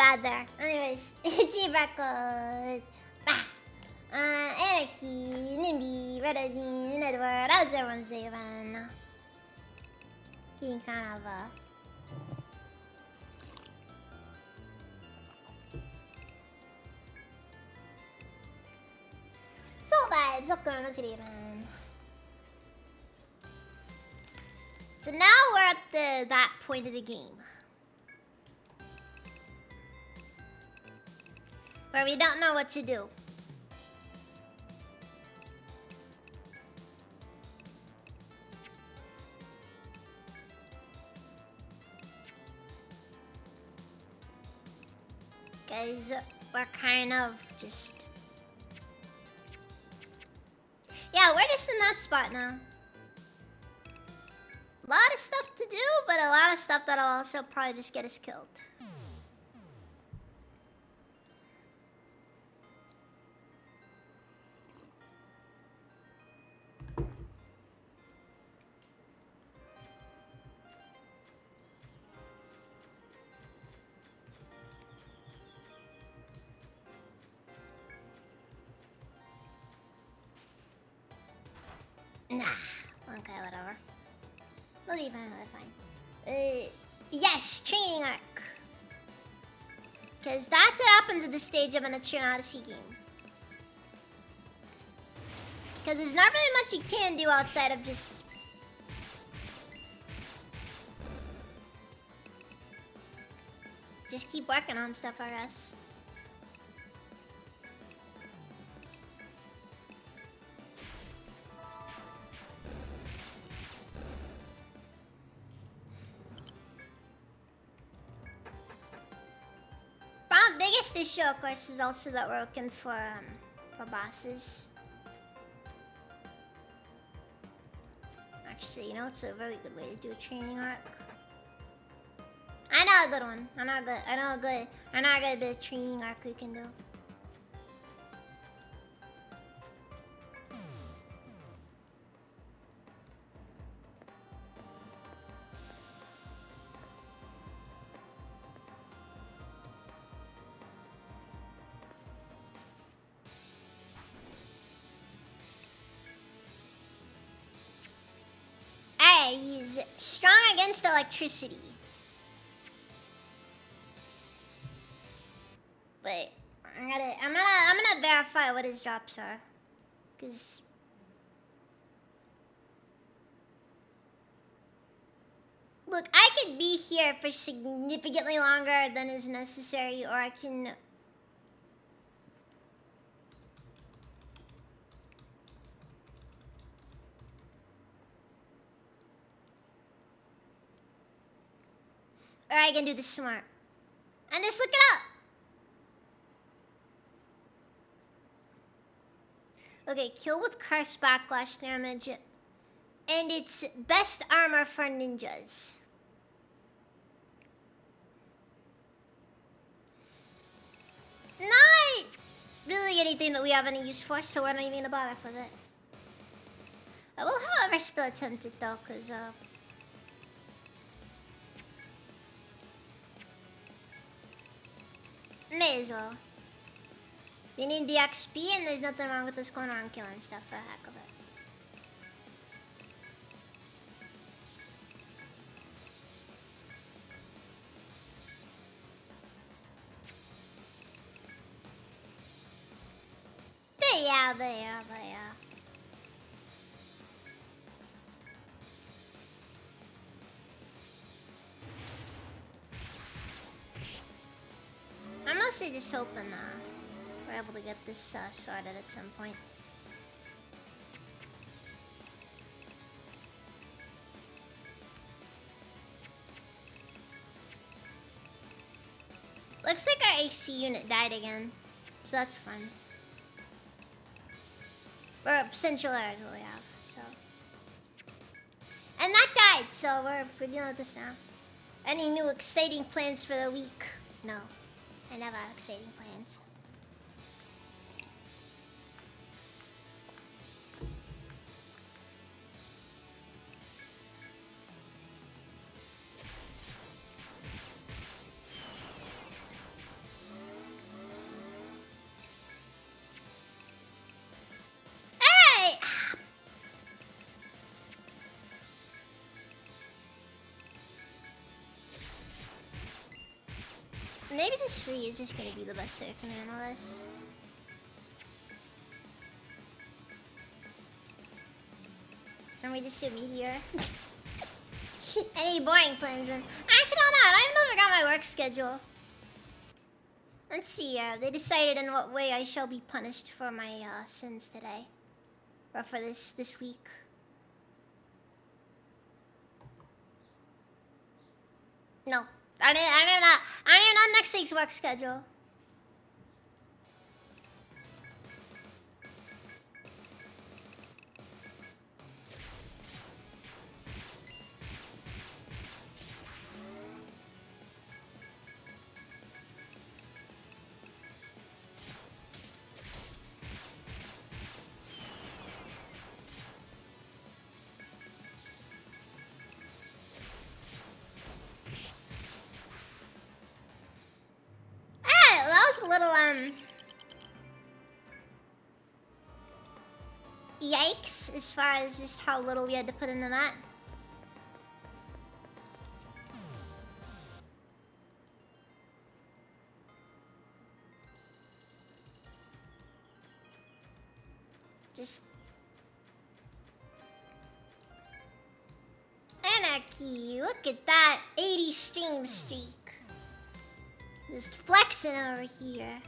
bad there. Anyways, it's record. Anarchy, Nimby, Redogene, Edward, how's everyone doing? Getting kind of Soul vibes, welcome to the event. So now we're at that point of the game where we don't know what to do. Because we're kind of just... Yeah, we're just in that spot now. A lot of stuff to do, but a lot of stuff that'll also probably just get us killed. Nah. Okay, whatever. We'll be fine, we'll be fine. Yes, training arc. Because that's what happens at this stage of an Eterno Odyssey game. Because there's not really much you can do outside of just... Just keep working on stuff, I guess. Biggest issue, of course, is also that we're looking for bosses. Actually, you know, it's a very good way to do a training arc. I know a good one. I know a good bit of training arc we can do. He's strong against electricity. Wait, I'm gonna verify what his drops are. Cause look, I could be here for significantly longer than is necessary, or I can do this smart. And just look it up. Okay, kill with curse backlash damage. And it's best armor for ninjas. Not really anything that we have any use for, so we're not even gonna bother with it. I will, however, still attempt it though, because may as well. We need the XP, and there's nothing wrong with us going around killing stuff for the heck of it. But yeah. I'm mostly just hoping we're able to get this sorted at some point. Looks like our AC unit died again, so that's fun. Or Central Air is what we have, so. And that died, so we're dealing with this now. Any new exciting plans for the week? No. I never have exciting plans. Maybe the sea is just gonna be the best way I can handle this. And we just do meteor. Any boring plans? And actually, no, I don't even know if I got my work schedule. Let's see. They decided in what way I shall be punished for my sins today, or for this week. No, I don't even know next week's work schedule. Alright, well, that was a little yikes as far as just how little we had to put into that. Just Anarchy, look at that 80 stream streak. Just flexing over here.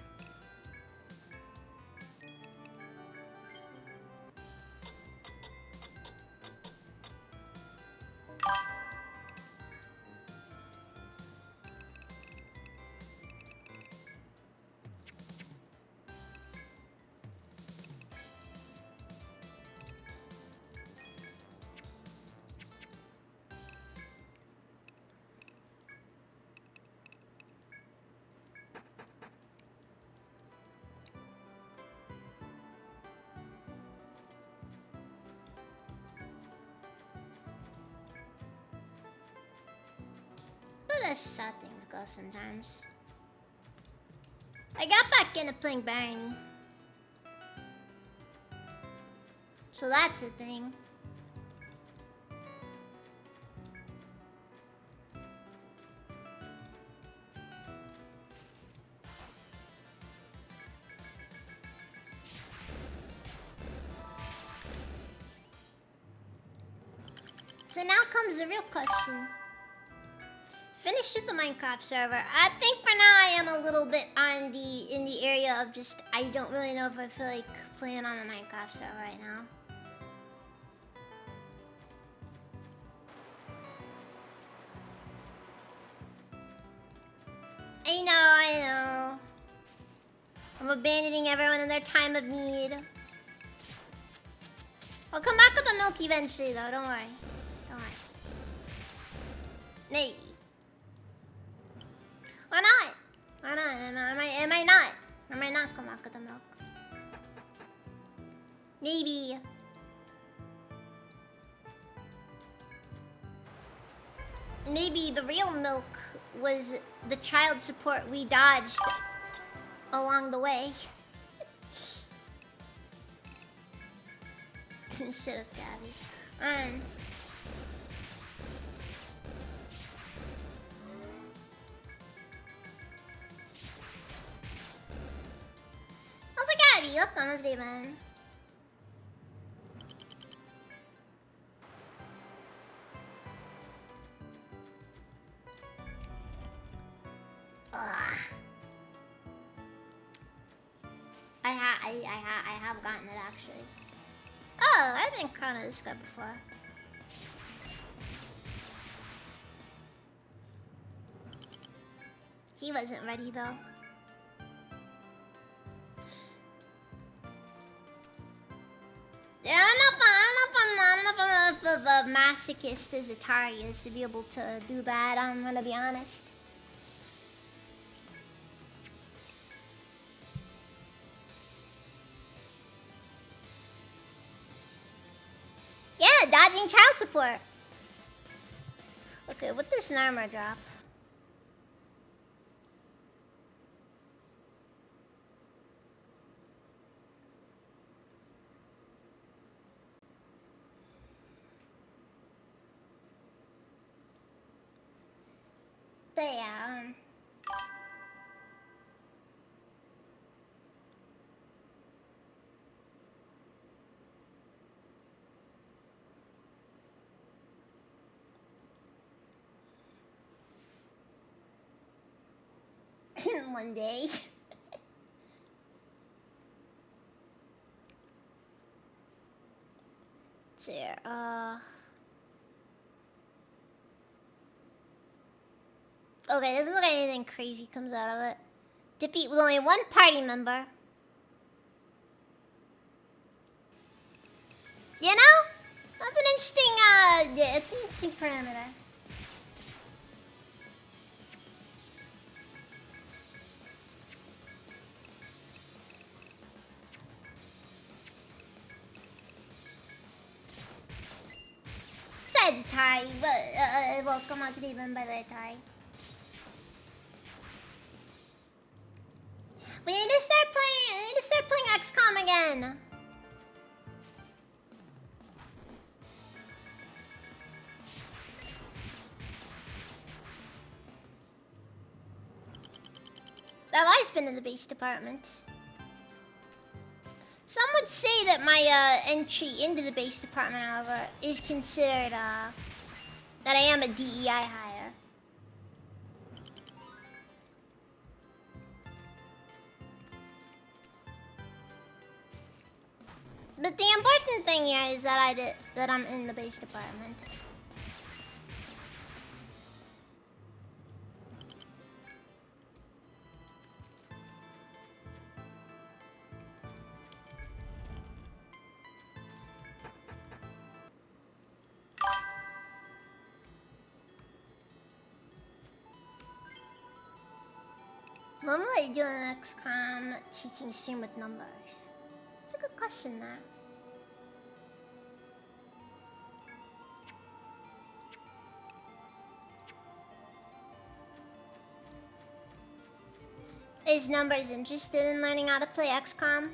But that's just how things go sometimes. I got back into playing Baron. So that's a thing. So now comes the real question. Finished with the Minecraft server. I think for now I am a little bit on in the area of just I don't really know if I feel like playing on the Minecraft server right now. I know. I'm abandoning everyone in their time of need. I'll come back with the milk eventually though, don't worry. Don't worry. Maybe. Why not? Why not? Am I not? Am I not come back with the milk? Maybe. Maybe the real milk was the child support we dodged along the way. Shut up, Gabby. How's it, Gabby? Look, almost even. I have gotten it actually. Oh, I've been kind of this guy before. He wasn't ready though. Yeah, I don't know if I'm a masochist as Atari is to be able to do that. I'm gonna be honest. Yeah, dodging child support. Okay, what does an armor drop? But yeah, one day. It's there. Okay, doesn't look like anything crazy comes out of it. Defeat with only one party member. You know? That's an interesting, yeah, it's an interesting parameter. Besides Atari, but, well, come on to the event by the Atari. We need to start playing XCOM again. I've always been in the base department. Some would say that my entry into the base department, however, is considered that I am a DEI hire. But the important thing here is that I'm in the base department. When will I do an XCOM teaching stream with numbers? That's a good question there. Is Numbers interested in learning how to play XCOM?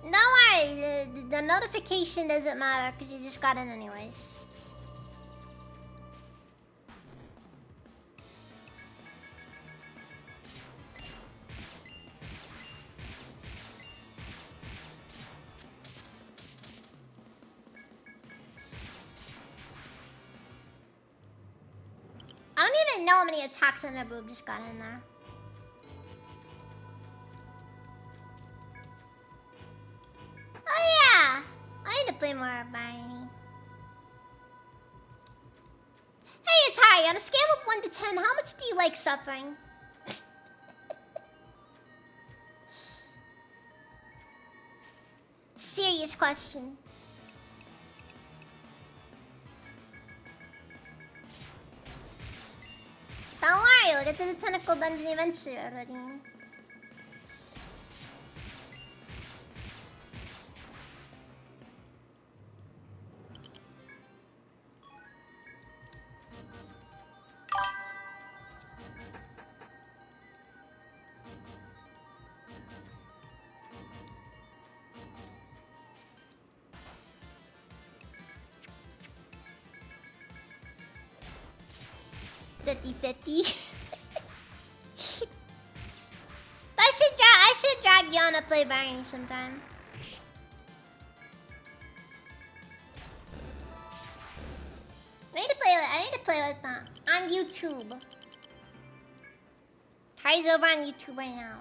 No worries, the notification doesn't matter because you just got in anyways. I don't even know how many attacks on their boob just got in there. Oh yeah! I need to play more Barney. Hey Atari, on a scale of 1 to 10, how much do you like suffering? Serious question. Don't worry, we'll get to the tentacle dungeon eventually already. I should drag you on to play Barney sometime. I need to play with that on YouTube. Ty's over on YouTube right now.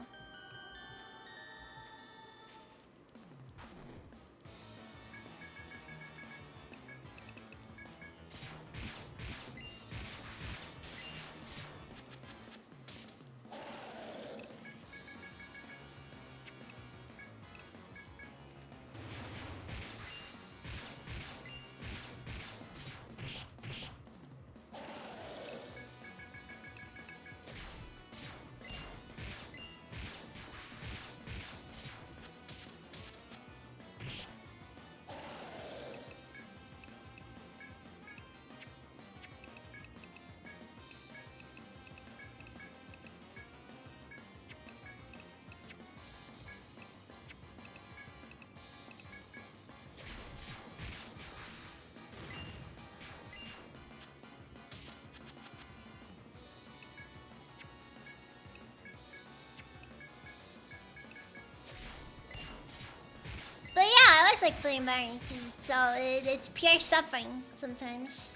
else like playing Barney because it's pure suffering sometimes.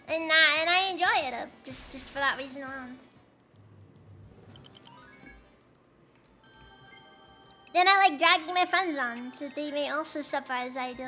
And I enjoy it just for that reason alone. Then I like dragging my friends on so they may also suffer as I do.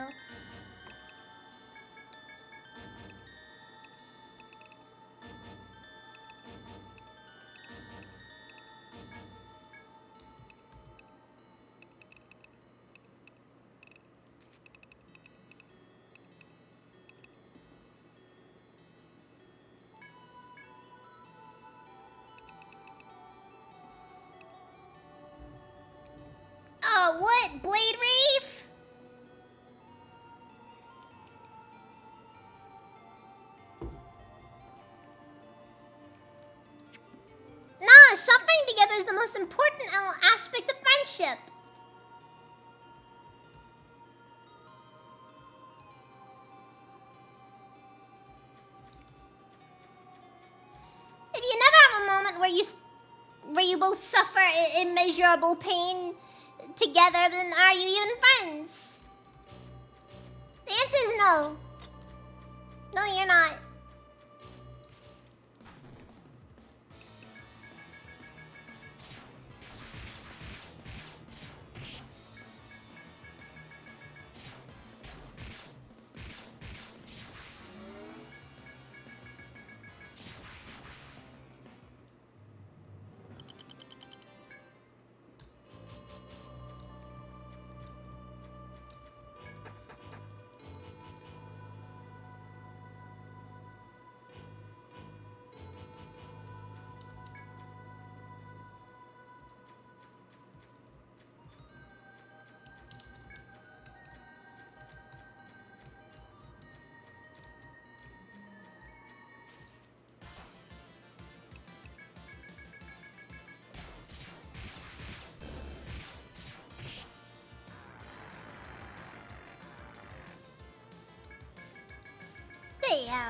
Oh, what? Blade Reef? Nah, suffering together is the most important aspect of friendship. If you never have a moment where you both suffer immeasurable pain together, then are you even friends? The answer is no. No, you're not.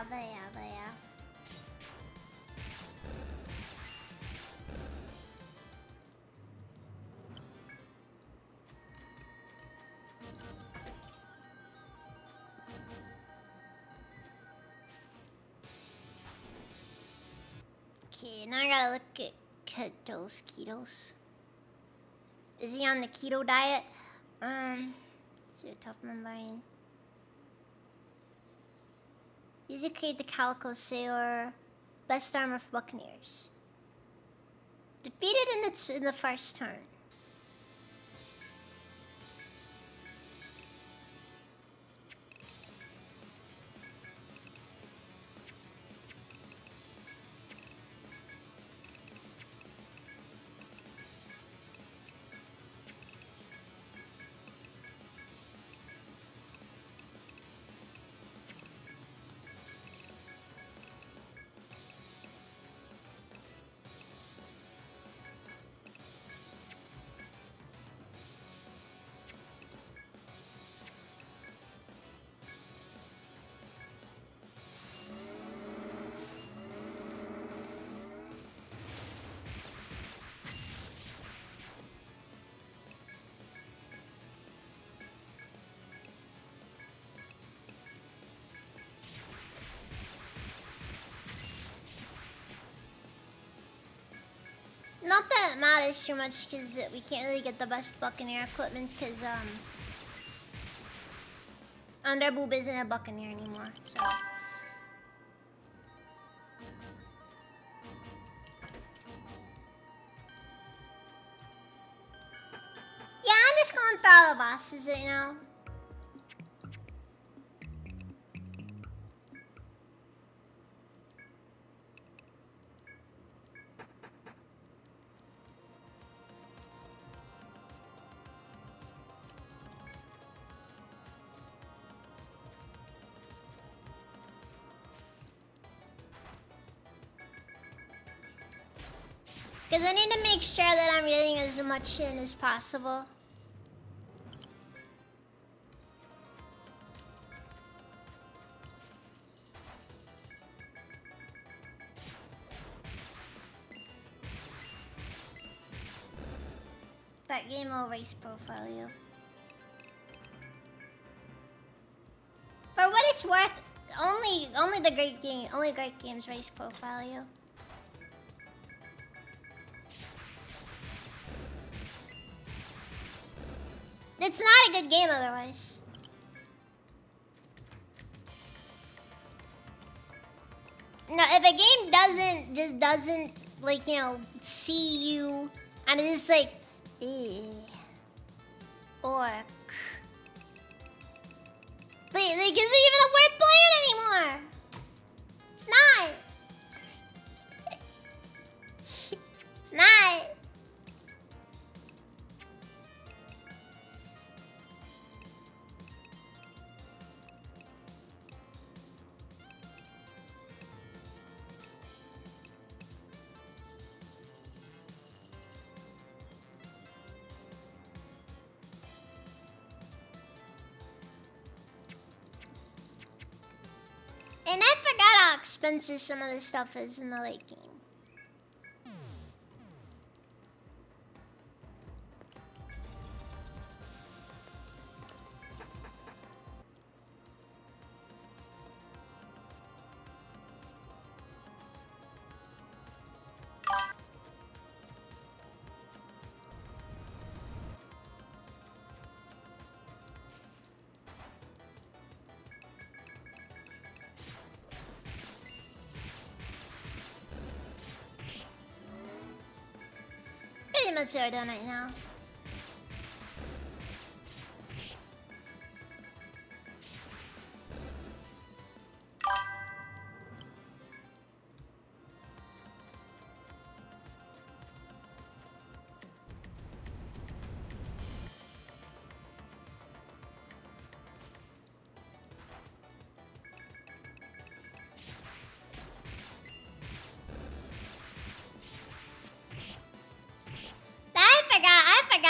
But yeah. Okay, now I gotta look at Ketos. Is he on the keto diet? Is it tough membrane? Use it create the Calico Sailor. Best armor for Buccaneers. Defeated in the first turn. Not that it matters too much because we can't really get the best Buccaneer equipment because Underboob isn't a Buccaneer anymore. So. Yeah, I'm just going through all the bosses right now. Because I need to make sure that I'm getting as much in as possible. That game will race profile you. only the great games race profile you. It's not a good game otherwise. No, if a game doesn't like, you know, see you and it's just like orc. Like, isn't even worth playing anymore. It's not. It's not. And I forgot how expensive some of this stuff is in the late game. Pretty much are done right now.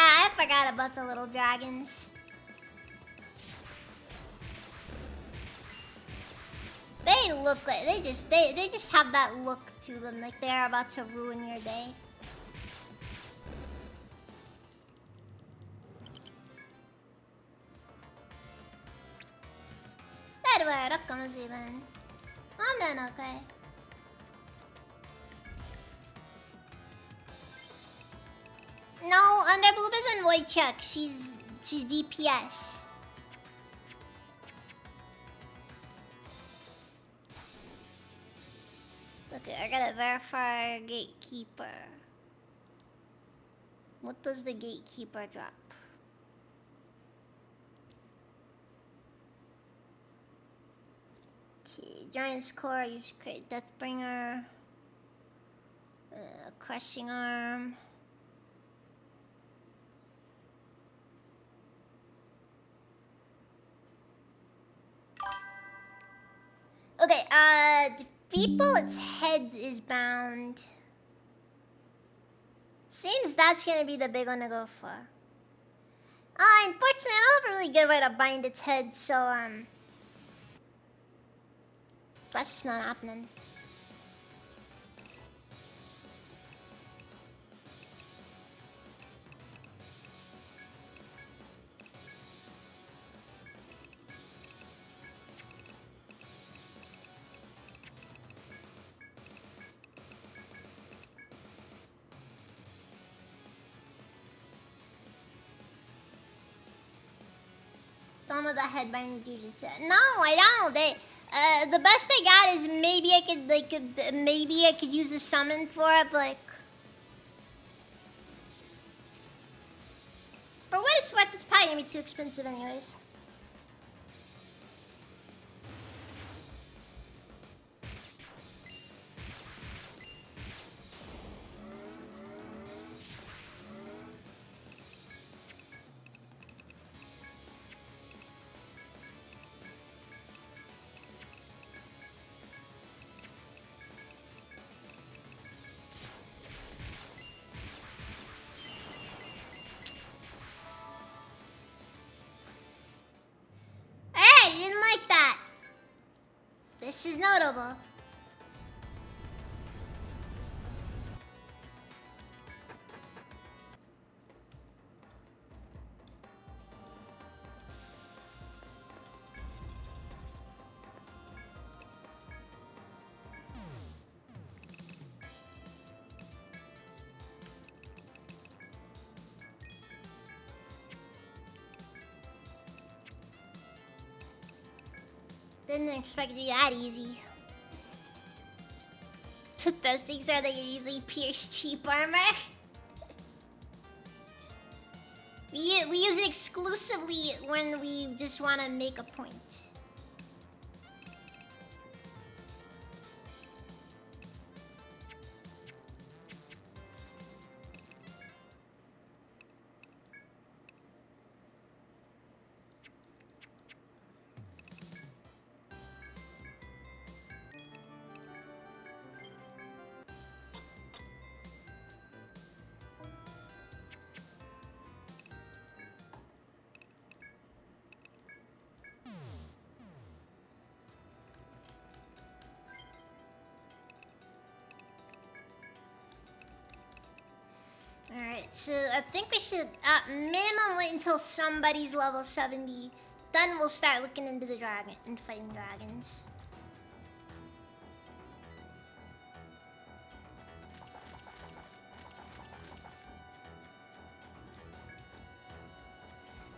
I forgot about the little dragons. They look like they just have that look to them, like they're about to ruin your day. Anyway, that comes even. I'm doing okay. No, under Blue isn't Wojciech. She's DPS. Okay, I gotta verify gatekeeper. What does the gatekeeper drop? Okay, Giant's Core, use create Deathbringer. Crushing Arm. Okay, defeat bullet's head is bound. Seems that's gonna be the big one to go for. Unfortunately, I don't have a really good way to bind its head, so, that's just not happening. Some of the headbanging you just said. No, I don't. The best I got is maybe I could use a summon for it, but like, for what it's worth, it's probably gonna be too expensive anyways. This is notable. Didn't expect it to be that easy. Those things are like easily pierce cheap armor. We use it exclusively when we just want to make a point. Alright, so I think we should at minimum wait until somebody's level 70. Then we'll start looking into the dragon and fighting dragons.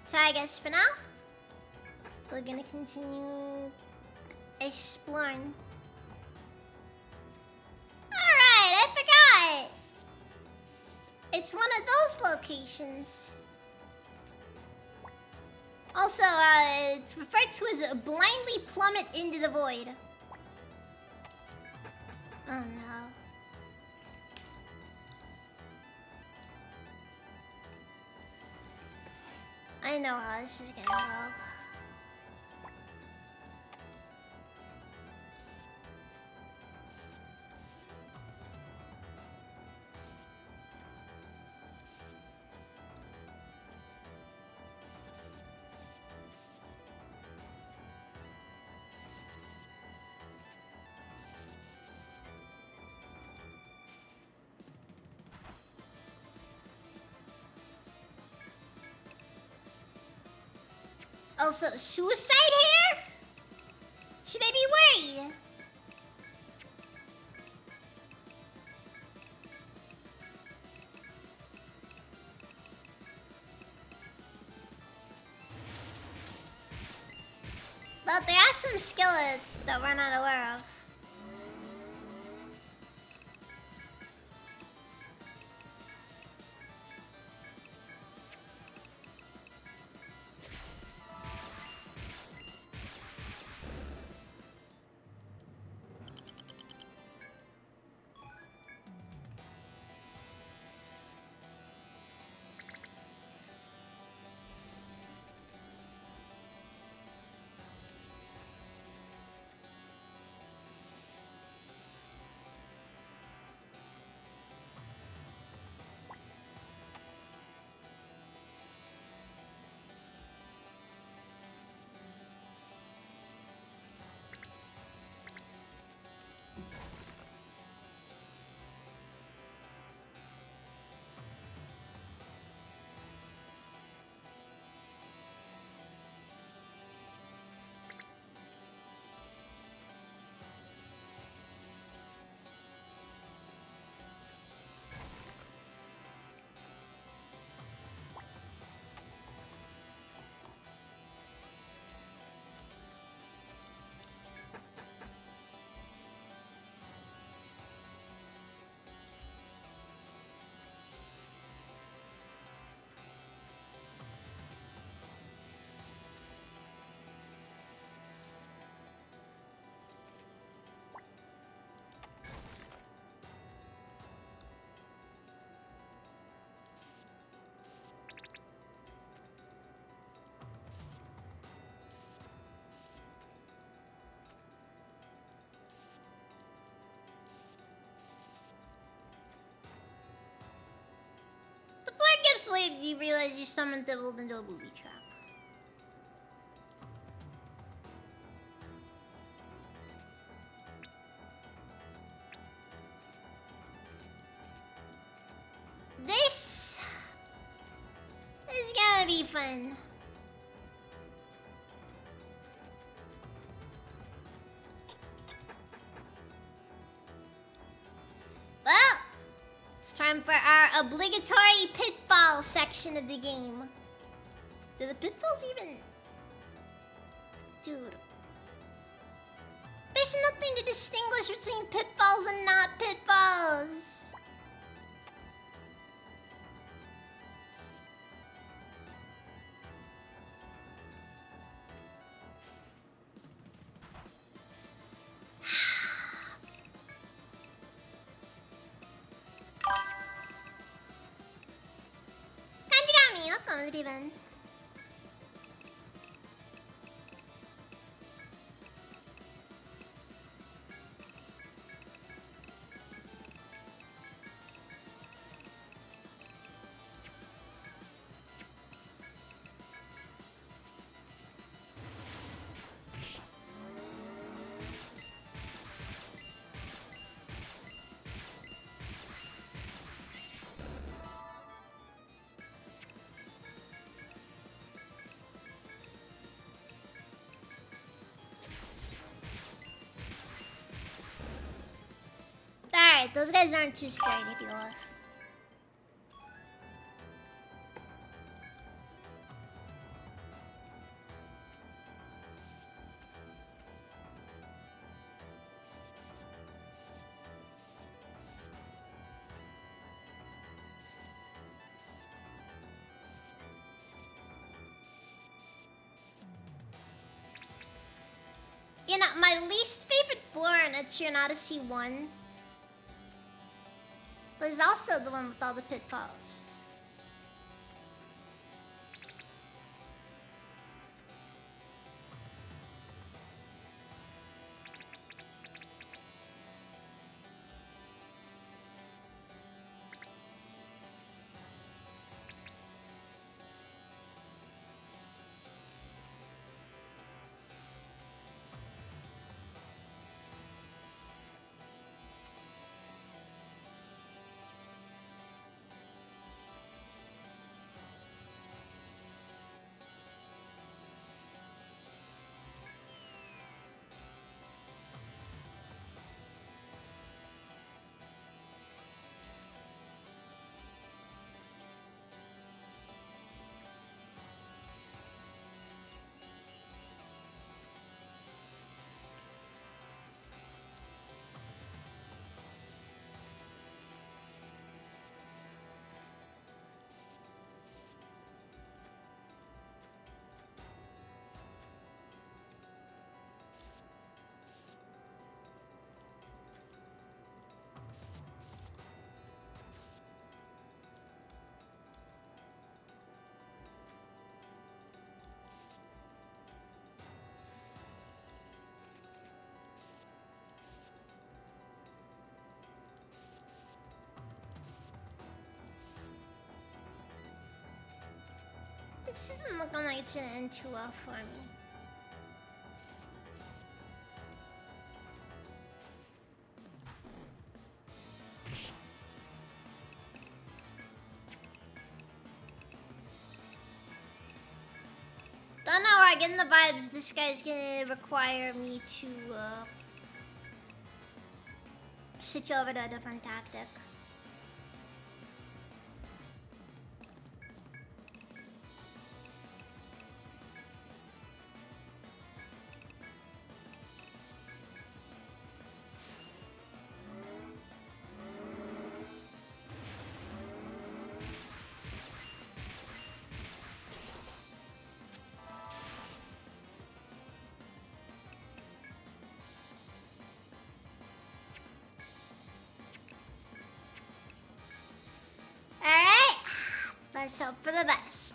So I guess for now, we're gonna continue exploring. Alright, I forgot! It's one of those locations. Also, it's referred to as a blindly plummet into the void. Oh no. I know how this is gonna go. Also, suicide here? Should I be worried? But there are some skillets that we're not aware of. Wait, you realize you summoned Dibbled into a booby trap. This is gonna be fun. Well, it's time for our obligatory pitfall section of the game. Do the pitfalls even... Dude. there's nothing to distinguish between pitfalls and not pitfalls. Kanjigami, welcome, Steven. Alright, those guys aren't too scary to deal with. You know, my least favorite floor in Etrian Odyssey 1 was also the one with all the pitfalls. This isn't looking like it's gonna end too well for me. Don't know where I get in the vibes this guy's gonna require me to switch over to a different tactic. Alright, let's hope for the best.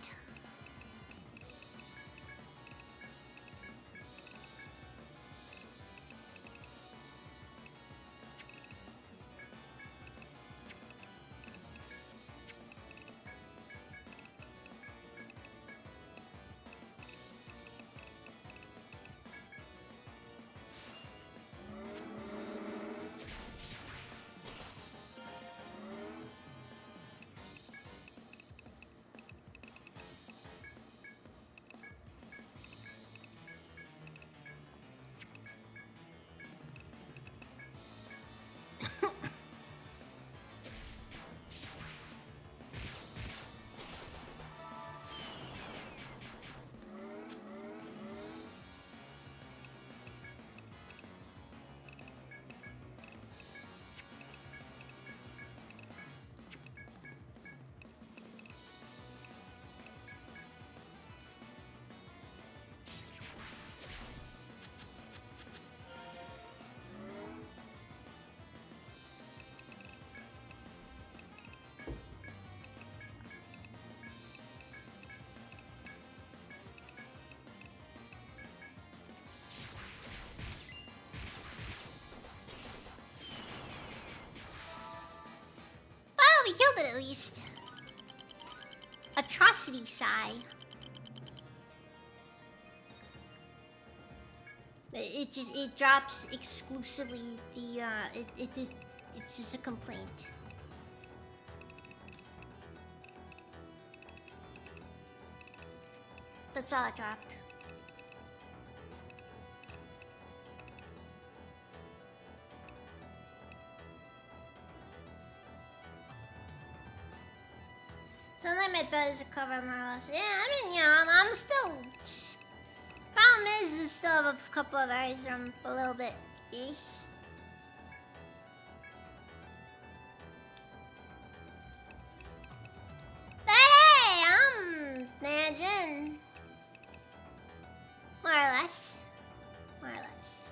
killed it at least. Atrocity Sigh. It drops exclusively the it's just a complaint. That's all it dropped. So then my bed is recovered more or less. Yeah, I mean, yeah, I'm still. Problem is, I still have a couple of hours. I'm a little bit ish. But hey, I'm managing. More or less. More or less.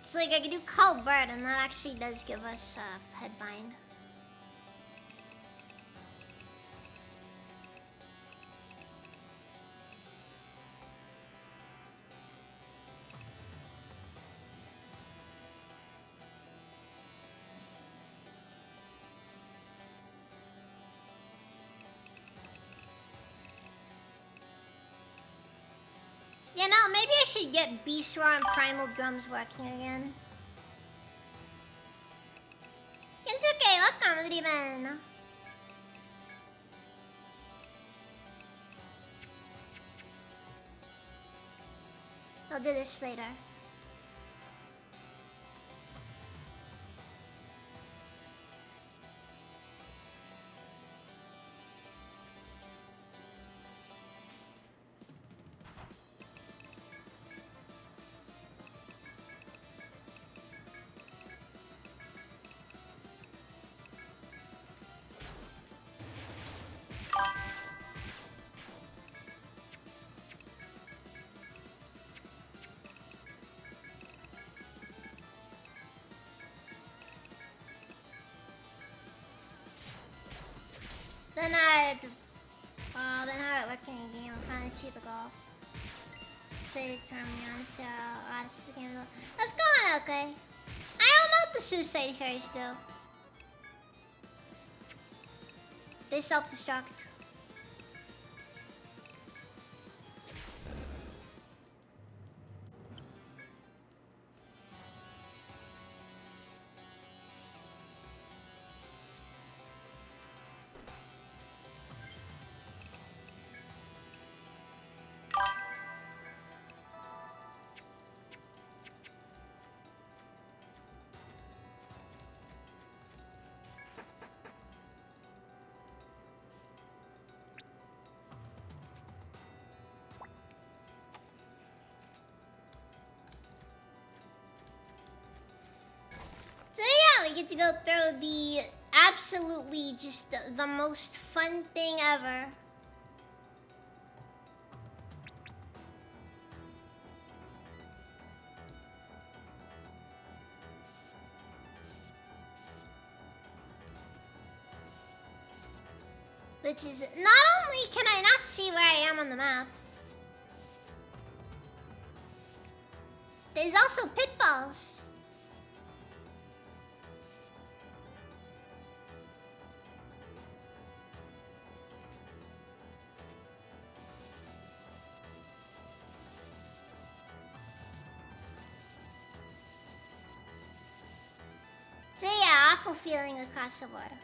It's like I can do Cold Bird, and that actually does give us a headbind. You know, maybe I should get Beast Roar and Primal Drums working again. Kensuke, welcome, Riven. I'll do this later. Then I working a game. I'm trying to achieve the goal. Say it's on so this is the game. That's going okay. I don't know what the Suicide Fairies do. They self-destruct. We get to go through the absolutely just the most fun thing ever. Which is, not only can I not see where I am on the map, there's also pitfalls. So yeah, awful feeling across the water.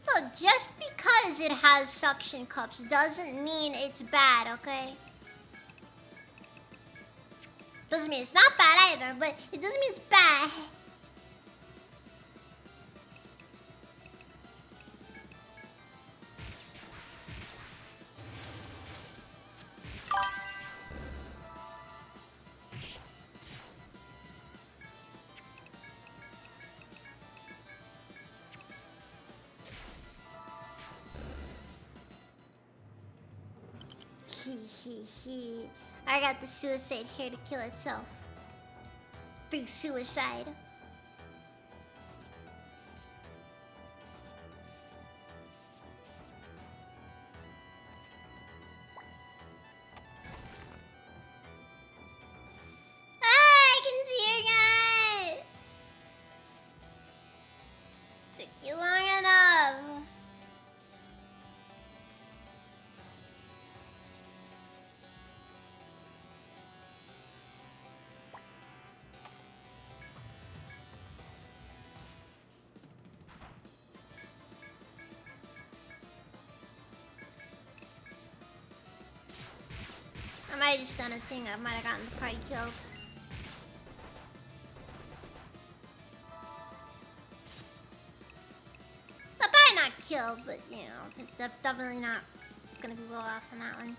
Look, just because it has suction cups doesn't mean it's bad, okay? Doesn't mean it's not bad either, but it doesn't mean it's bad. I got the suicide here to kill itself. Through suicide. I can see your guy! Took you long enough. I might have just done a thing that might have gotten the party killed. Well, probably not killed, but you know, definitely not gonna be well off on that one.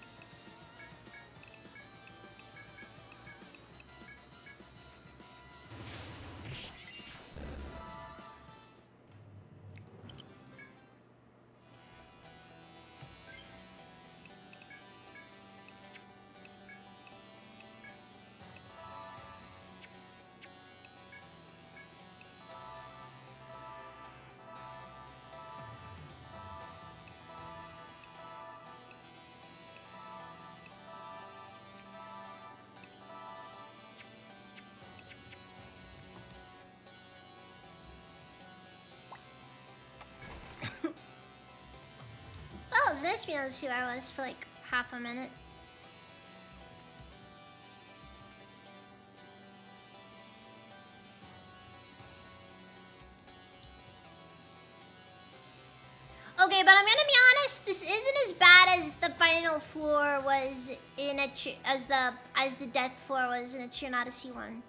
Well, it's nice being able to see where I was for like half a minute. Okay, but I'm gonna be honest. This isn't as bad as the final floor was in as the death floor was in a Trion Odyssey 1.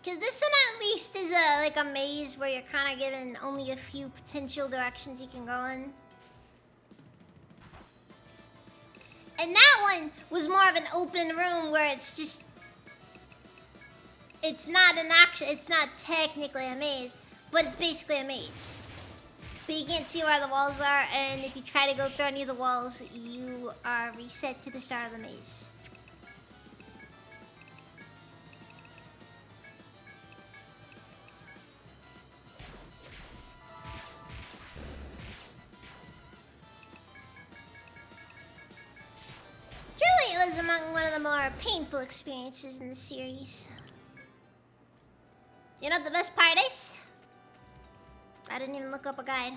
Cause this one at least is a maze where you're kind of given only a few potential directions you can go in. And that one was more of an open room where it's not technically a maze, but it's basically a maze. But you can't see where the walls are, and if you try to go through any of the walls, you are reset to the start of the maze. Truly, it was among one of the more painful experiences in the series. You know what the best part is? I didn't even look up a guide.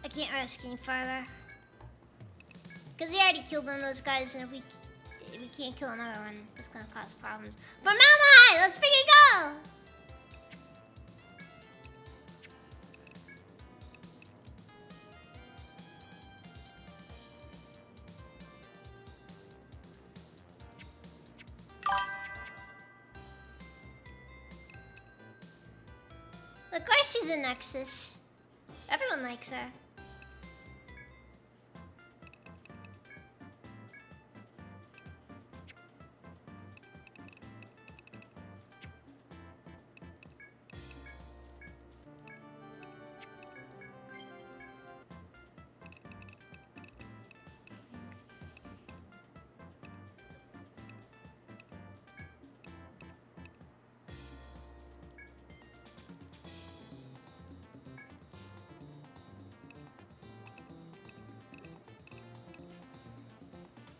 I can't risk any farther. Because we already killed one of those guys, and if we can't kill another one, it's gonna cause problems. Formaldehyde! Let's freaking go! Of course she's a Nexus. Everyone likes her.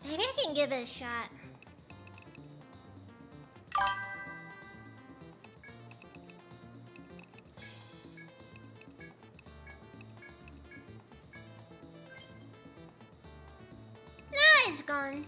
Maybe I can give it a shot. Now it's gone.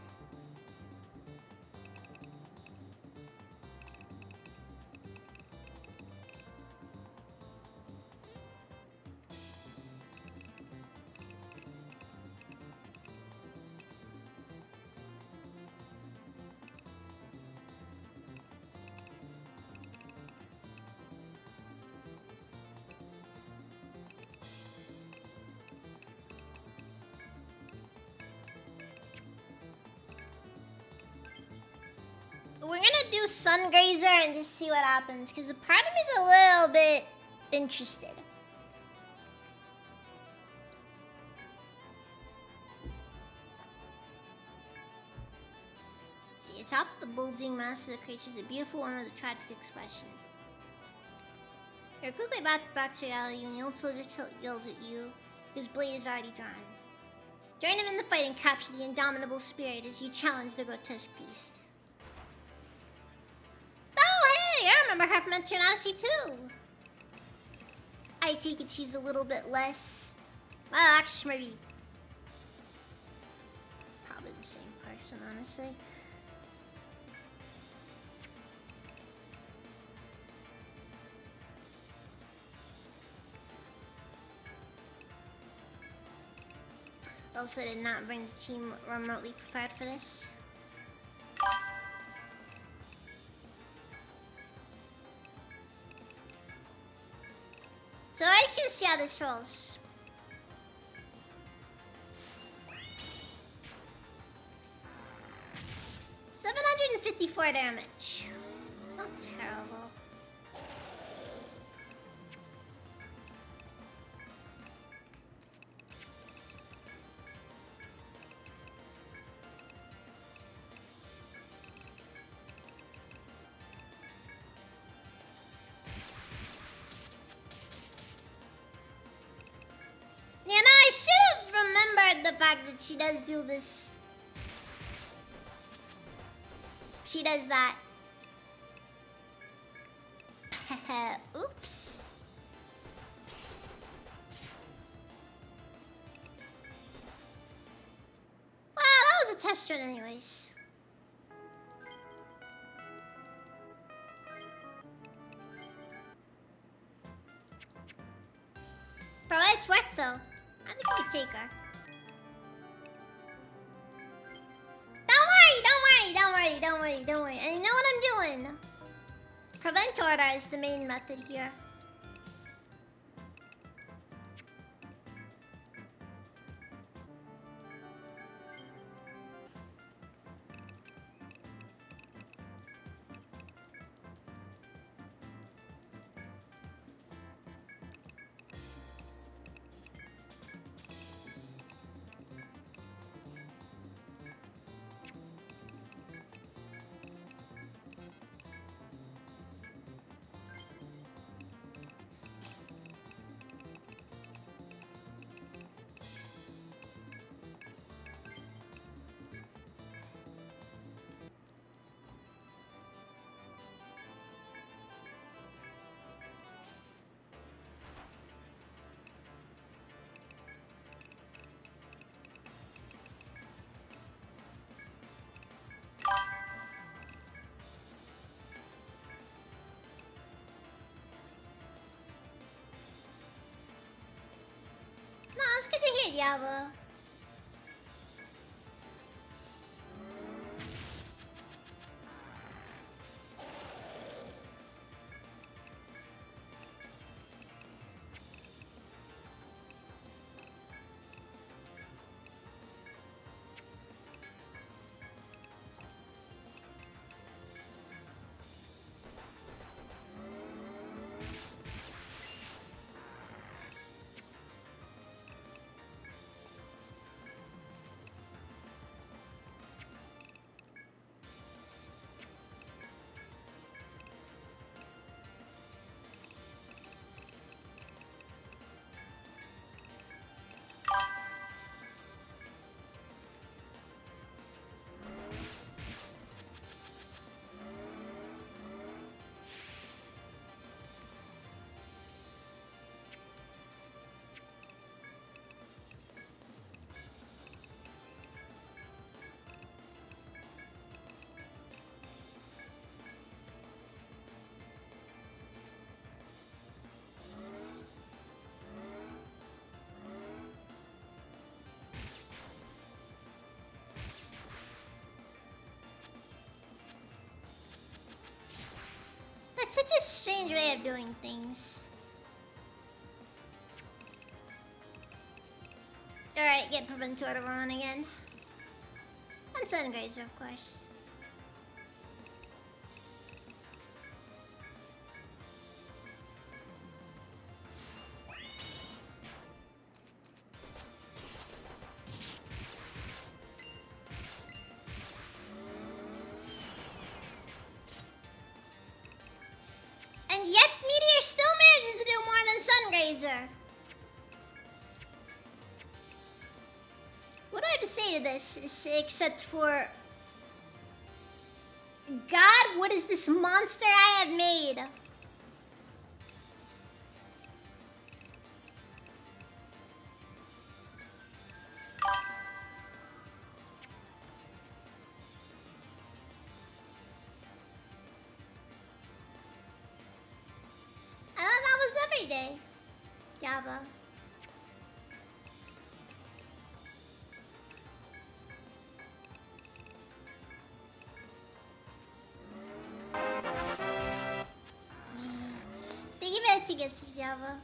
We're gonna do Sungrazer and just see what happens, because the part of me is a little bit interested. Let's see, atop the bulging mass of the creature is a beautiful one with a tragic expression. You're quickly back to reality when the old soldier yells at you. His blade is already drawn. Join him in the fight and capture the indomitable spirit as you challenge the grotesque beast. I remember her from Eternity too. I take it she's a little bit less. Well, actually, maybe. Probably the same person, honestly. Also, did not bring the team remotely prepared for this. So I just gonna see how this rolls. $754 damage. Not terrible. The fact that she does do this. She does that. Oops. Well, that was a test run anyways. Bro, it's work though. I think we can take her. Don't worry. I know what I'm doing. Prevent order is the main method here. Alright, Diablo. That's such a strange way of doing things. Alright, get Preventora on again. And Sungrazer, of course. And yet, Meteor still manages to do more than Sungrazer. What do I have to say to this, except for... God, what is this monster I have made? I thought that was every day. Java. Thank you for the 2 gifts, Java.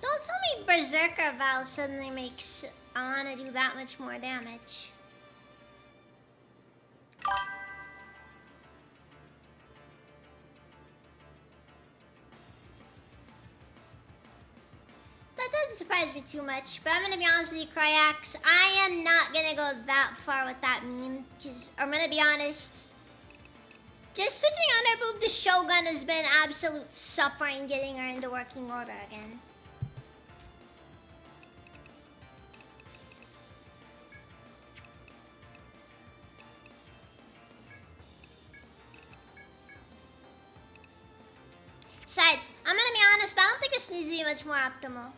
Don't tell me Berserker Val suddenly makes Alana do that much more damage. That doesn't surprise me too much, but I'm gonna be honest with you, Cryax. I am not gonna go that far with that meme, because I'm gonna be honest. Just switching Underboob to Shogun has been absolute suffering getting her into working order again. Besides, I'm gonna be honest, I don't think this needs to be much more optimal.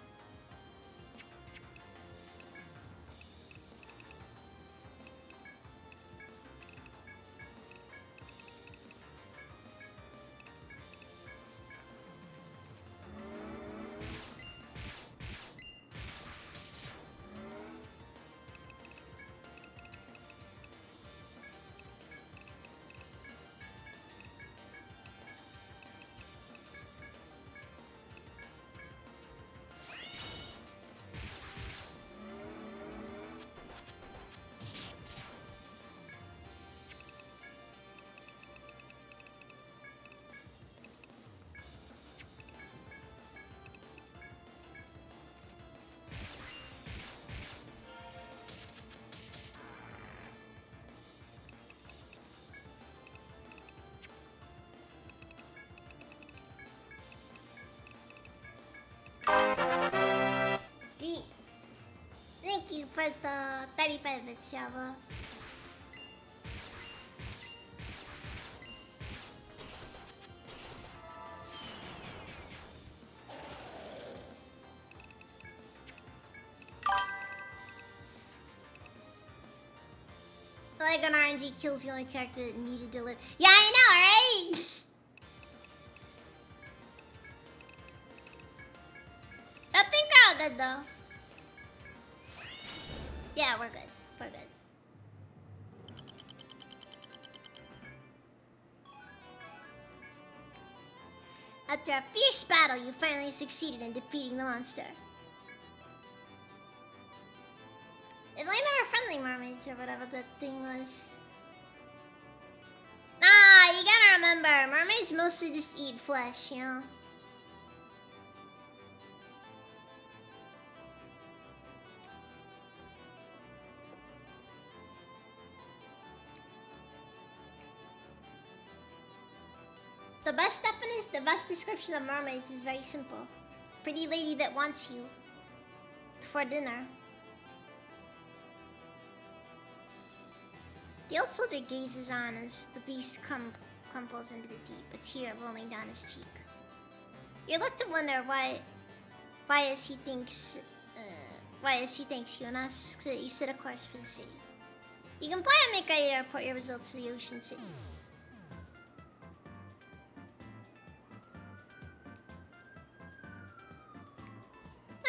thank you for the 35 bits, Java. Like an RNG kills the only character that needed to live. Yeah, I know, right? I think we're all good though. Yeah, we're good. We're good. After a fierce battle, you finally succeeded in defeating the monster. If only there were friendly mermaids or whatever that thing was. Nah, you gotta remember, mermaids mostly just eat flesh, you know? The best description of mermaids is very simple. Pretty lady that wants you for dinner. The old soldier gazes on as the beast crumples into the deep, a tear rolling down his cheek. You're left to wonder why as he thinks you and asks that you set a course for the city. You can plan and make ready to report your results to the Ocean City.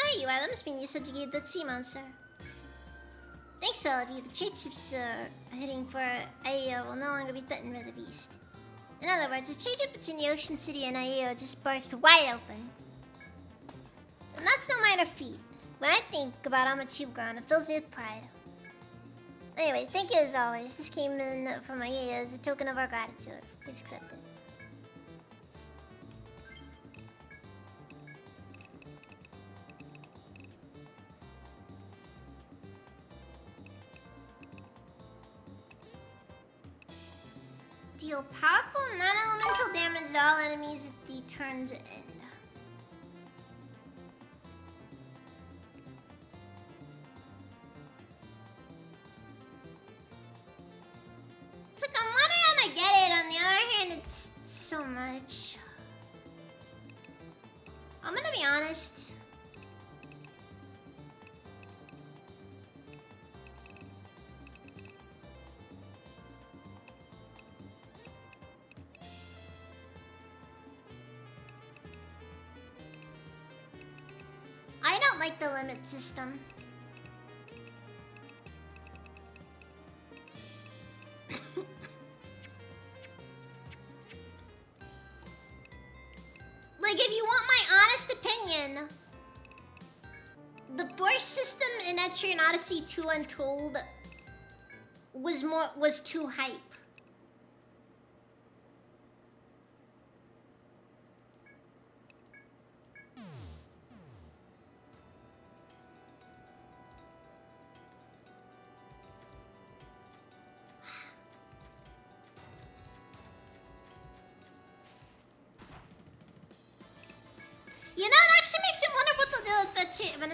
Ah, you are. That must mean you subjugated that sea monster. Thanks to all of you, the trade ships heading for Aiyo will no longer be threatened by the beast. In other words, the trade route between the Ocean City and Aiyo just burst wide open. And that's no minor feat. When I think about how much you've grown, it fills me with pride. Anyway, thank you as always. This came in from Aiyo as a token of our gratitude. Please accept it. Deal powerful non-elemental damage to all enemies at the turn's end. It's like on one hand I get it, on the other hand it's so much. I'm gonna be honest. I don't like the limit system. Like, if you want my honest opinion, the force system in Etrian Odyssey 2 Untold was too hype. You know, it actually makes me wonder what they'll do when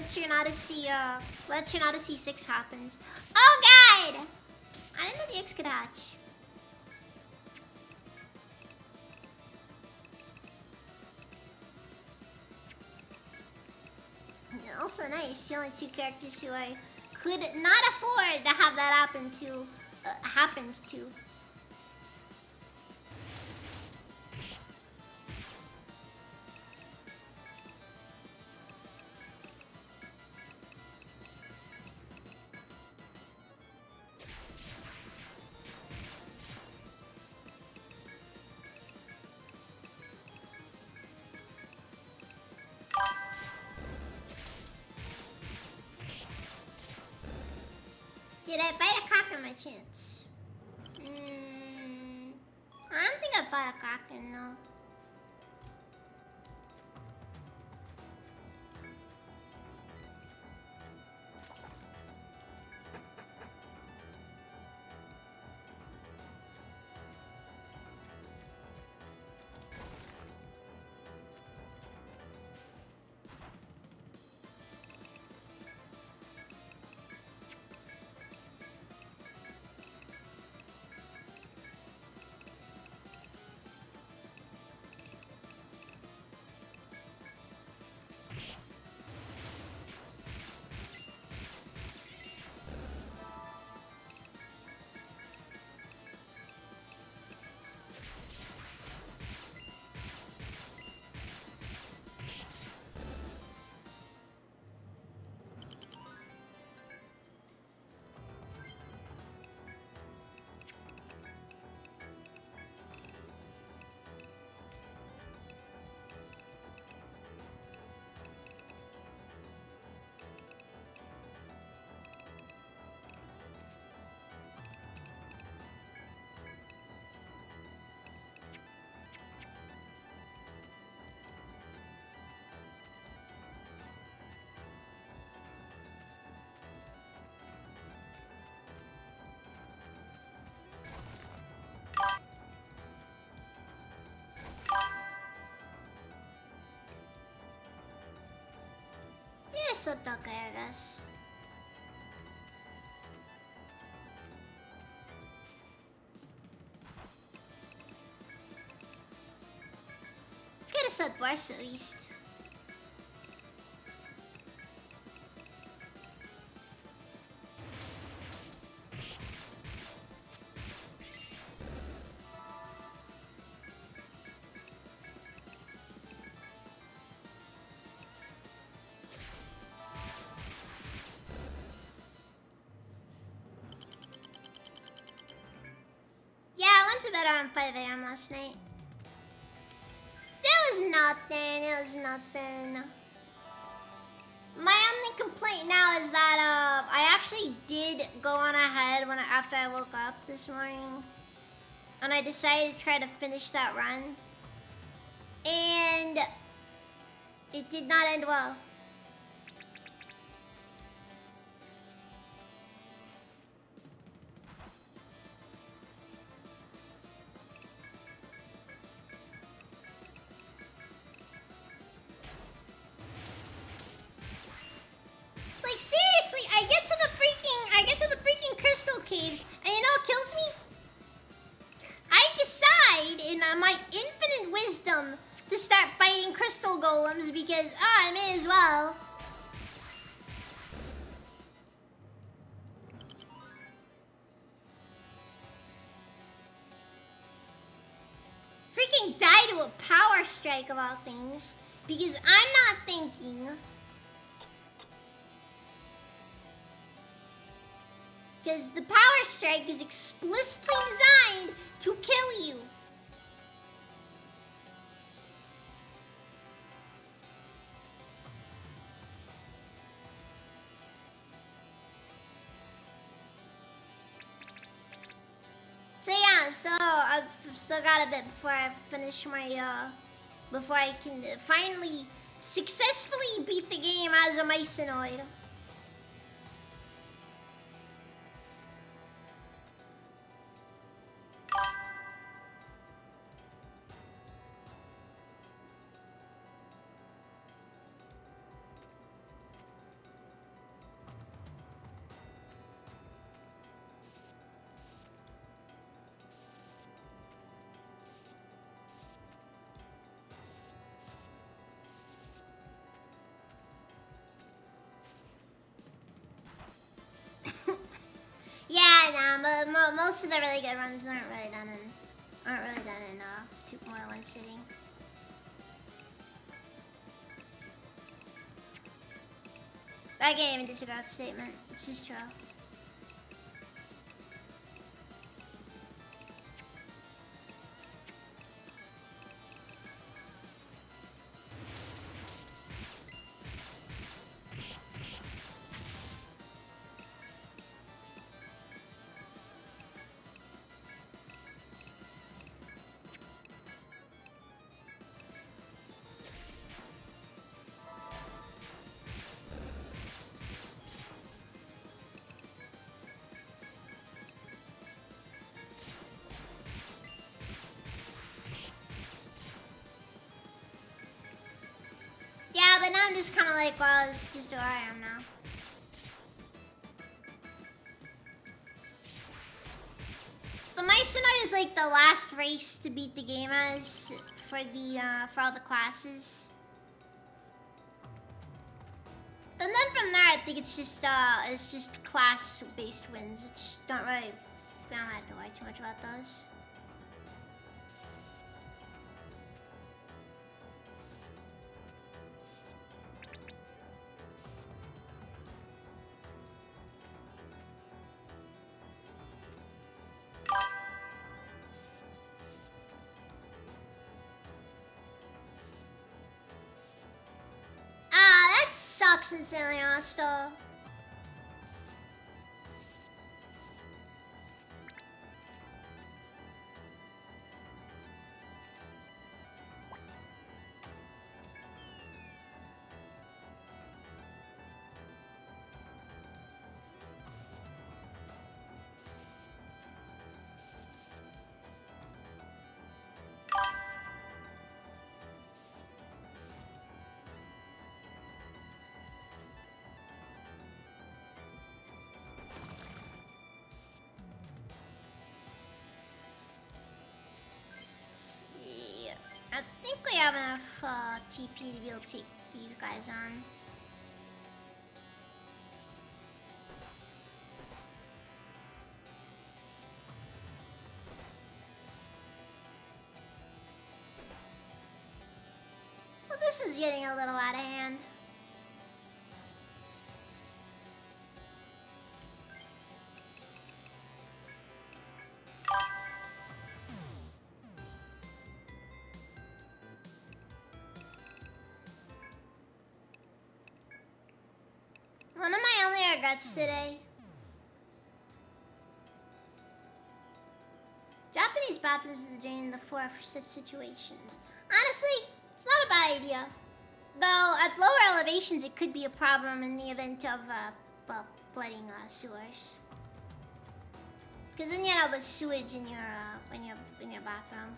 Etrian Odyssey 6 happens. Oh god! I didn't know the X could hatch. Also nice, the only two characters who I could not afford to have that happen to, happened to. Did I bite a Kraken my chance? I don't think I bought a Kraken, no. slipped okay, I guess. Could have slipped worse at least. Yeah, I went to bed around 5 a.m. last night. It was nothing. It was nothing. My only complaint now is that I actually did go on ahead after I woke up this morning, and I decided to try to finish that run, and it did not end well. Like seriously, I get to the freaking crystal caves, and you know what kills me? I decide in my infinite wisdom to start fighting crystal golems because I may as well. Freaking die to a power strike of all things because I'm not thinking. Because the power strike is explicitly designed to kill you. So yeah, I've still got a bit before I finish my, before I can finally successfully beat the game as a Mycenoid. Yeah, no, but most of the really good runs aren't really done in more than one sitting. I can't even disagree with the statement. It's just true. Yeah, but now I'm just kind of like, well, it's just where I am now. The Mycenoid is like the last race to beat the game as for all the classes. And then from there, I think it's just class-based wins, which I don't have to worry too much about those. Ah, that sucks insanely hostile. really have enough TP to be able to take these guys on. Well, this is getting a little out of hand. One of my only regrets today. Japanese bathrooms are draining the floor for such situations. Honestly, it's not a bad idea. Though at lower elevations, it could be a problem in the event of well, flooding sewers. Because then you have a sewage in your bathroom.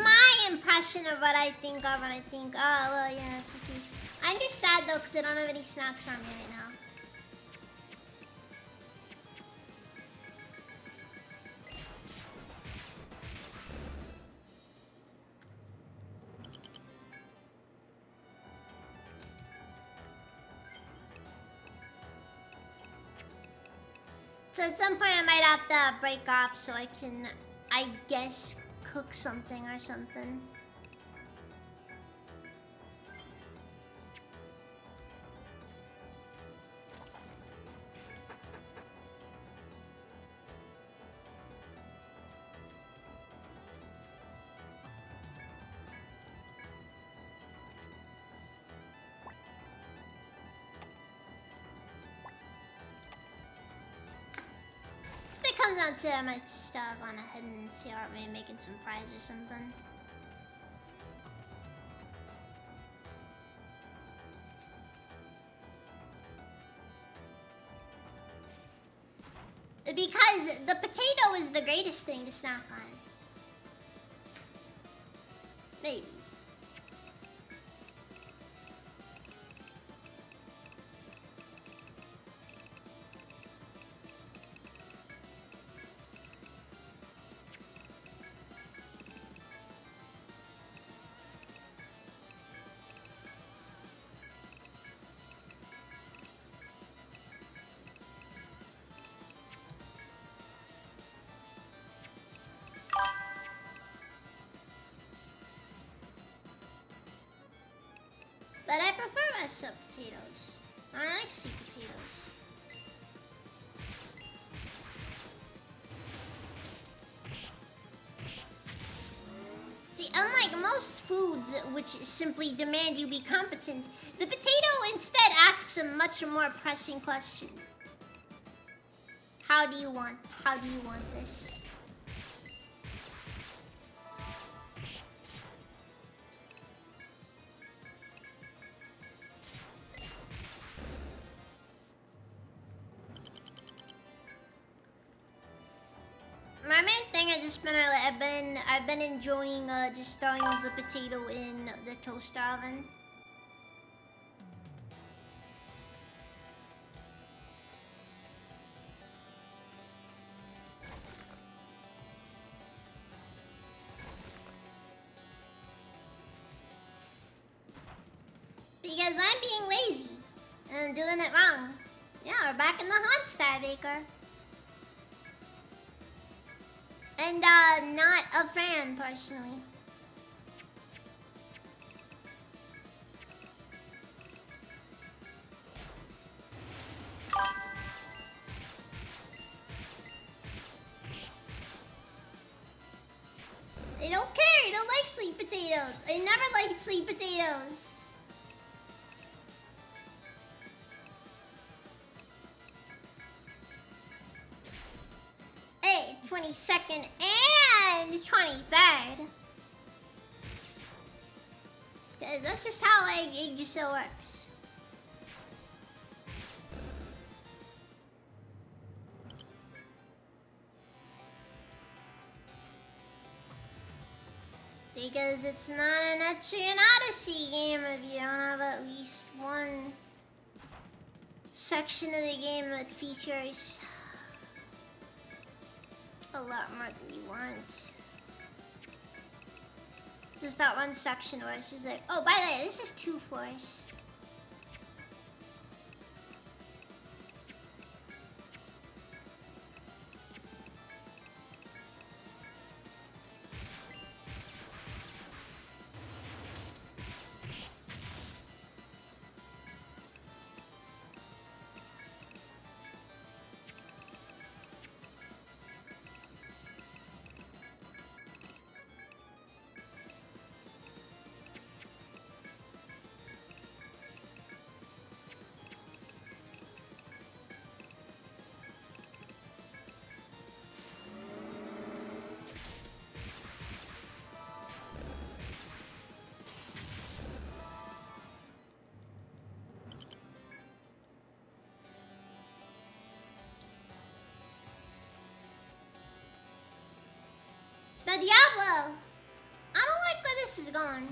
My impression of what I think of when I think, oh, well, yeah, CP. I'm just sad though because I don't have any snacks on me right now. So at some point I might have to break off so I can, I guess, cook something or something. If it comes down to it, I might just go on ahead and start maybe making some fries or something. Because the potato is the greatest thing to snack on. Maybe. But I prefer myself potatoes. I don't like sweet potatoes. See, unlike most foods which simply demand you be competent, the potato instead asks a much more pressing question. How do you want this? My main thing I've been enjoying just throwing the potato in the toaster oven. Because I'm being lazy and I'm doing it wrong. Yeah, we're back in the hot star baker. And not a fan personally. I don't care. I don't like sweet potatoes. I never liked sweet potatoes. Hey, 22nd and 23rd. Cause that's just how Yggdrasil works. Because it's not an Etrian Odyssey game if you don't have at least one section of the game that features a lot more than you want. Just that one section where it's just like, oh, by the way, this is 2 floors. The Diablo! I don't like where this is going.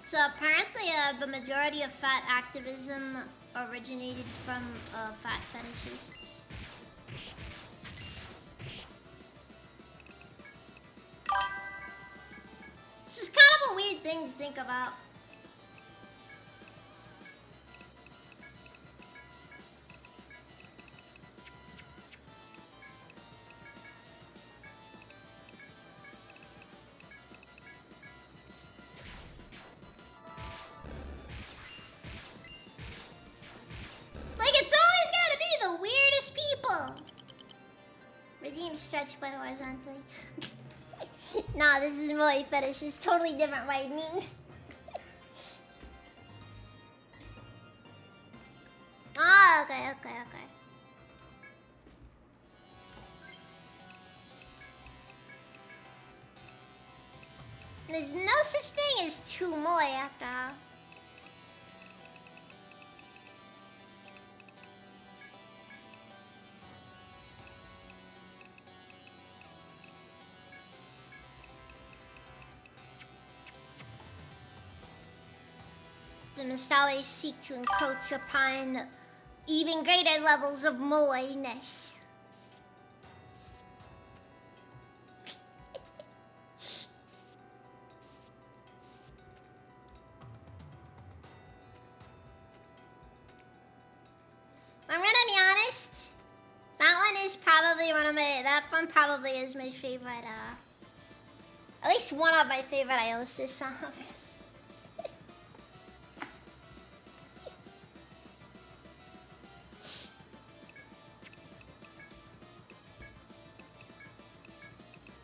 So apparently the majority of fat activism originated from fat fetishists. This is kind of a weird thing to think about. Like, it's always gotta be the weirdest people. Redeem stretch but horizontally. Nah, this is Moe fetish. It's totally different widening. Ah, okay. There's no such thing as two Moe after all. The Mistales seek to encroach upon even greater levels of Moe-ness. I'm gonna be honest. That one is probably that one probably is my favorite, at least one of my favorite Iosis songs.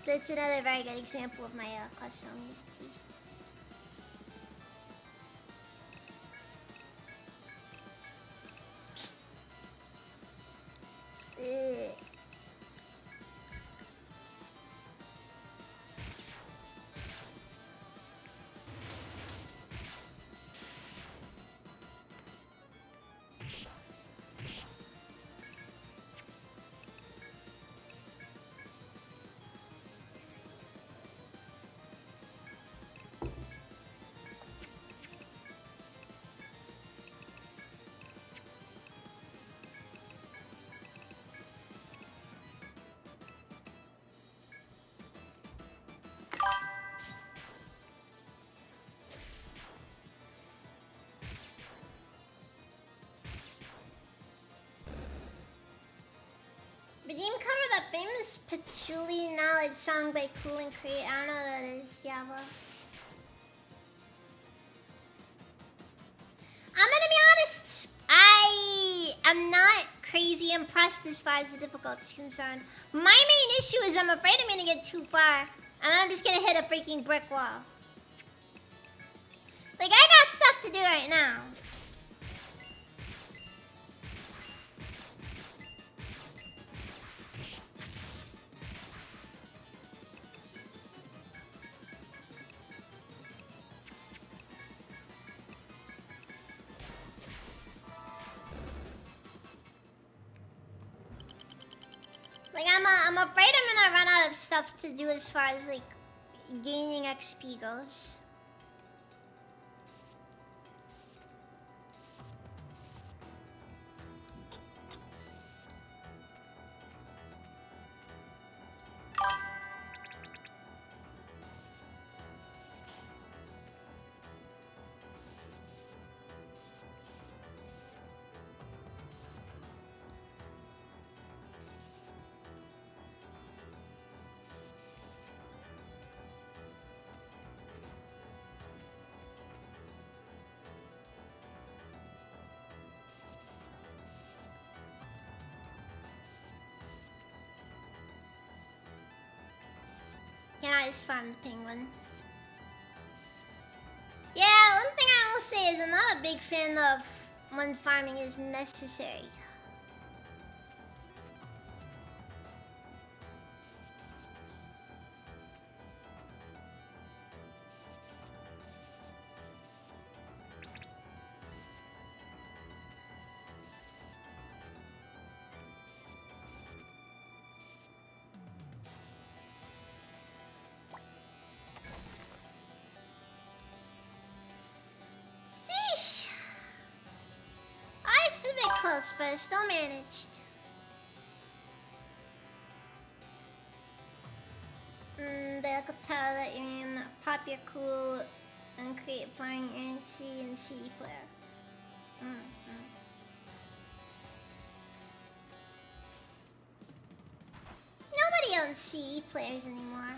That's another very good example of my classical music taste. Ugh. Redeem cover the famous patchouli knowledge song by Cool and Create. I don't know what that is, Diablo. I'm gonna be honest. I am not crazy impressed as far as the difficulty is concerned. My main issue is I'm afraid I'm gonna get too far, and then I'm just gonna hit a freaking brick wall. Like, I got stuff to do right now. Like, I'm afraid I'm gonna run out of stuff to do as far as, like, gaining XP goes. Can I just farm the penguin? Yeah, one thing I will say is I'm not a big fan of when farming is necessary. Sheesh! I was a bit close, but I still managed. They could tell that you're in pop your cool and create flying ANC and CD player. Nobody owns CD players anymore.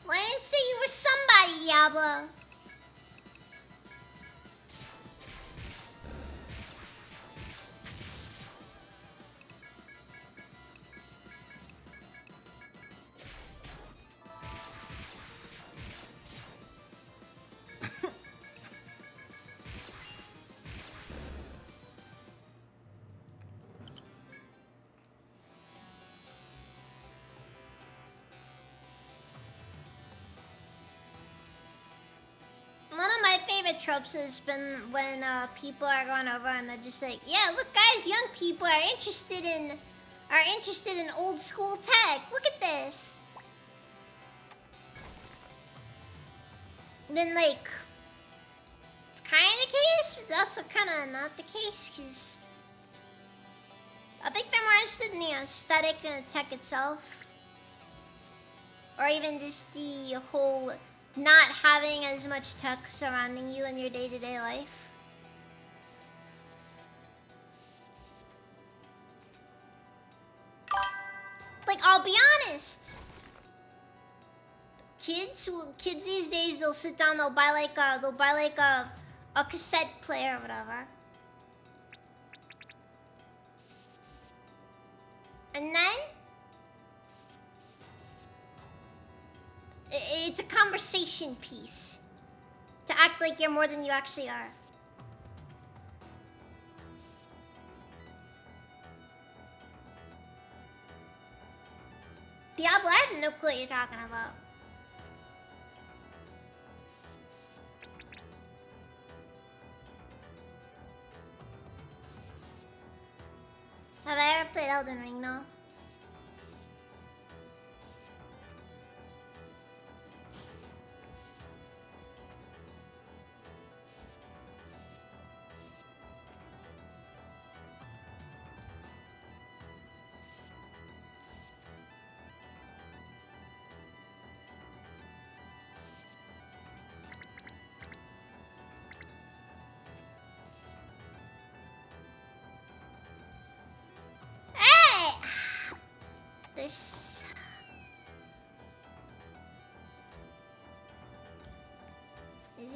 Well, I didn't say you were somebody, Diablo. One of my favorite tropes has been when people are going over and they're just like, "Yeah, look, guys, young people are interested in old school tech. Look at this." And then like, it's kind of the case, but it's also kind of not the case because I think they're more interested in the aesthetic than the tech itself, or even just the whole not having as much tech surrounding you in your day-to-day life. Like, I'll be honest. Kids these days, they'll sit down, they'll buy like a cassette player or whatever. And then it's a conversation piece to act like you're more than you actually are. Diablo, I have no clue what you're talking about. Have I ever played Elden Ring? No.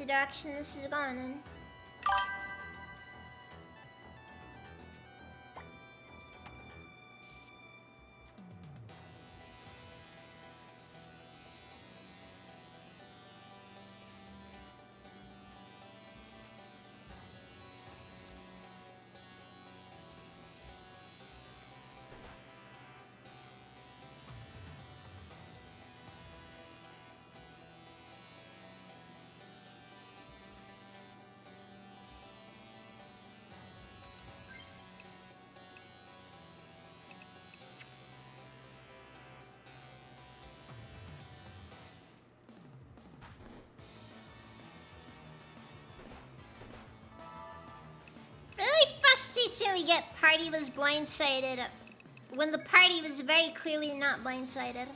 the direction this is going in. Till we get party was blindsided when the party was very clearly not blindsided.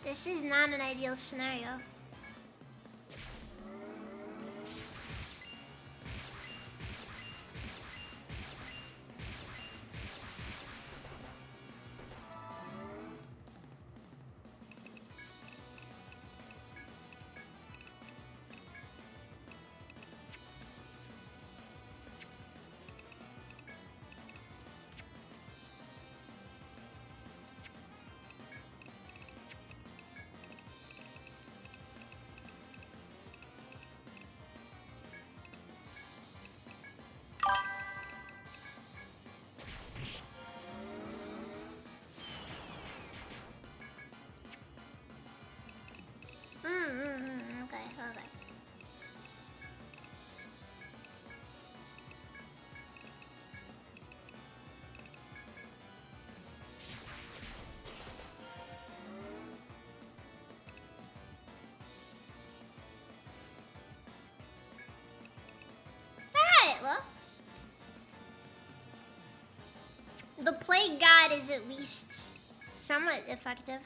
This is not an ideal scenario. Okay. Alright, well. The Plague God is at least somewhat effective.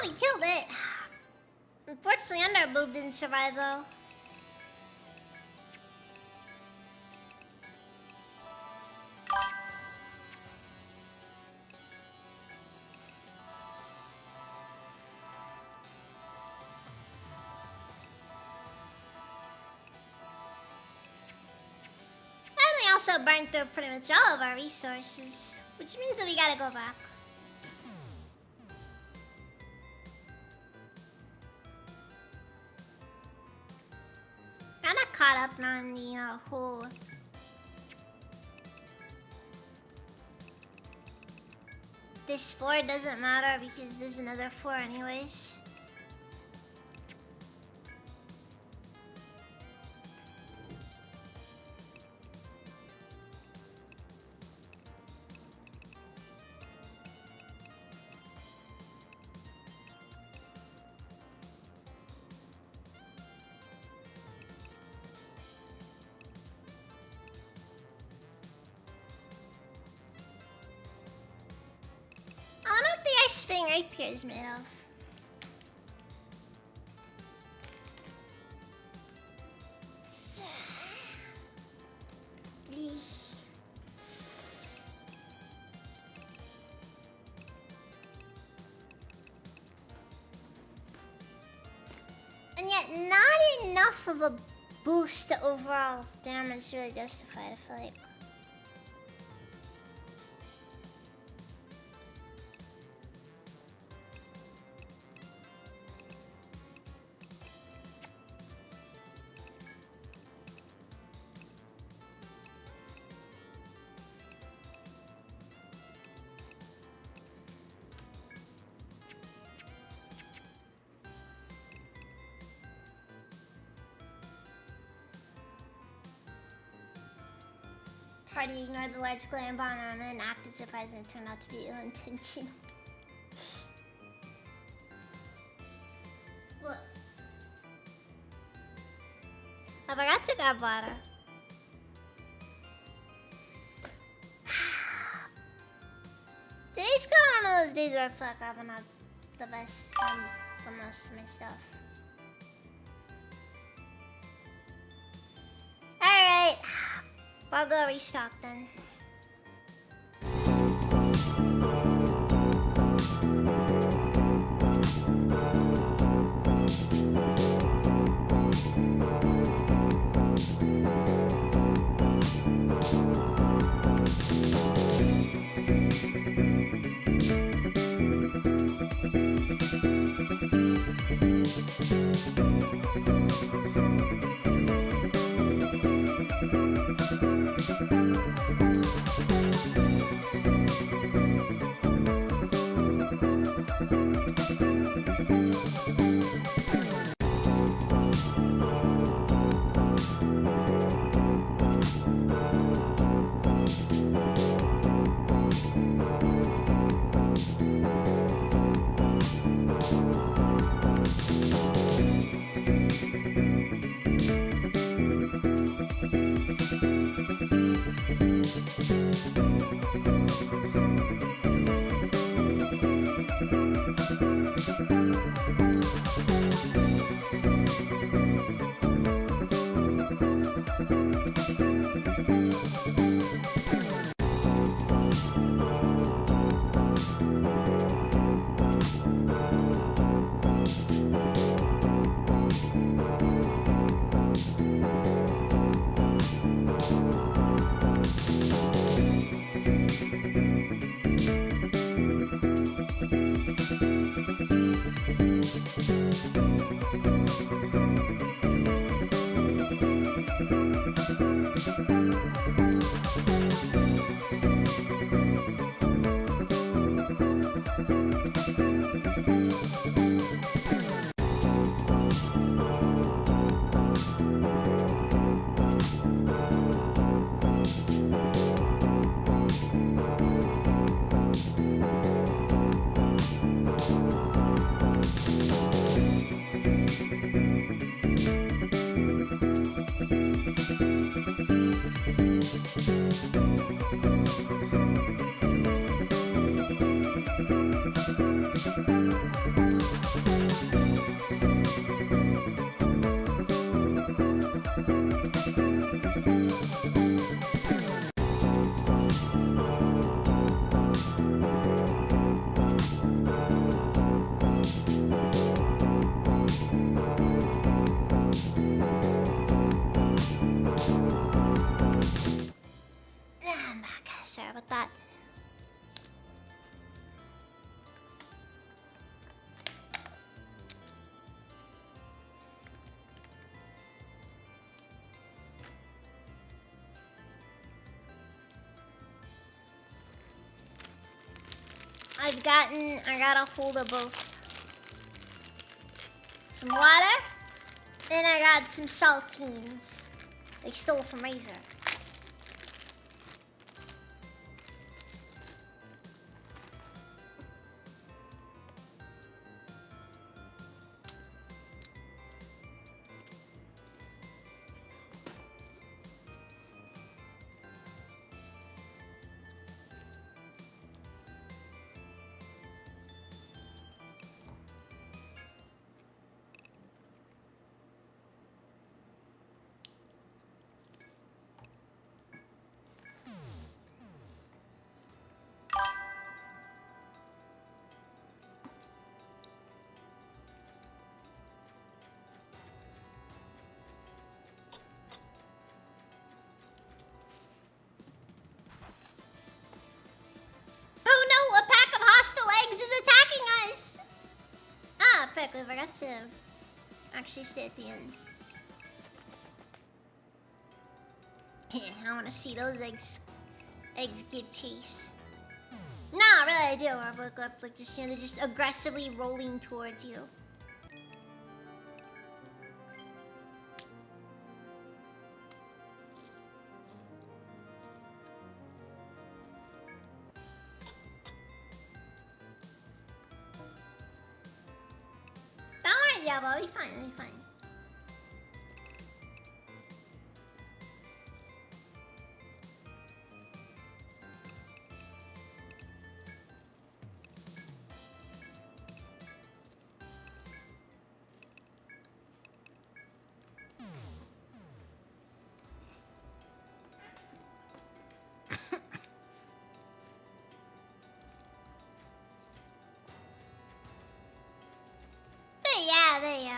We killed it. Unfortunately, Underboob didn't survive though. And we also burned through pretty much all of our resources, which means that we gotta go back. caught up on the whole. This floor doesn't matter because there's another floor anyways. I don't know what the ice thing right here is made of. And yet not enough of a boost to overall damage to really justify it, I feel like. Party ignored the large glam bomb and acted surprised and it turned out to be ill-intentioned. What? I forgot to grab water. Today's kind of one of those days where I feel like I haven't had the best time for most of my stuff. Alright. I'll go restock then. I got a hold of both. Some water, and I got some saltines. They stole from Razor. Oh no, a pack of hostile eggs is attacking us! Ah, Peck, I forgot to actually stay at the end. I want to see those eggs give chase. Nah, really, I do. I look up, like, just, you know, they're just aggressively rolling towards you. Don't worry, Diablo, I'll be fine, I'll be fine. But yeah, they,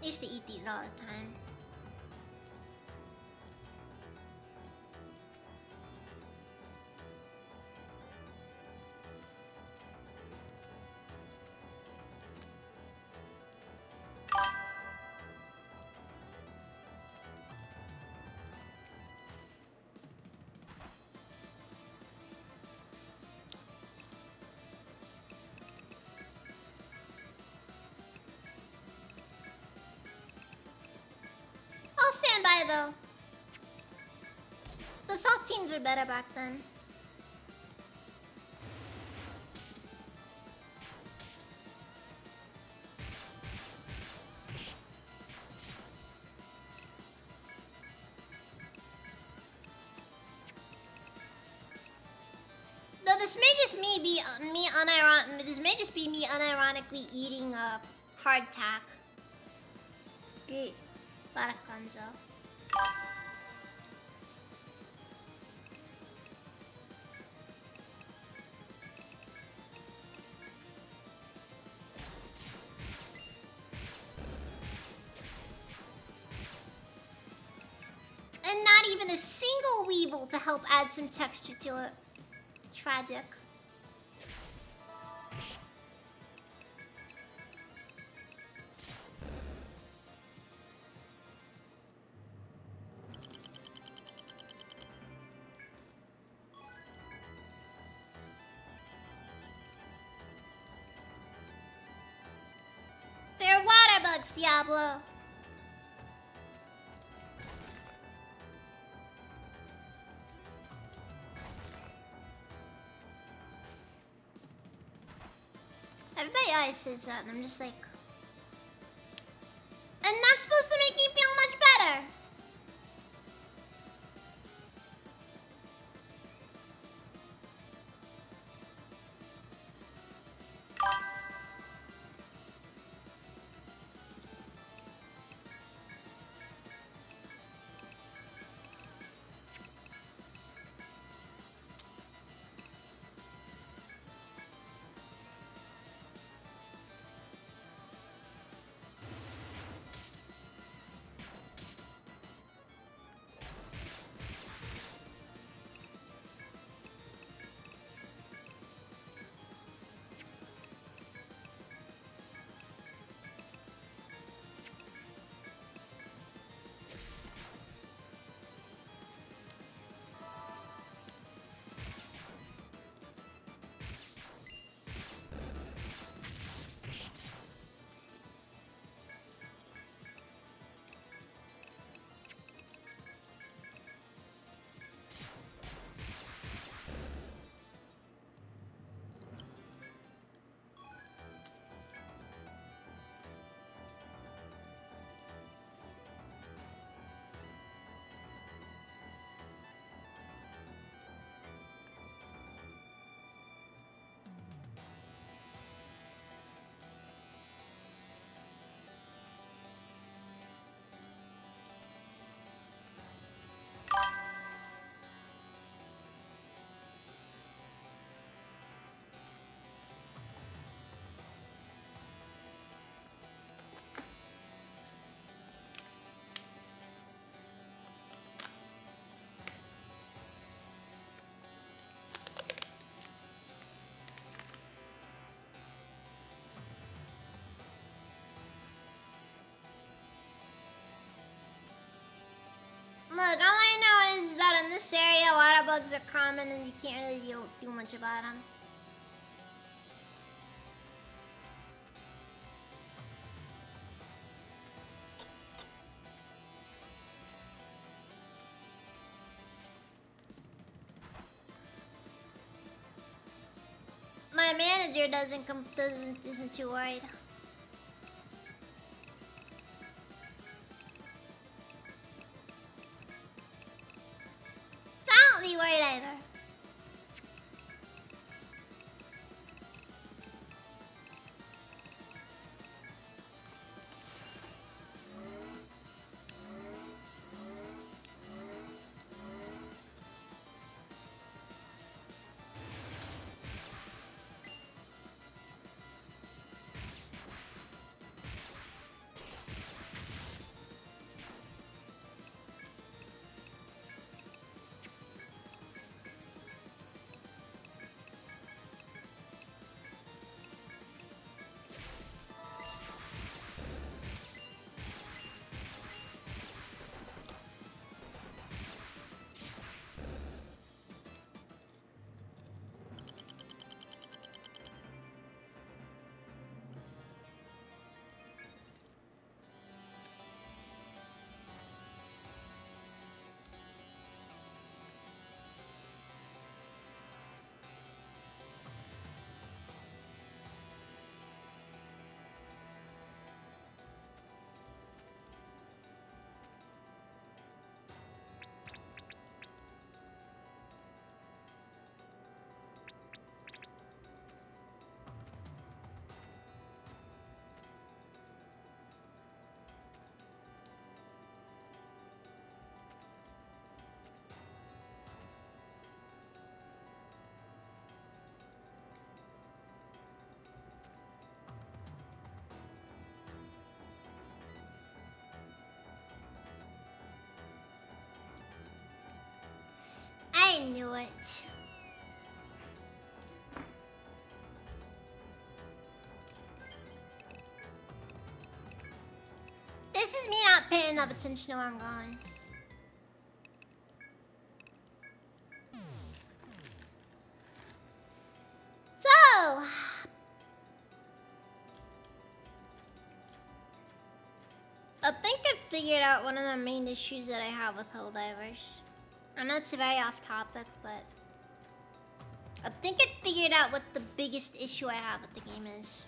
I used to eat these all the time. I'll stand by though. The saltines were better back then. Though this may just this may just be me unironically eating hardtack. Para Kanzo. And not even a single Weevil to help add some texture to it. Tragic. They're water bugs, Diablo. Everybody always says that, and I'm just like... And that's supposed to make me feel much better. bugs are common and you can't really do much about them. My manager isn't too worried. So I don't be worried either. I knew it. This is me not paying enough attention to where I'm going. So, I think I figured out one of the main issues that I have with Helldivers. I know it's very off topic, but I think I figured out what the biggest issue I have with the game is.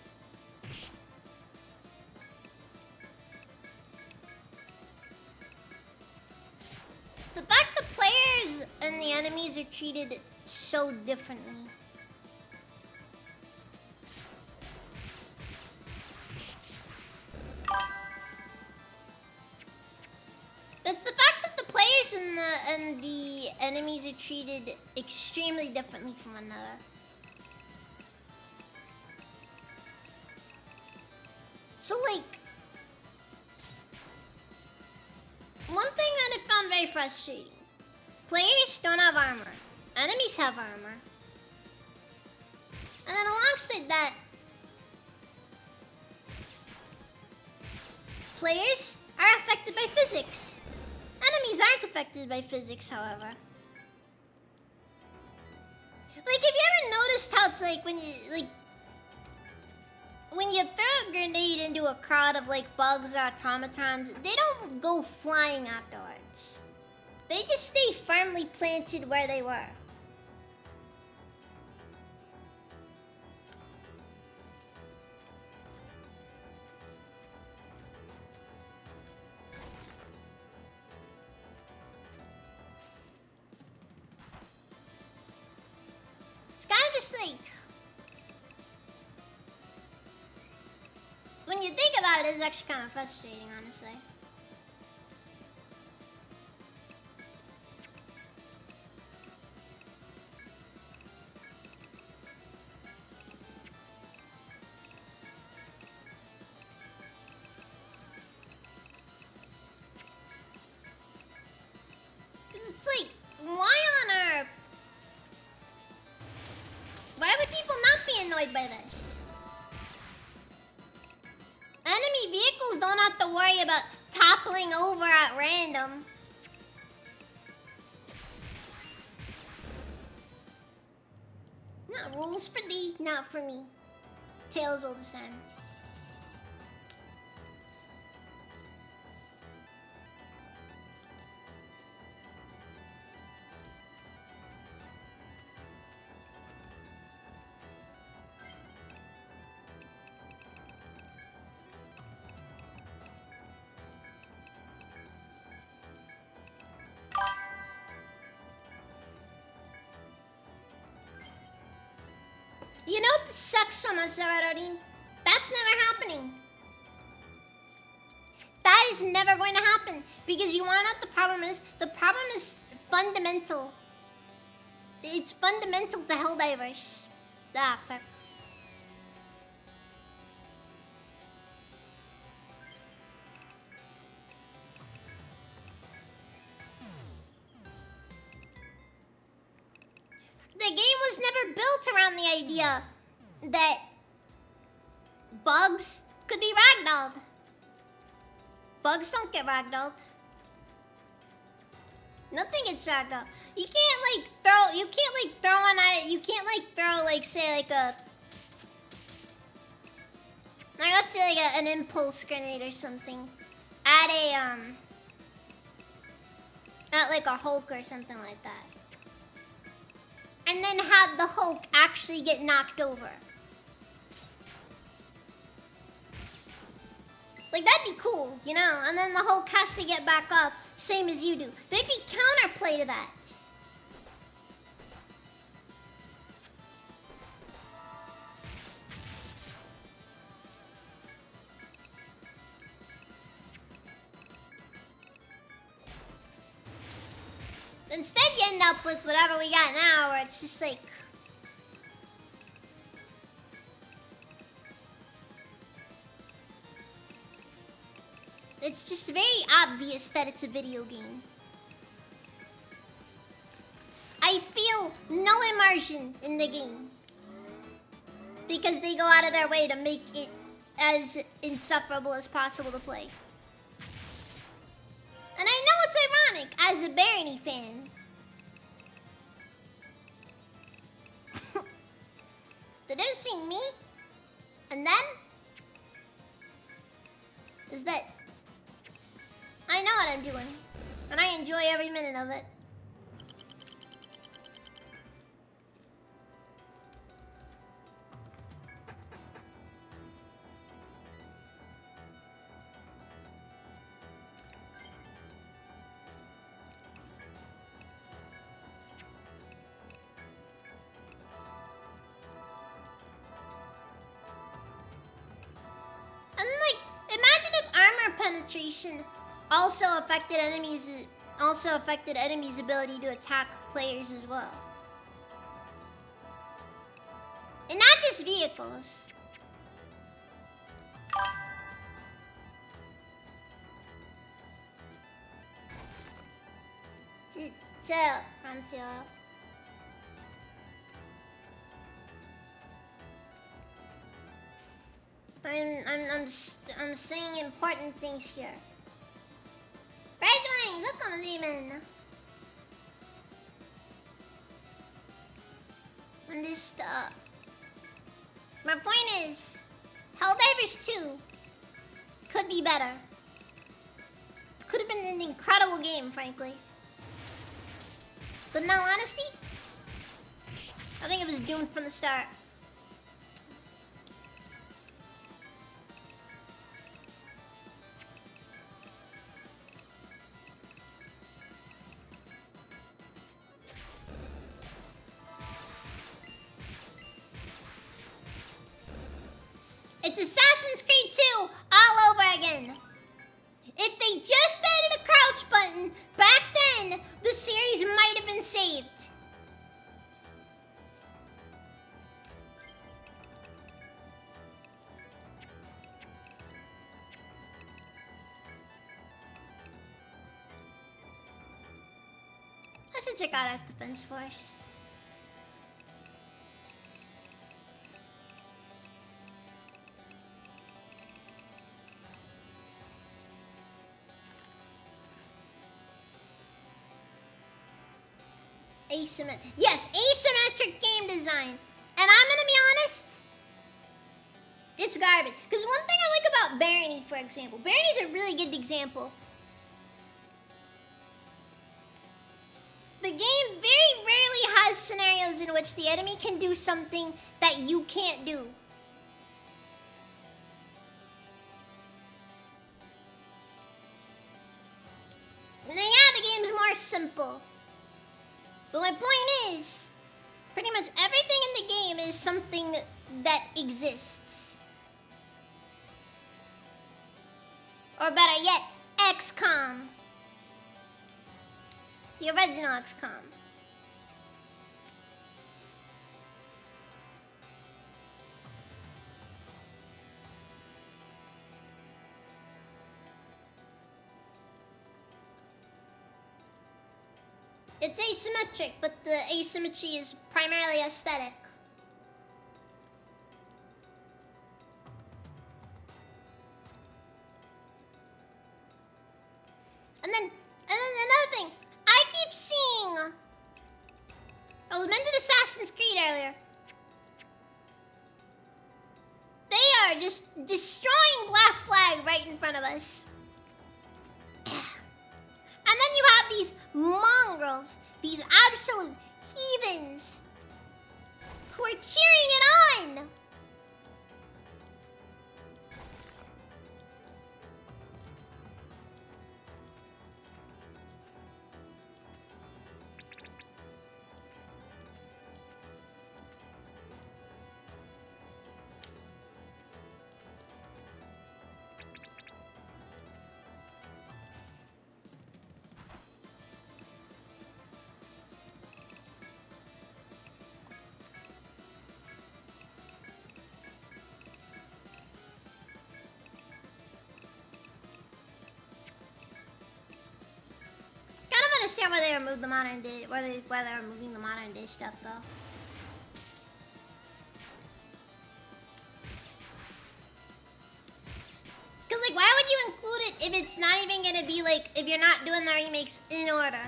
It's the fact the players and the enemies are treated so differently. It's the fact that the players and the enemies are treated extremely differently from one another. So like, one thing that I found very frustrating. Players don't have armor. Enemies have armor. And then alongside that, players are affected by physics. Enemies aren't affected by physics, however. Like, have you ever noticed how it's like when you throw a grenade into a crowd of like bugs or automatons, they don't go flying afterwards. They just stay firmly planted where they were. It's kind of just like, when you think about it, it's actually kind of frustrating, honestly. It's like, why on earth? Why would people not be annoyed by this? Enemy vehicles don't have to worry about toppling over at random. Rules for thee, not for me. Tails all the time. You know what sucks so much, Zararodin? That's never happening. That is never going to happen. Because you wanna know what the problem is? The problem is fundamental. It's fundamental to Helldivers. Ah, fuck. The game was never built around the idea that bugs could be ragdolled. Bugs don't get ragdolled. Nothing gets ragdolled. You can't throw like say like a like let's say like an impulse grenade or something at at like a Hulk or something like that. And then have the Hulk actually get knocked over. Like, that'd be cool, you know? And then the Hulk has to get back up, same as you do. There'd be counterplay to that. Instead, you end up with whatever we got now, where it's just like... It's just very obvious that it's a video game. I feel no immersion in the game. Because they go out of their way to make it as insufferable as possible to play. And I know it's ironic as a Barony fan. They didn't see me. And then is that I know what I'm doing. And I enjoy every minute of it. Penetration also affected enemies' ability to attack players as well. And not just vehicles. Shut up, Francia. I'm saying important things here. Right wing, look on the demon. I'm just my point is, Helldivers 2 could be better. Could have been an incredible game, frankly. But in all honesty, I think it was doomed from the start. It's Assassin's Creed 2 all over again. If they just added a crouch button back then, the series might have been saved. I should check out Defense Force. Yes, asymmetric game design. I'm gonna be honest, it's garbage. Because one thing I like about Barony, for example, Barony's a really good example. The game very rarely has scenarios in which the enemy can do something that you can't do. Now, yeah, the game's more simple. But my point is, pretty much everything in the game is something that exists. Or better yet, XCOM. The original XCOM. It's asymmetric, but the asymmetry is primarily aesthetic. And then another thing, I keep seeing. I was mentioned Assassin's Creed earlier. They are just destroying Black Flag right in front of us. And then you have these mongrels, these absolute heathens, who are cheering it on. I understand why they removed the modern day, why they're removing the modern day stuff though. Cause like, why would you include it if it's not even gonna be like, if you're not doing the remakes in order?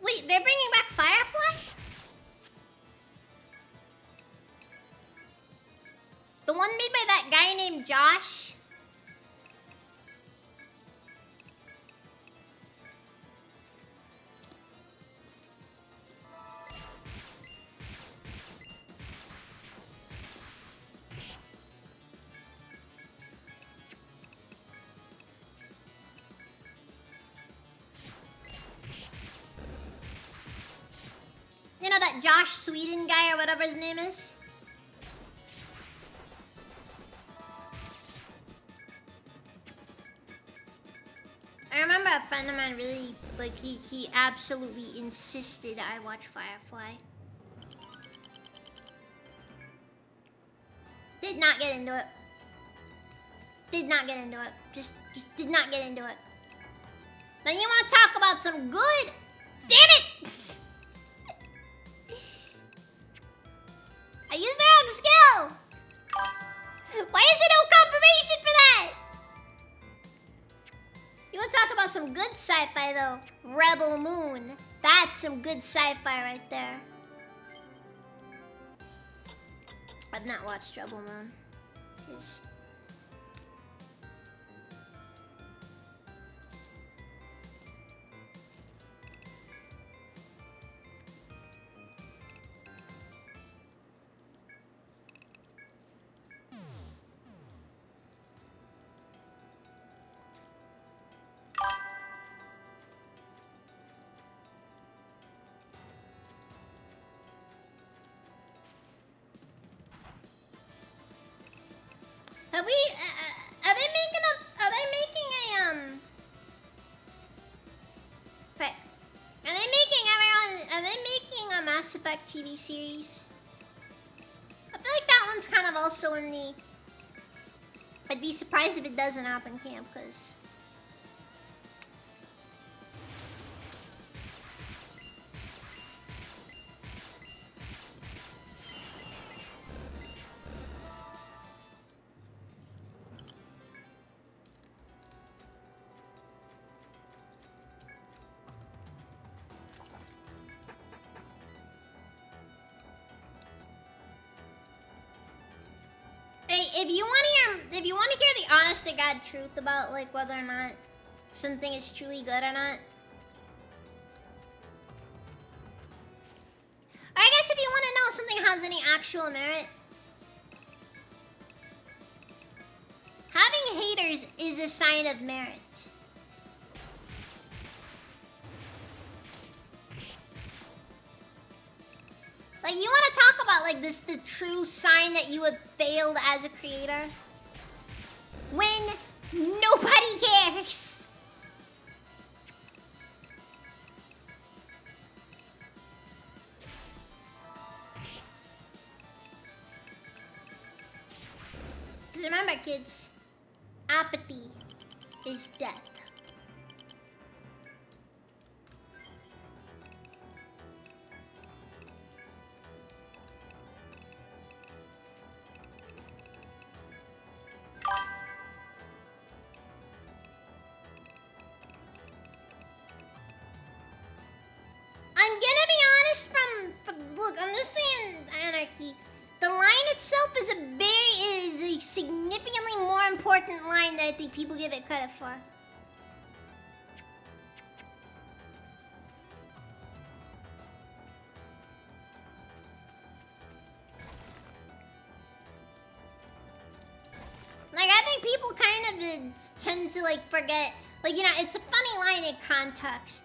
Wait, they're bringing back Firefly? The one made by that guy named Josh? You know that Josh Sweden guy or whatever his name is? I remember a friend of mine really, like, he absolutely insisted I watch Firefly. Did not get into it. Did not get into it. Just did not get into it. Now you want to talk about some good? Damn it! I used the wrong skill! Why is there no confirmation for that? You want to talk about some good sci-fi though? Rebel Moon. That's some good sci-fi right there. I've not watched Rebel Moon. It's... Have we? Are they making a? Are they making a? Are they making everyone? Are they making a Mass Effect TV series? kind of also in the... I'd be surprised if it doesn't happen camp, because... Hey, if you want to hear the honest to God truth about like whether or not something is truly good or not, or I guess if you want to know if something has any actual merit, having haters is a sign of merit. Like, you want to talk about like this, the true sign that you have failed as a creator? When nobody cares. Because remember, kids, apathy is death. I'm gonna be honest look, I'm just saying, Anarchy. The line itself is a significantly more important line than I think people give it credit for. Like, I think people kind of tend to like forget, like, you know, it's a funny line in context.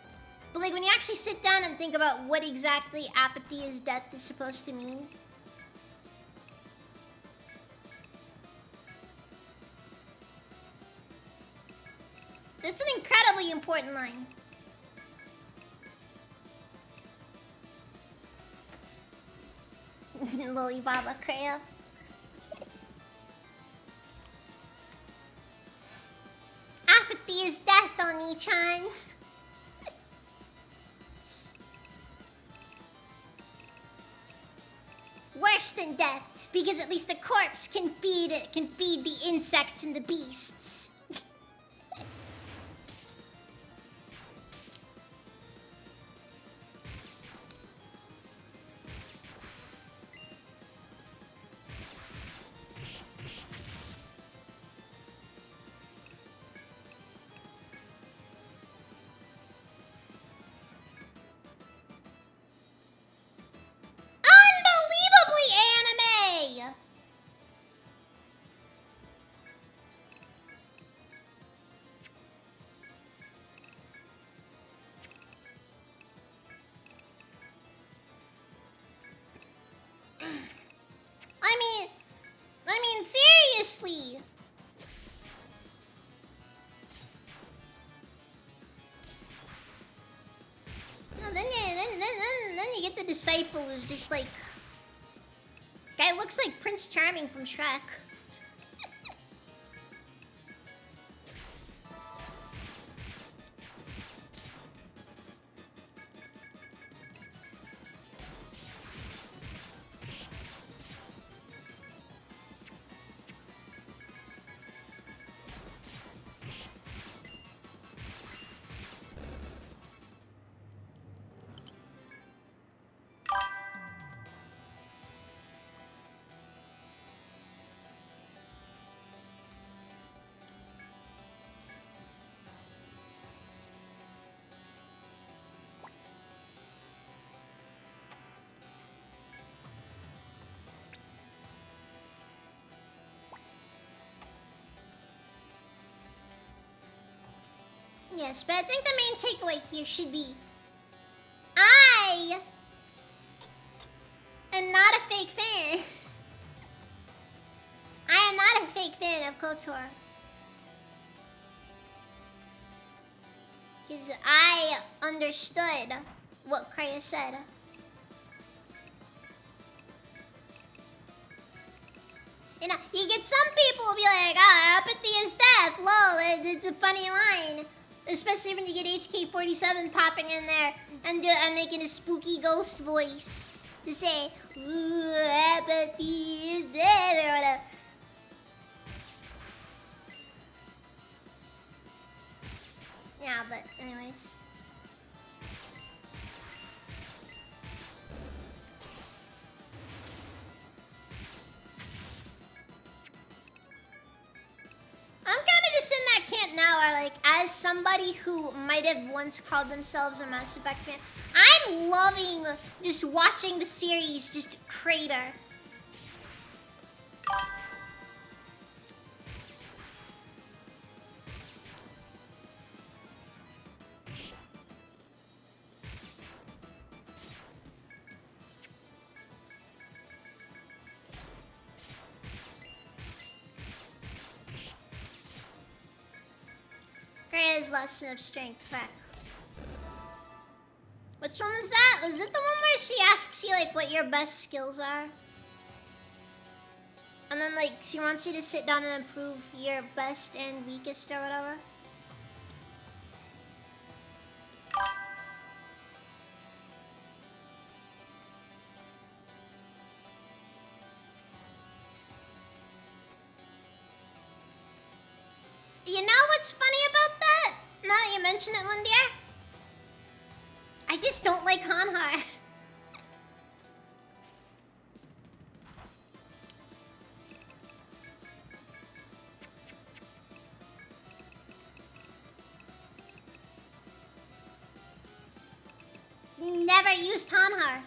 But like when you actually sit down and think about what exactly apathy is death is supposed to mean. It's an incredibly important line. Loli Baba Creo. Apathy is death, Oni-chan. Worse than death, because at least the corpse can feed the insects and the beasts. Unbelievably anime! I mean, seriously. No, then you get the disciple who's just like, guy looks like Prince Charming from Shrek. Yes, but I think the main takeaway here should be, I am not a fake fan. I am not a fake fan of KOTOR. Because I understood what Kreia said. You know, you get some people will be like, oh, apathy is death. Lol, it's a funny line. Especially when you get HK47 popping in there and making a spooky ghost voice to say, ooh, apathy is death, or whatever. Yeah, but anyways. I'm kind of just in that camp now where, like, as somebody who might have once called themselves a Mass Effect fan, I'm loving just watching the series just crater. Great lesson of strength, fact. Which one was that? Was it the one where she asks you, like, what your best skills are? And then, like, she wants you to sit down and improve your best and weakest or whatever? You know what's funny about that? Now that you mention it, Mundir? I just don't like Hanhar. Never used Hanhar.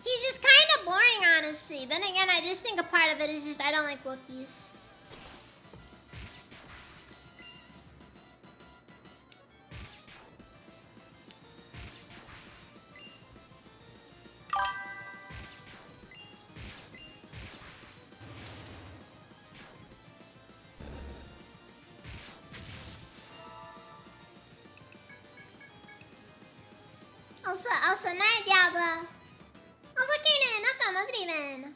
He's just kind of boring, honestly. Then again, I just think a part of it is just I don't like Wookiees. Also, Night Diablo. Also, Kanan, Nakama,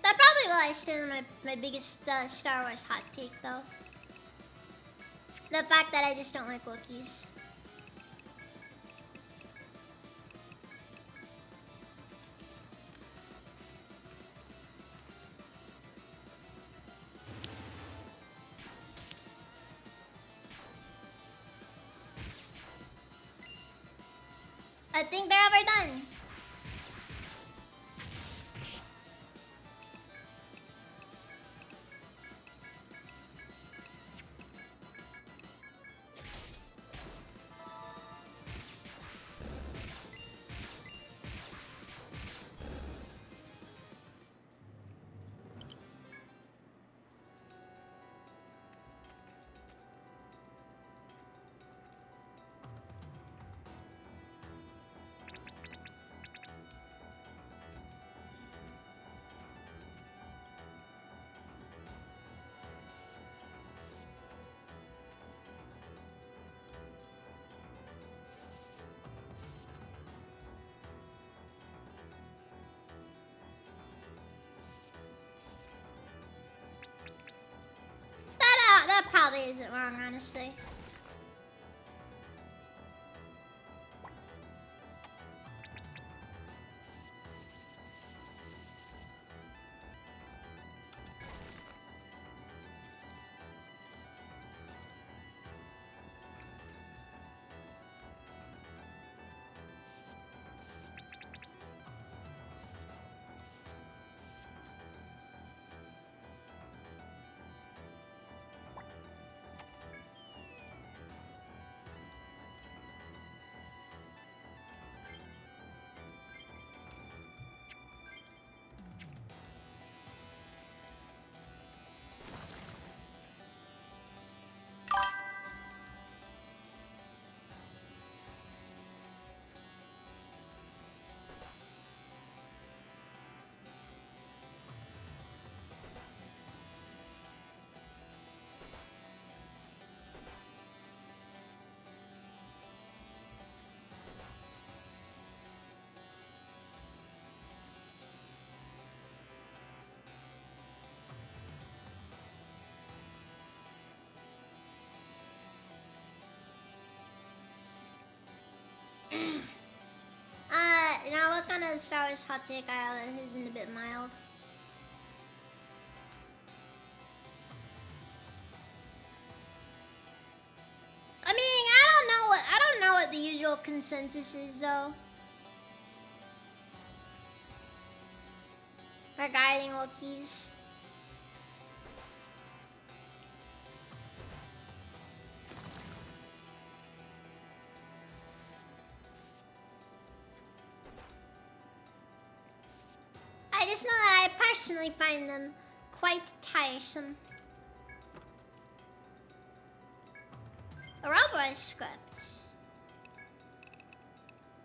That probably will I still my biggest Star Wars hot take though. The fact that I just don't like Wookiees. I think they're overdone. That probably isn't wrong, honestly. kind of Star Wars hot take I have that isn't a bit mild. I mean, I don't know what the usual consensus is though. Regarding Wookiees. I just know that I personally find them quite tiresome. A Robo script.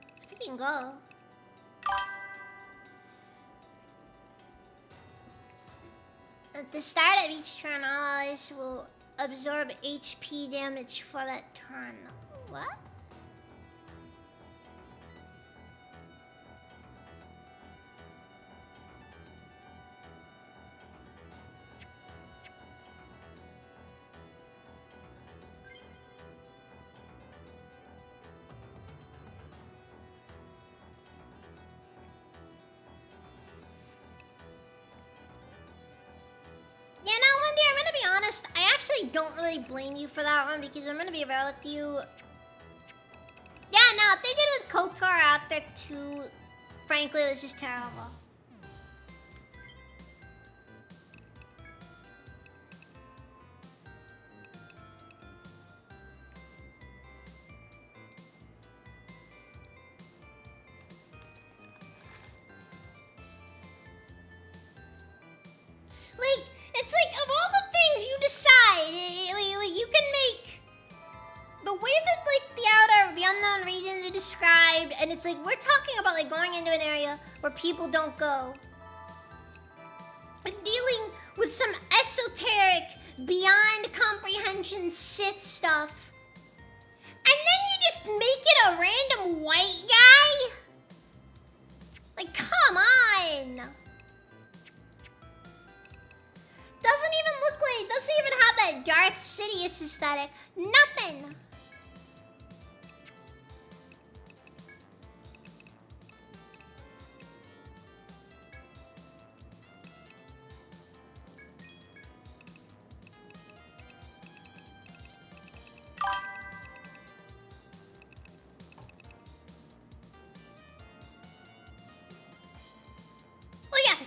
Let's freaking go. At the start of each turn, all allies will absorb HP damage for that turn. What? I actually don't really blame you for that one because I'm gonna be real with you. Yeah, no, what they did with KOTOR after 2, frankly, it was just terrible. Like, it's like, of all the things you decide, like, you can make the way that, like, the unknown regions are described, and it's like, we're talking about, like, going into an area where people don't go. Like, dealing with some esoteric, beyond comprehension Sith stuff. And then you just make it a random white guy? Like, come on! Doesn't even look like, doesn't even have that Darth Sidious aesthetic. Nothing!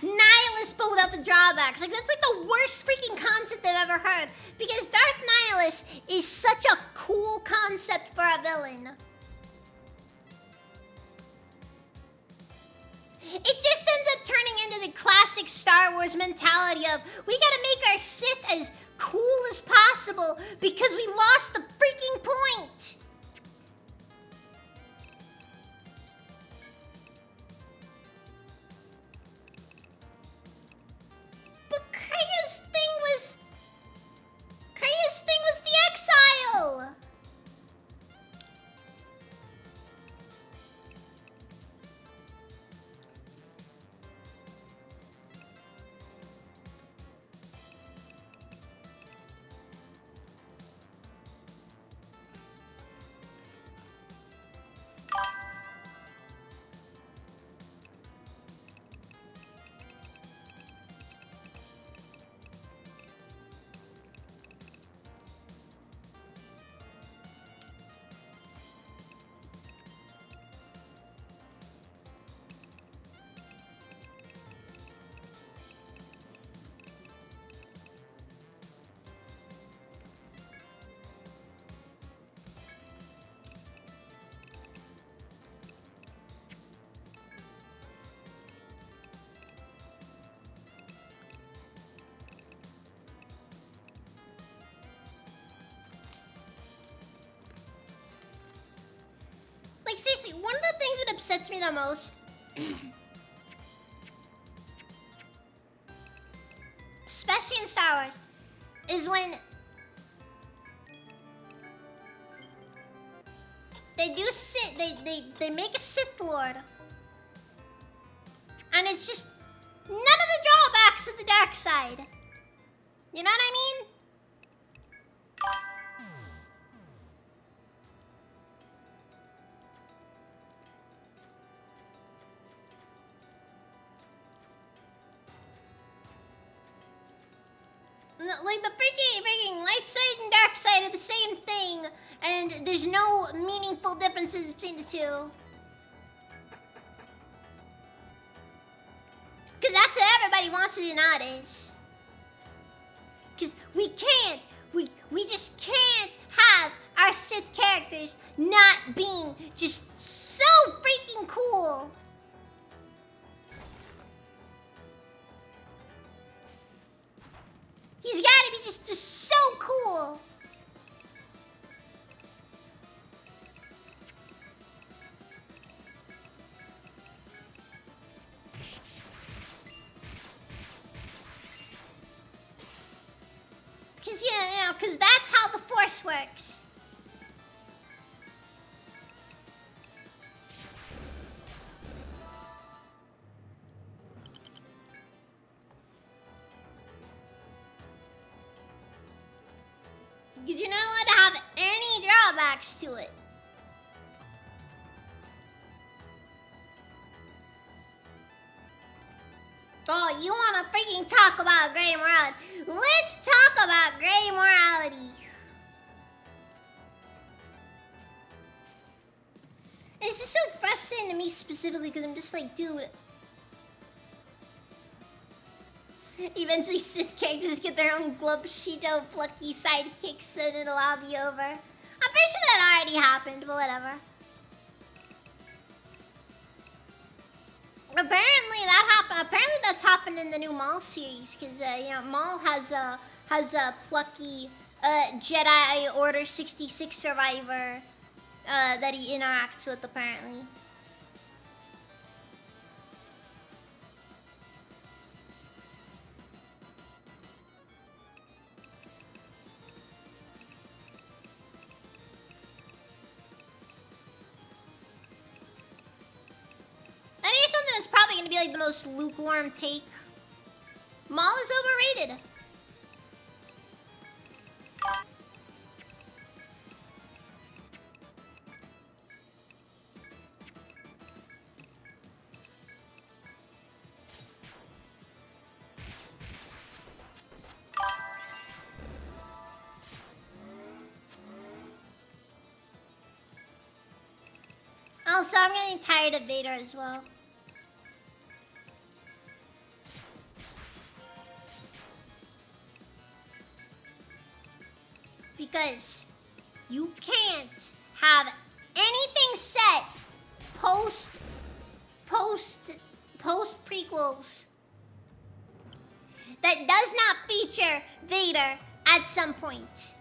Nihilist, but without the drawbacks. Like, that's like the worst freaking concept I've ever heard. Because Darth Nihilus is such a cool concept for a villain. It just ends up turning into the classic Star Wars mentality of, we gotta make our Sith as cool as possible because we lost the freaking point. Kraya's thing was the exile! Like, seriously, one of the things that upsets me the most, especially in Star Wars, is when they make a Sith Lord, and it's just none of the drawbacks of the dark side. You know what I mean? like the freaking light side and dark side are the same thing, and there's no meaningful differences between the two. Cause that's what everybody wants to do nowadays. Cause we just can't have our Sith characters not being just so freaking cool. He's gotta be just so cool. Cause that's how the Force works. Because you're not allowed to have any drawbacks to it. Oh, you want to freaking talk about gray morality? Let's talk about gray morality. It's just so frustrating to me specifically because I'm just like, dude. Eventually Sith characters get their own Glubshido plucky sidekicks and it'll all be over. I'm pretty sure that already happened, but whatever. Apparently that's happened in the new Maul series, because Maul has a plucky Jedi Order 66 survivor that he interacts with apparently. And here's something that's probably gonna be like the most lukewarm take. Maul is overrated. Also, I'm getting tired of Vader as well. Because you can't have anything set post prequels that does not feature Vader at some point.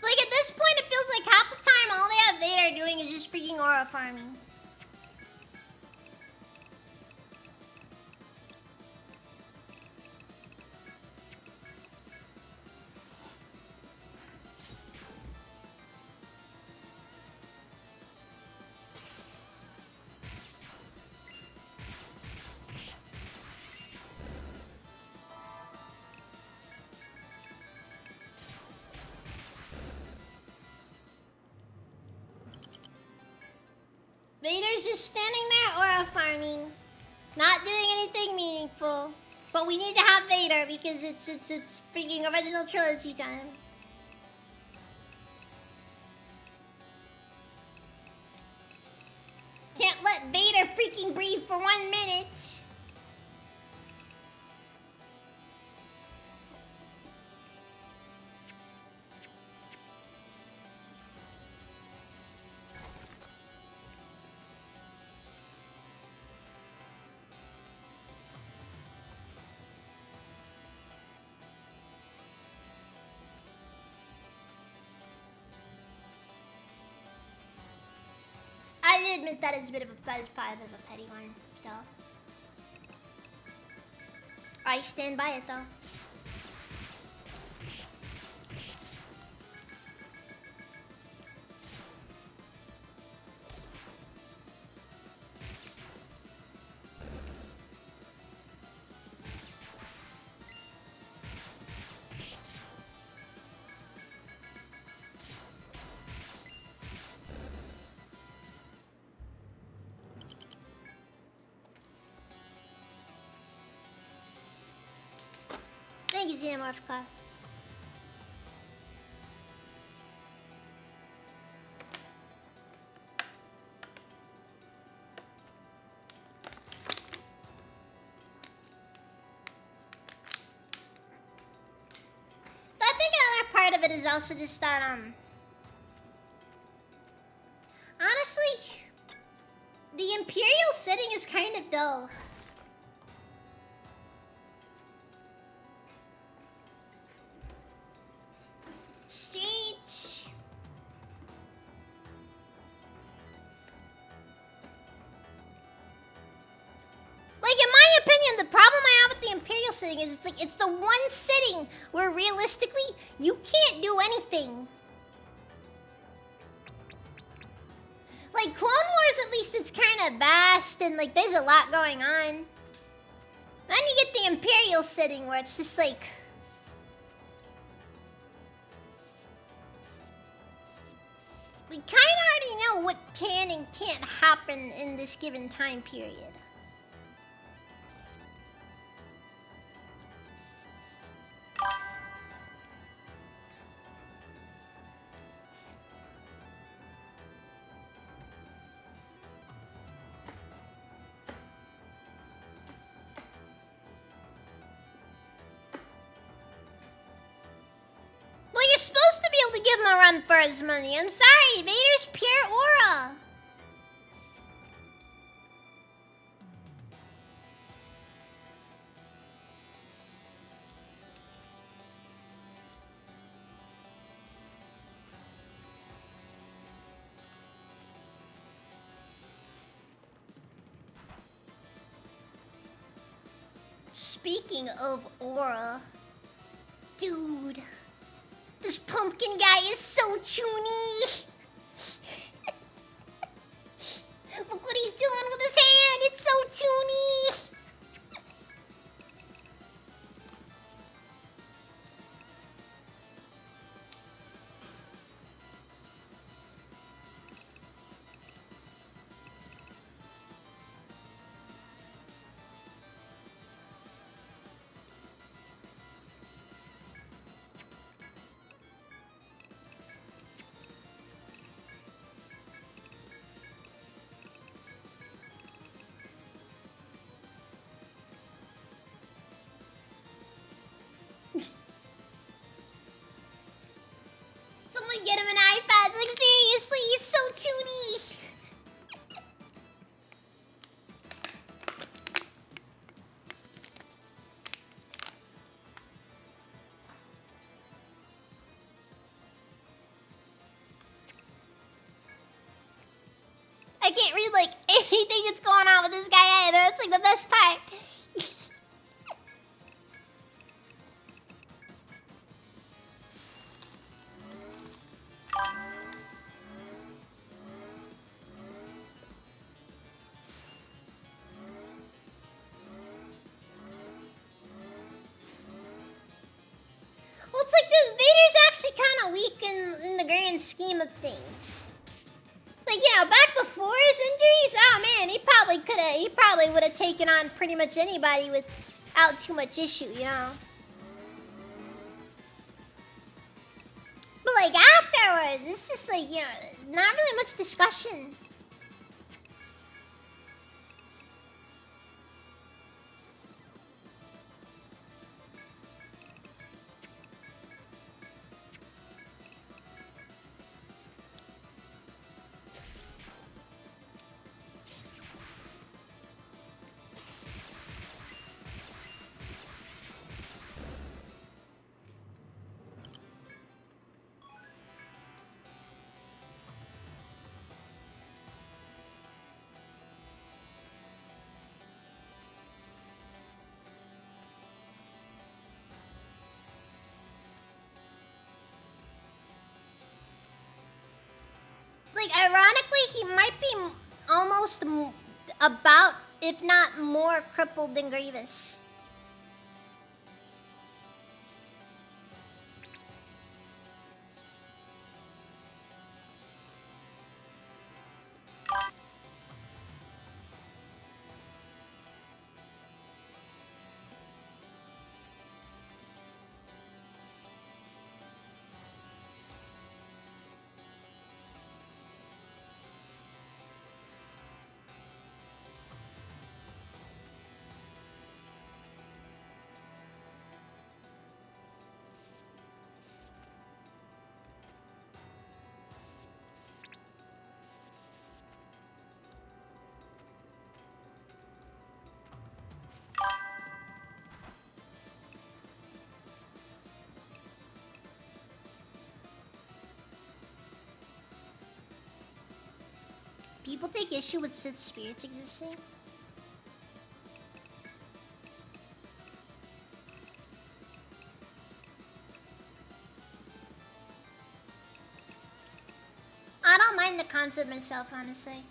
Like at this point, it feels like half the time all they have Vader doing is just freaking aura farming. Vader's just standing there aura farming, not doing anything meaningful. But we need to have Vader because it's freaking original trilogy time. Can't let Vader freaking breathe for 1 minute. I admit that is a bit of a petty one, still. I stand by it though. Thank you, Xenomorph Club. I think another part of it is also just that, honestly, the Imperial setting is kind of dull. Stage. Like, in my opinion, the problem I have with the Imperial setting is it's the one setting where realistically you can't do anything. Like, Clone Wars, at least it's kind of vast and like there's a lot going on. Then you get the Imperial setting where it's just like... we kind of already know what can and can't happen in this given time period. Well, you're supposed to be able to give him a run for his money. I'm sorry, Vader's pure aura. Speaking of aura, dude, this pumpkin guy is so chuny. Look what he's doing with his hand. It's so chuny. Someone get him an iPad. Like, seriously, he's so chuny. I can't read, like, anything that's going on with this guy either. That's, like, the best part. Well, it's like this. Vader's actually kind of weak in the grand scheme of things. Like, you know, back before his injuries, oh man, he probably would have taken on pretty much anybody without too much issue, you know? But like afterwards, it's just like, you know, not really much discussion. Like, ironically, he might be almost about, if not more, crippled than Grievous. People take issue with Sith spirits existing. I don't mind the concept myself, honestly.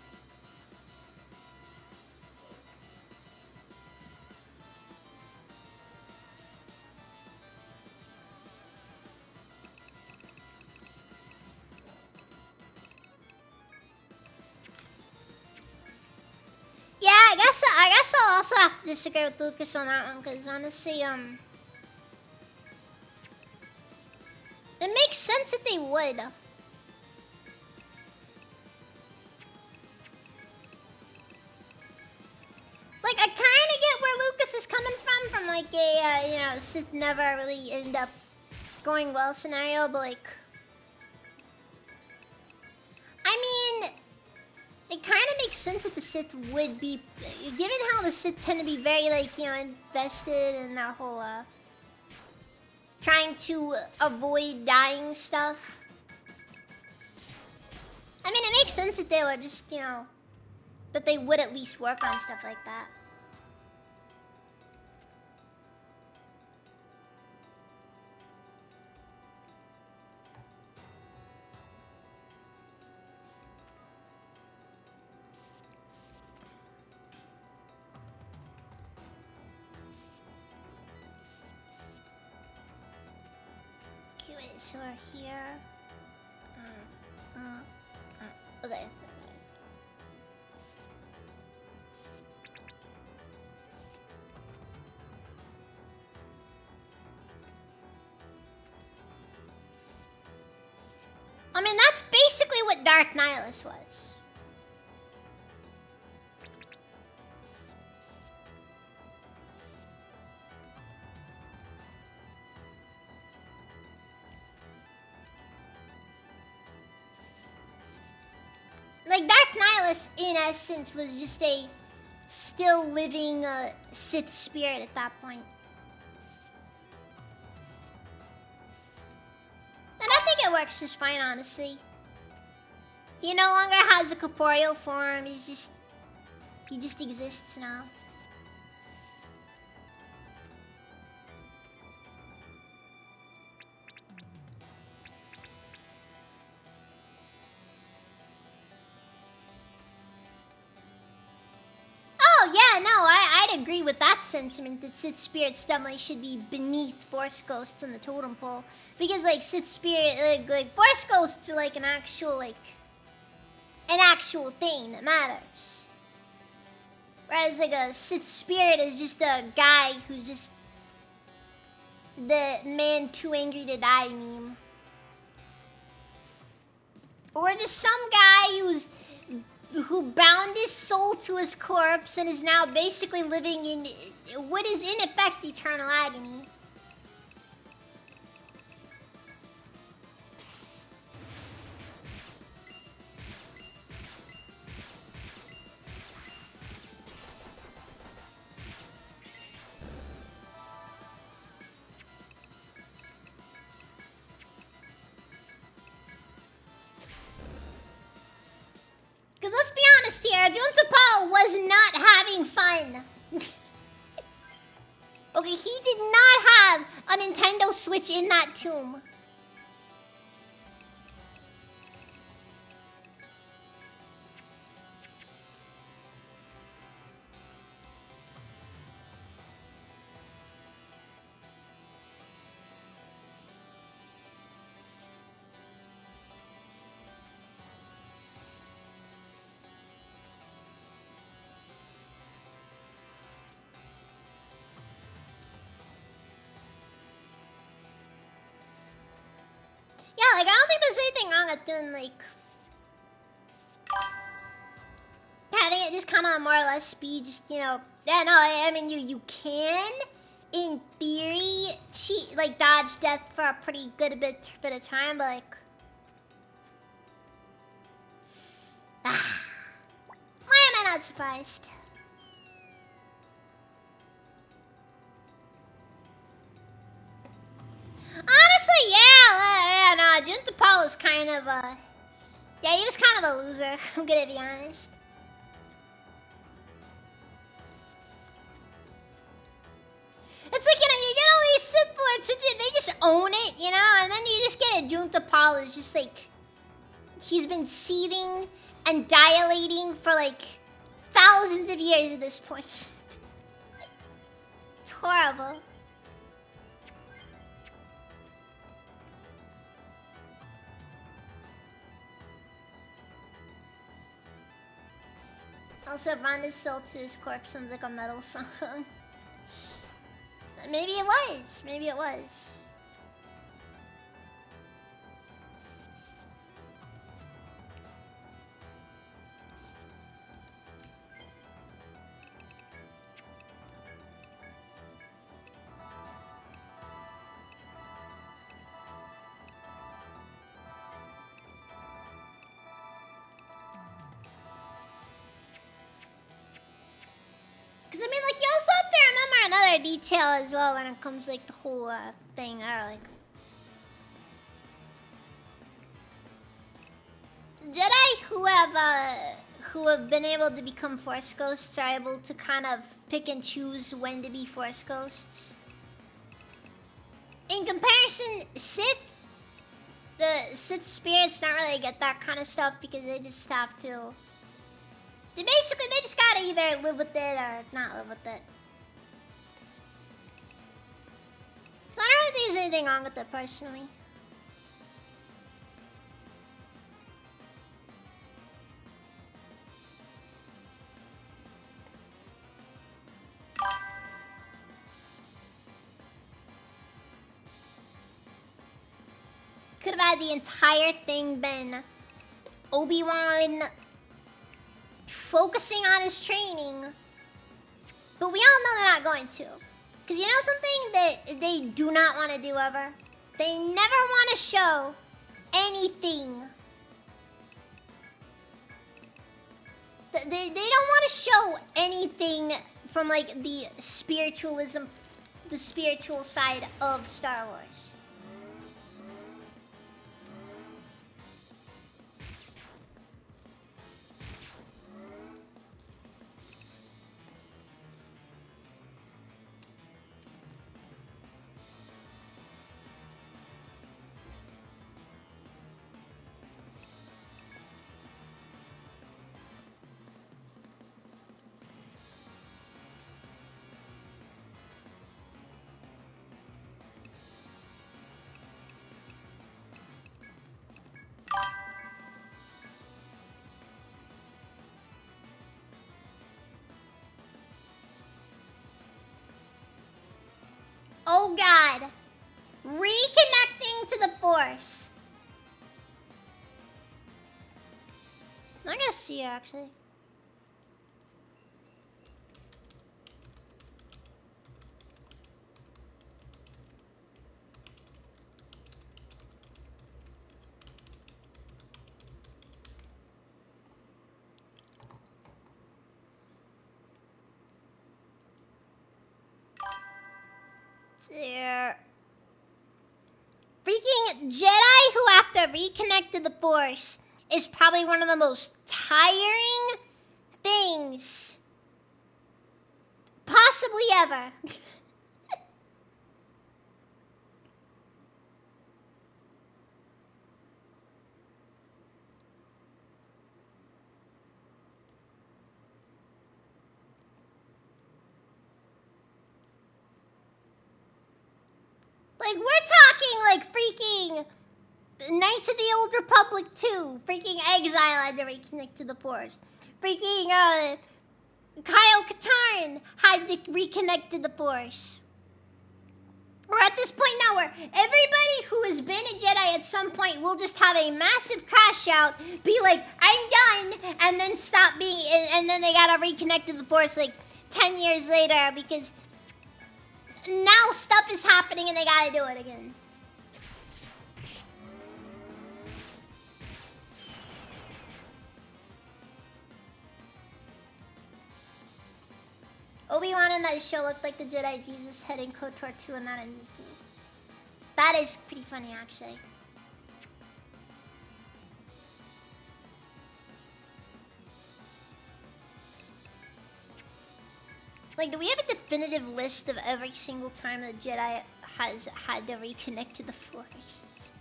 Yeah, I guess I'll also have to disagree with Lucas on that one, because honestly, it makes sense that they would. Like, I kind of get where Lucas is coming from like a, you know, Sith never really end up going well scenario, but like, I mean, it kind of makes sense that the Sith would be, given how the Sith tend to be very, like, you know, invested in that whole, trying to avoid dying stuff. I mean, it makes sense that they would just, you know, that they would at least work on stuff like that. Okay, wait, so we're here. Okay. I mean, that's basically what Dark Nihilus was. Like, Dark Nihilus, in essence, was just a still living Sith spirit at that point. And I think it works just fine, honestly. He no longer has a corporeal form, he just exists now. Oh yeah, no, I'd agree with that sentiment that Sith spirits definitely should be beneath Force ghosts on the totem pole, because like Sith spirit, like Force ghosts are like an actual thing that matters. Whereas like a Sith spirit is just a guy who's just the man too angry to die meme. Or just some guy who bound his soul to his corpse and is now basically living in what is in effect eternal agony. Because let's be honest here, Junta Paul was not having fun. Okay, he did not have a Nintendo Switch in that tomb. like, I don't think there's anything wrong with doing, like, having it just kind of more or less be just, you know, yeah, no, I mean, you can, in theory, cheat, like, dodge death for a pretty good bit of time, but, like, why am I not surprised? Honestly, yeah, no, Juntapal is kind of, yeah, he was kind of a loser, I'm gonna be honest. It's like, you know, you get all these Sith Lords, they just own it, you know? And then you just get a Juntapal who's just like, he's been seething and dilating for like thousands of years at this point. It's horrible. Also, Vonda's soul to his corpse sounds like a metal song. Maybe it was. Maybe it was. Because, I mean, like, you also have to remember another detail as well when it comes, like, the whole thing. Or, like, Jedi who have been able to become Force Ghosts are able to kind of pick and choose when to be Force Ghosts. In comparison, the Sith spirits don't really get that kind of stuff because they just have to. They just gotta either live with it or not live with it. So I don't really think there's anything wrong with it personally. Could have had the entire thing been Obi-Wan focusing on his training. But we all know they're not going to. Because you know something that they do not want to do ever? They never want to show anything. They don't want to show anything from like the spiritualism, the spiritual side of Star Wars. Oh God. Reconnecting to the Force. I'm gonna see her actually. There. Freaking Jedi who have to reconnect to the Force is probably one of the most tiring things possibly ever. Like, we're talking like freaking Knights of the Old Republic 2. Freaking Exile had to reconnect to the Force. Freaking, Kyle Katarn had to reconnect to the Force. We're at this point now where everybody who has been a Jedi at some point will just have a massive crash out, be like, I'm done, and then stop being, and then they gotta reconnect to the Force like 10 years later because now stuff is happening and they gotta do it again. Obi-Wan in that show looked like the Jedi Jesus head in KOTOR 2 and that amused me. That is pretty funny, actually. Like, do we have a definitive list of every single time the Jedi has had to reconnect to the Force?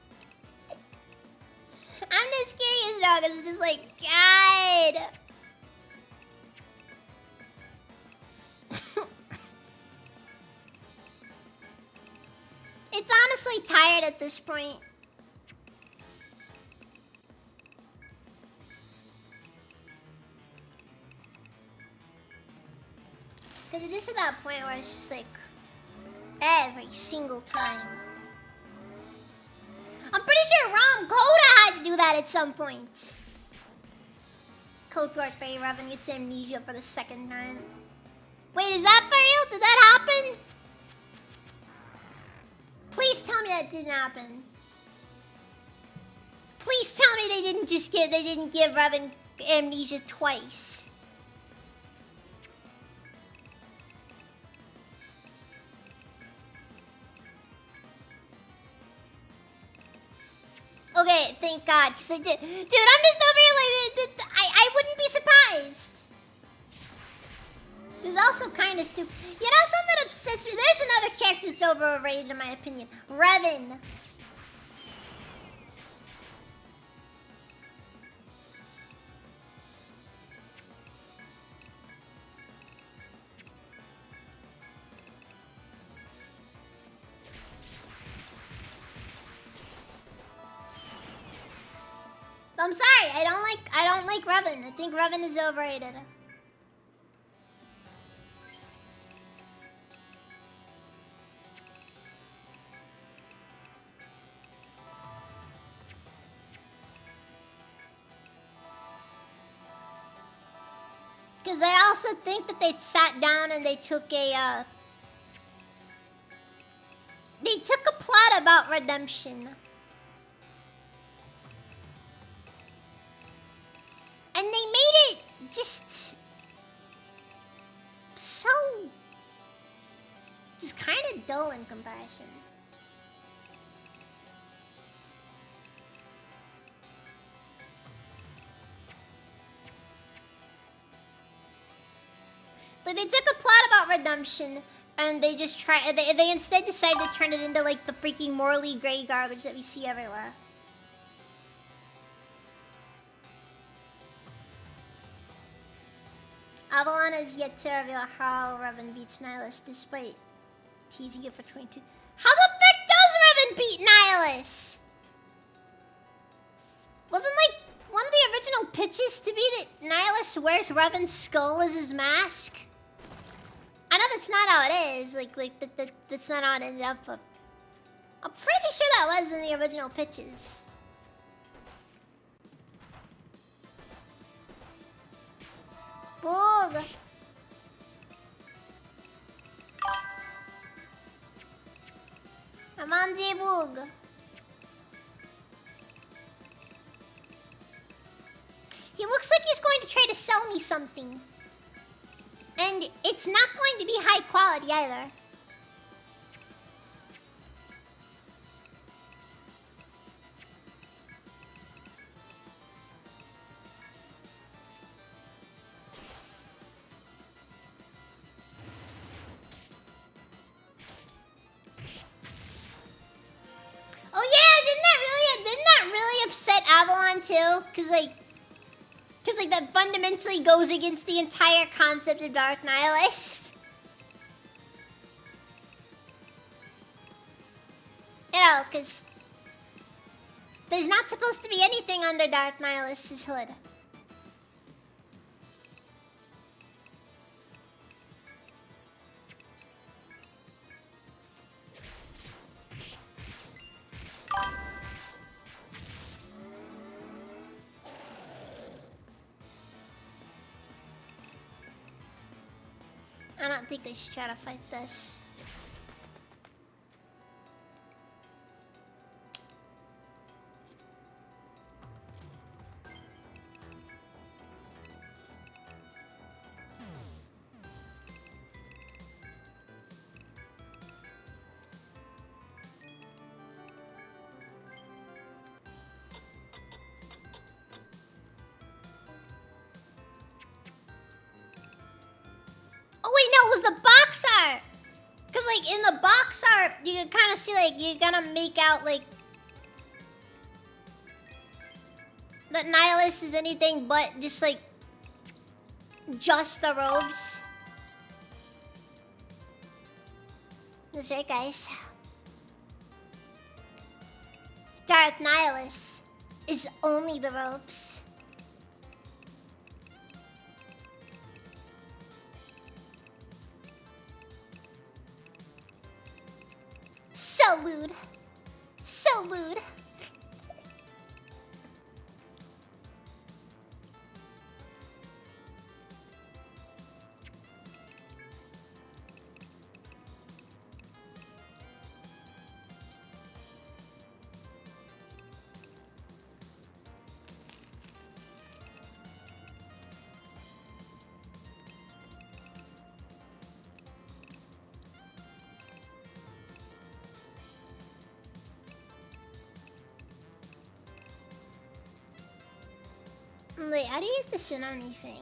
I'm just curious now, because it's just like, God! It's honestly tired at this point. Because it is at that point where it's just like, every single time. I'm pretty sure Ram Koda had to do that at some point. KOTOR 3 Revan gets amnesia for the second time. Wait, is that for real? Did that happen? Please tell me that didn't happen. Please tell me they didn't give Revan amnesia twice. Okay, thank God, because I did. Dude, I'm just over here like, I wouldn't be surprised. It's also kind of stupid. You know, something that upsets me. There's another character that's overrated in my opinion. Revan. I'm sorry, I don't like Revan. I think Revan is overrated. Because I also think that they sat down and they took a plot about redemption. And they made it just so just kind of dull in comparison. Like they took a plot about redemption and they just they instead decided to turn it into like the freaking morally gray garbage that we see everywhere. Avalon has yet to reveal how Revan beats Nihilus despite teasing it for 22. How the frick does Revan beat Nihilus? Wasn't like one of the original pitches to be that Nihilus wears Revan's skull as his mask? I know that's not how it is, that's not how it ended up, but I'm pretty sure that was in the original pitches. Boog! Amanzi Boog. He looks like he's going to try to sell me something. And it's not going to be high quality either. Oh yeah, didn't that really upset Avalon too? Cause like that fundamentally goes against the entire concept of Dark Nihilus. You know, cause there's not supposed to be anything under Dark Nihilus's hood. I don't think I should try to fight this. Oh wait, no, it was the box art! Cause like in the box art, you can kind of see like you're gonna make out like that Nihilus is anything but just like just the robes. That's right, guys. Darth Nihilus is only the robes. So lewd. So lewd. Wait, how do you get the tsunami thing?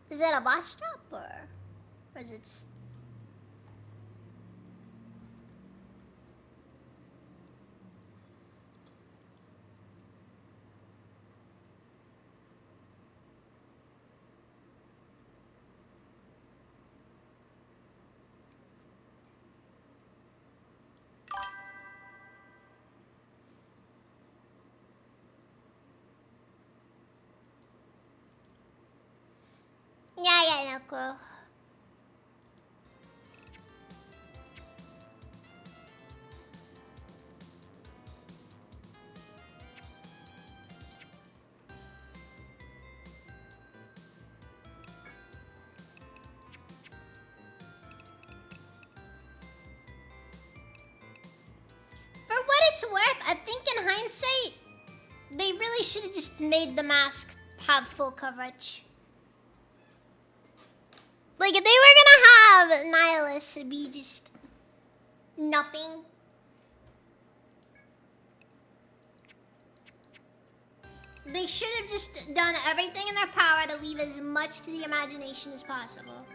Is that a boss stop or is it just... Yeah, I got no clue. For what it's worth, I think in hindsight, they really should have just made the mask have full coverage. Like, if they were gonna have Nihilus be just nothing, they should have just done everything in their power to leave as much to the imagination as possible.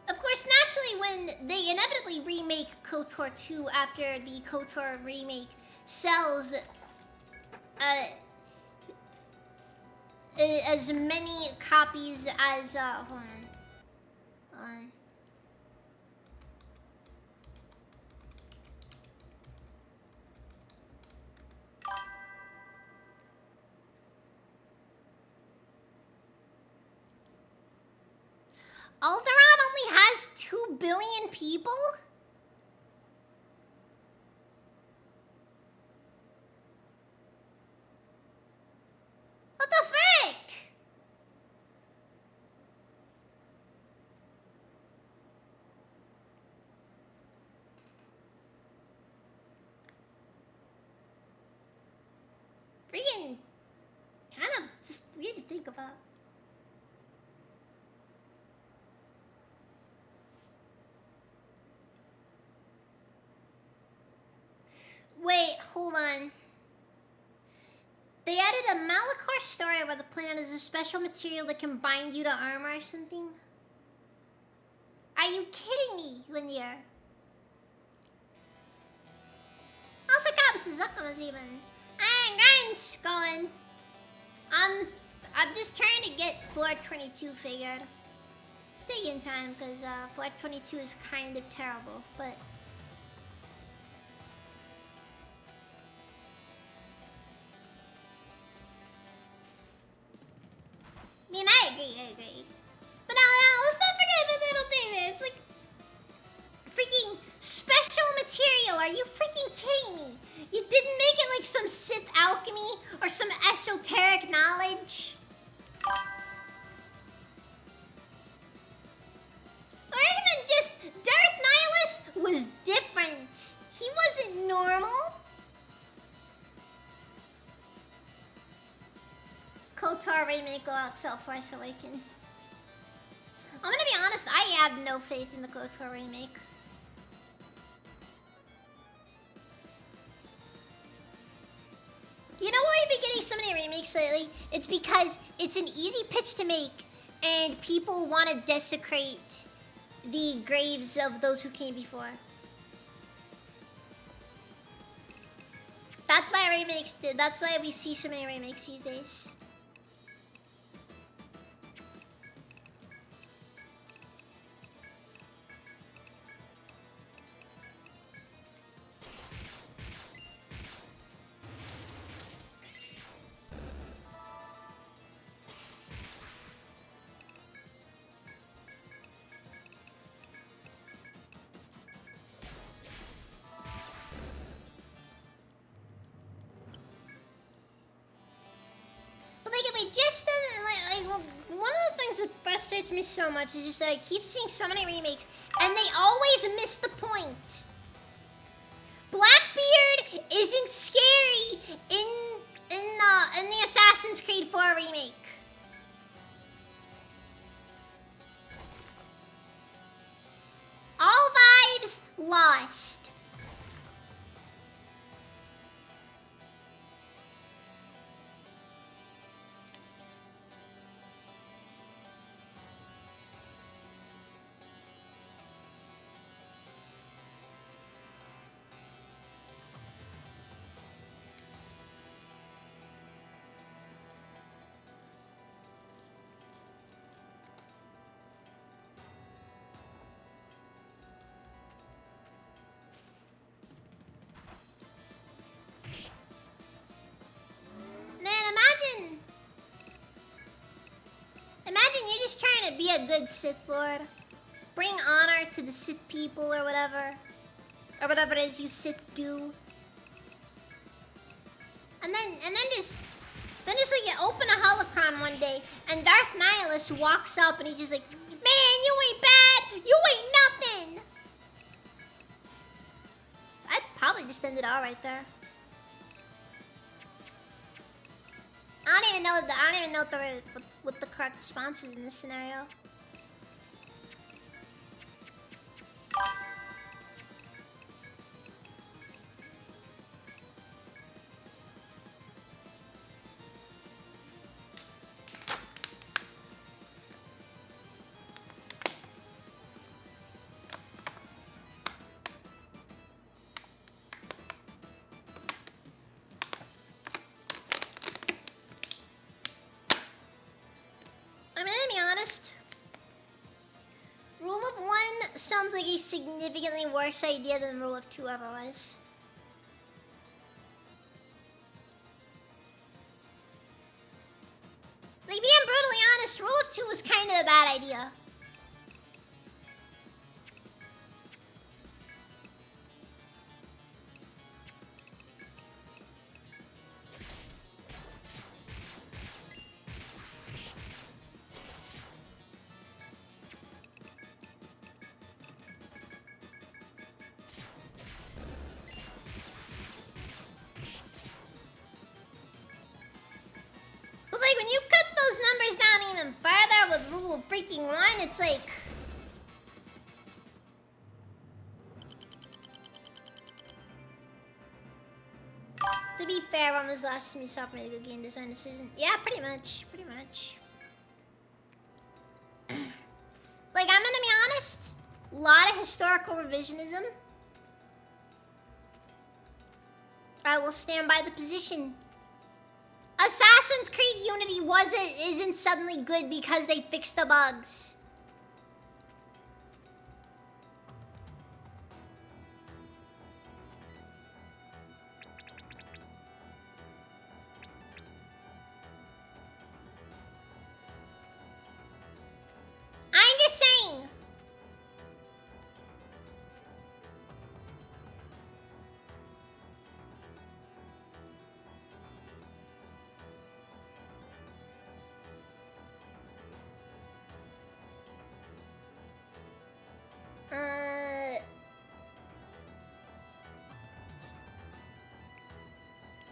Of course, naturally, when they inevitably remake KOTOR 2 after the KOTOR remake sells as many copies as hold on. Alderaan only has 2 billion people? What the frick? Freaking kind of just weird to think about. Wait, hold on. They added a Malachor story where the planet is a special material that can bind you to armor or something. Are you kidding me, Linear? Also, Caps is up was even. Grind's going. I'm just trying to get floor 22 figured. It's taking time because floor 22 is kind of terrible, but. I mean, I agree. alchemy or some esoteric knowledge. Or even just Darth Nihilus was different. He wasn't normal. KOTOR remake go out Force Awakens. I'm gonna be honest, I have no faith in the KOTOR remake. You know why we've been getting so many remakes lately? It's because it's an easy pitch to make, and people want to desecrate the graves of those who came before. That's why remakes did. That's why we see so many remakes these days. One of the things that frustrates me so much is just that I keep seeing so many remakes, and they always miss the point. Blackbeard isn't scary in the Assassin's Creed 4 remake. All vibes lost. Imagine you're just trying to be a good Sith Lord. Bring honor to the Sith people or whatever. Or whatever it is you Sith do. And then just like you open a holocron one day and Darth Nihilus walks up and he's just like, man, you ain't bad! You ain't nothing! I'd probably just end it all right there. I don't even know what the correct response is in this scenario. Rule of 1 sounds like a significantly worse idea than Rule of 2 ever was. Like, being brutally honest, Rule of 2 was kind of a bad idea. Freaking 1, it's like... To be fair, when was the last time you saw made a good game design decision? Yeah, pretty much. Like, I'm gonna be honest. A lot of historical revisionism. I will stand by the position. Assassin's Creed Unity isn't suddenly good because they fixed the bugs. I'm just saying.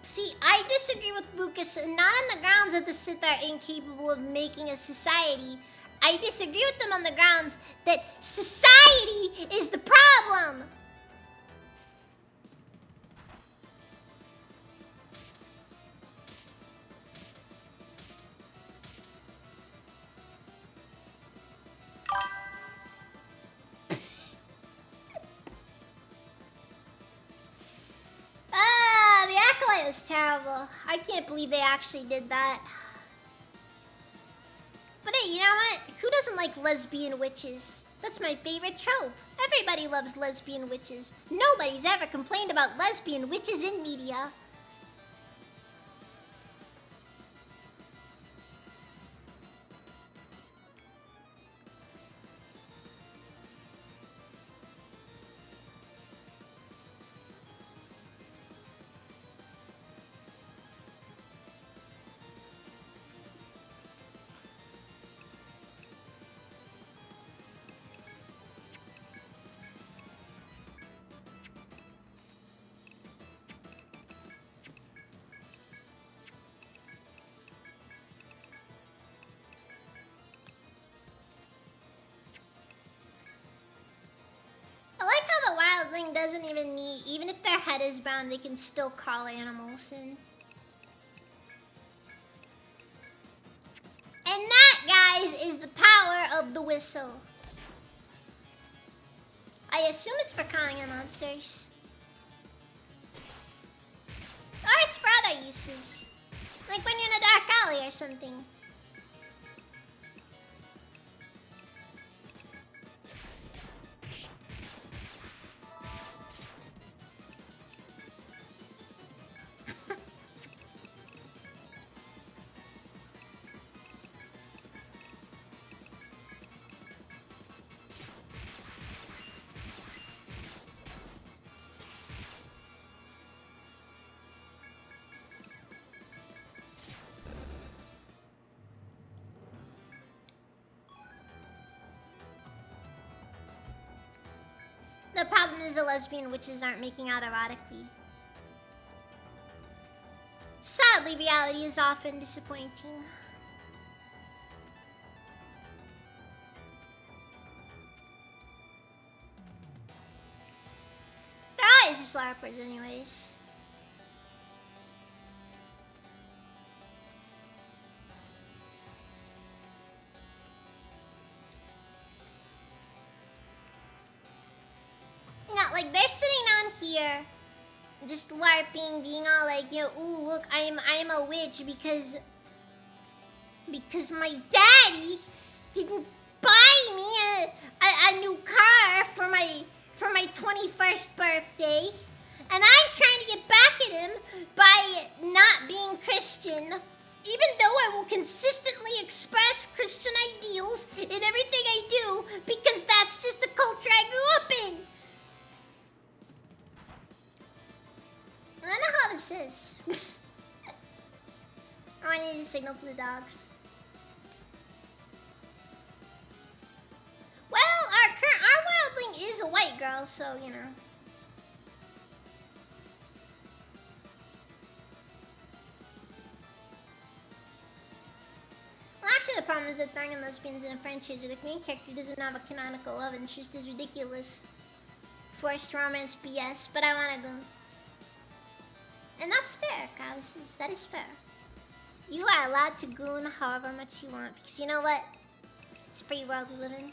See, I disagree with Lucas, not on the grounds that the Sith are incapable of making a society. I disagree with them on the grounds that society is the problem. The Acolyte was terrible. I can't believe they actually did that. But hey, you know what? Who doesn't like lesbian witches? That's my favorite trope. Everybody loves lesbian witches. Nobody's ever complained about lesbian witches in media. I like how the wildling doesn't even need, even if their head is bound, they can still call animals in. And that, guys, is the power of the whistle. I assume it's for calling in monsters. Or it's for other uses. Like when you're in a dark alley or something. The problem is the lesbian witches aren't making out erotically. Sadly, reality is often disappointing. They're always just larpers anyways. Not like they're sitting down here, just LARPing, being all like, you know, ooh, look, I'm a witch because my daddy didn't buy me a new car for my 21st birthday, and I'm trying to get back at him by not being Christian, even though I will consistently express Christian ideals in everything I do because that's just the culture I grew up in. I don't know how this is. Oh, I need to signal to the dogs. Well, our wildling is a white girl, so you know. Well, actually, the problem is that throwing in lesbians in a franchise where the main character doesn't have a canonical love interest is ridiculous. Forced romance BS, but I want to go. And that's fair, Kowsis. That is fair. You are allowed to goon however much you want, because you know what? It's a free world we live in.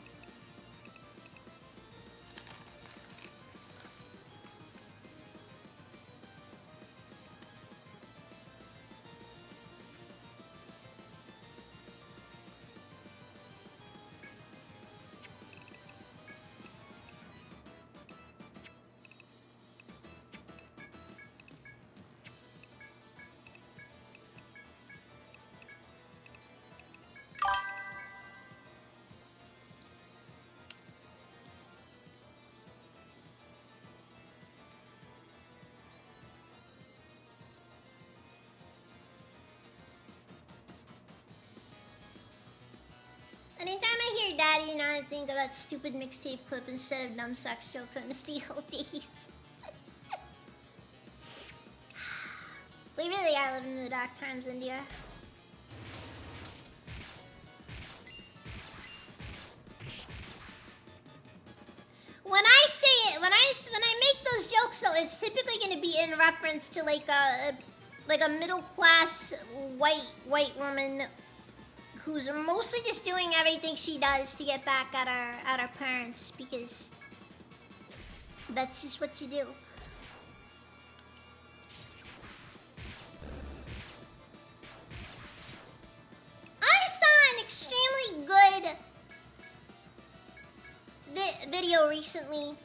Anytime I hear Daddy, you know, I think of that stupid mixtape clip instead of dumb sex jokes I miss the old days. We really are living in the dark times, India. When I say it, when I make those jokes, though, it's typically going to be in reference to like a middle class white woman who's mostly just doing everything she does to get back at her parents, because that's just what you do. I saw an extremely good video recently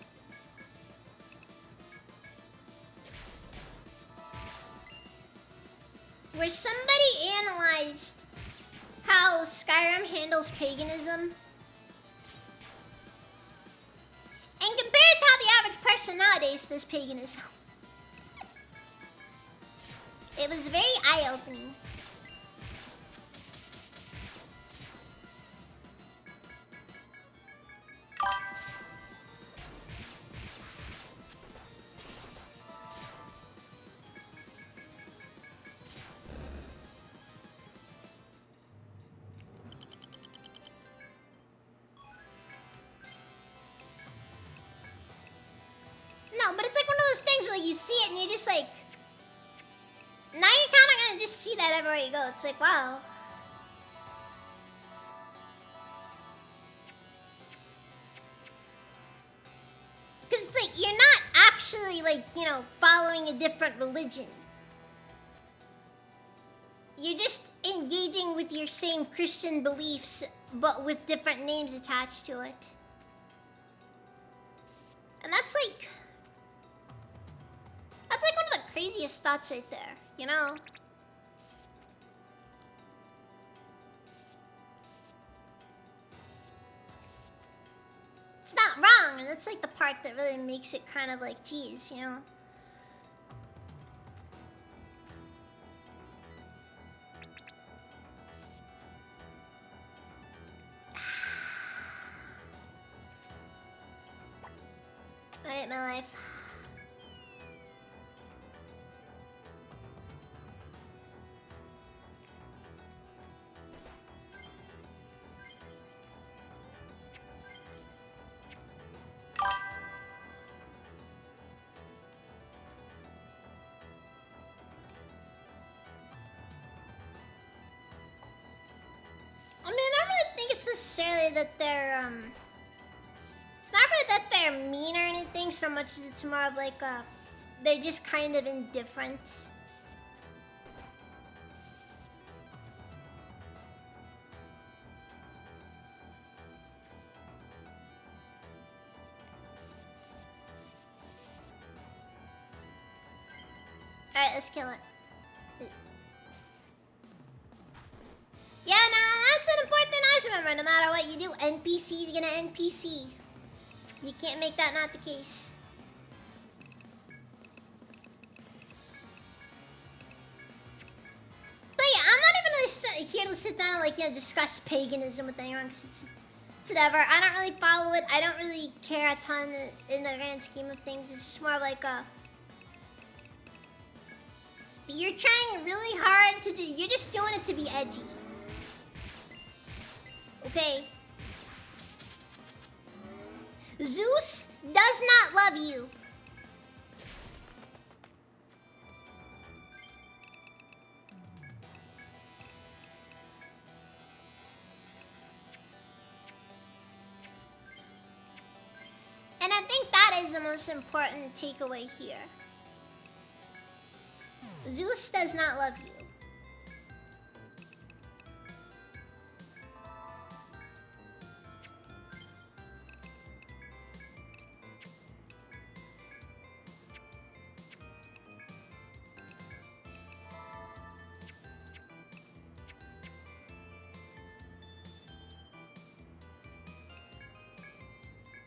where somebody analyzed how Skyrim handles paganism and compared to how the average person nowadays does paganism. It was very eye-opening. No, but it's like one of those things where like you see it and you're just like, now you're kind of gonna just see that everywhere you go. It's like, wow. Because it's like, you're not actually like, you know, following a different religion. You're just engaging with your same Christian beliefs, but with different names attached to it. And that's like one of the craziest thoughts right there, you know? It's not wrong, and that's like the part that really makes it kind of like, geez, you know? I hate my life. I mean, I don't really think it's necessarily that they're, it's not really that they're mean or anything so much as it's more of like, they're just kind of indifferent. Alright, let's kill it. Yeah, nah, that's an important thing I should remember. No matter what you do, NPC is gonna NPC. You can't make that not the case. But yeah, I'm not even really here to sit down and like, you know, discuss paganism with anyone, because it's whatever. I don't really follow it. I don't really care a ton in the grand scheme of things. It's just more like a... You're trying really hard to do... You're just doing it to be edgy. Okay? Zeus does not love you. And I think that is the most important takeaway here. Zeus does not love you.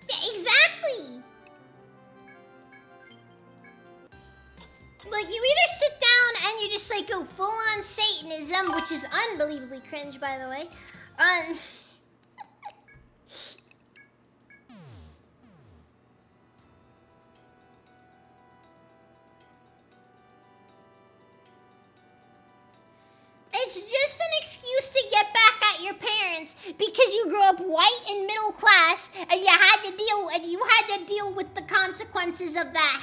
Yeah, exactly! Like, you either sit down and you just, like, go full-on Satanism, which is unbelievably cringe, by the way. it's just an excuse to get back at your parents because you grew up white and middle class and you had to deal with the consequences of that.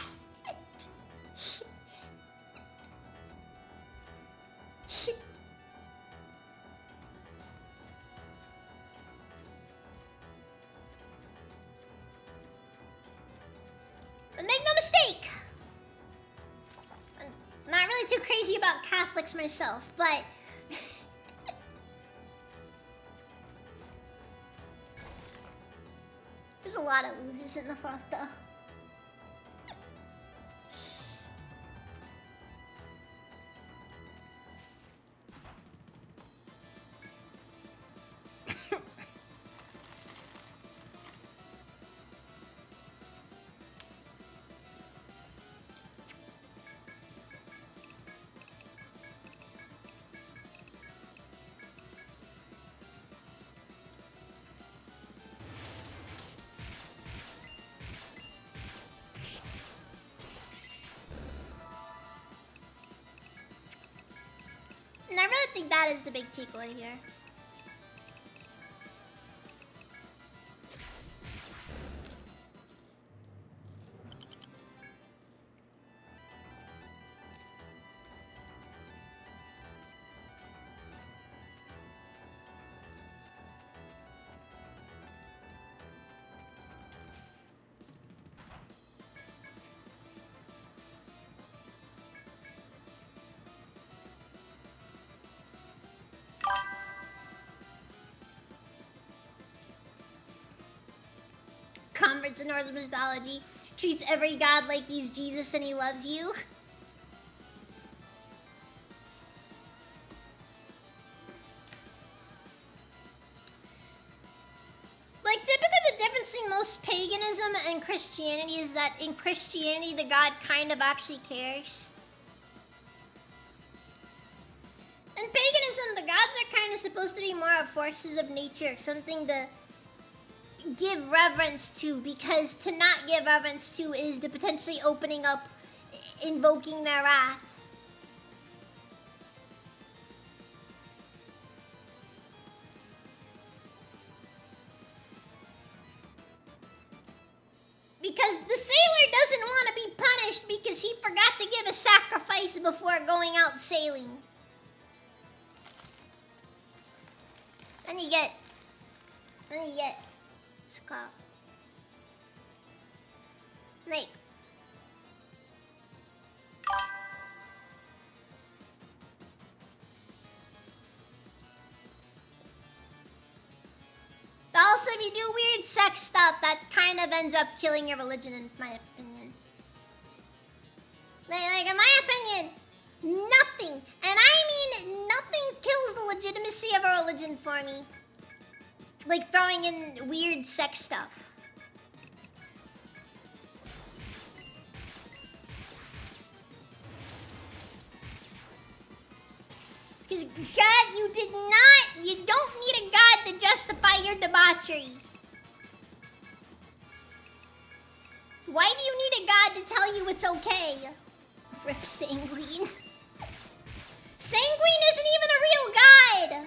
But make no mistake, I'm not really too crazy about Catholics myself, but there's a lot of losers in the front though. And I really think that is the big takeaway here. Converts in Norse mythology treats every god like he's Jesus and he loves you. Like, typically the difference between most paganism and Christianity is that in Christianity the god kind of actually cares. In paganism, the gods are kind of supposed to be more of forces of nature, something to give reverence to, because to not give reverence to is to potentially opening up, invoking their wrath. Because the sailor doesn't want to be punished because he forgot to give a sacrifice before going out sailing. Then you get Scott. Like, also, if you do weird sex stuff, that kind of ends up killing your religion, in my opinion. Like, in my opinion, nothing, and I mean nothing, kills the legitimacy of a religion for me. Like throwing in weird sex stuff. Because God, you don't need a God to justify your debauchery. Why do you need a God to tell you it's okay? Rip Sanguine. Sanguine isn't even a real God!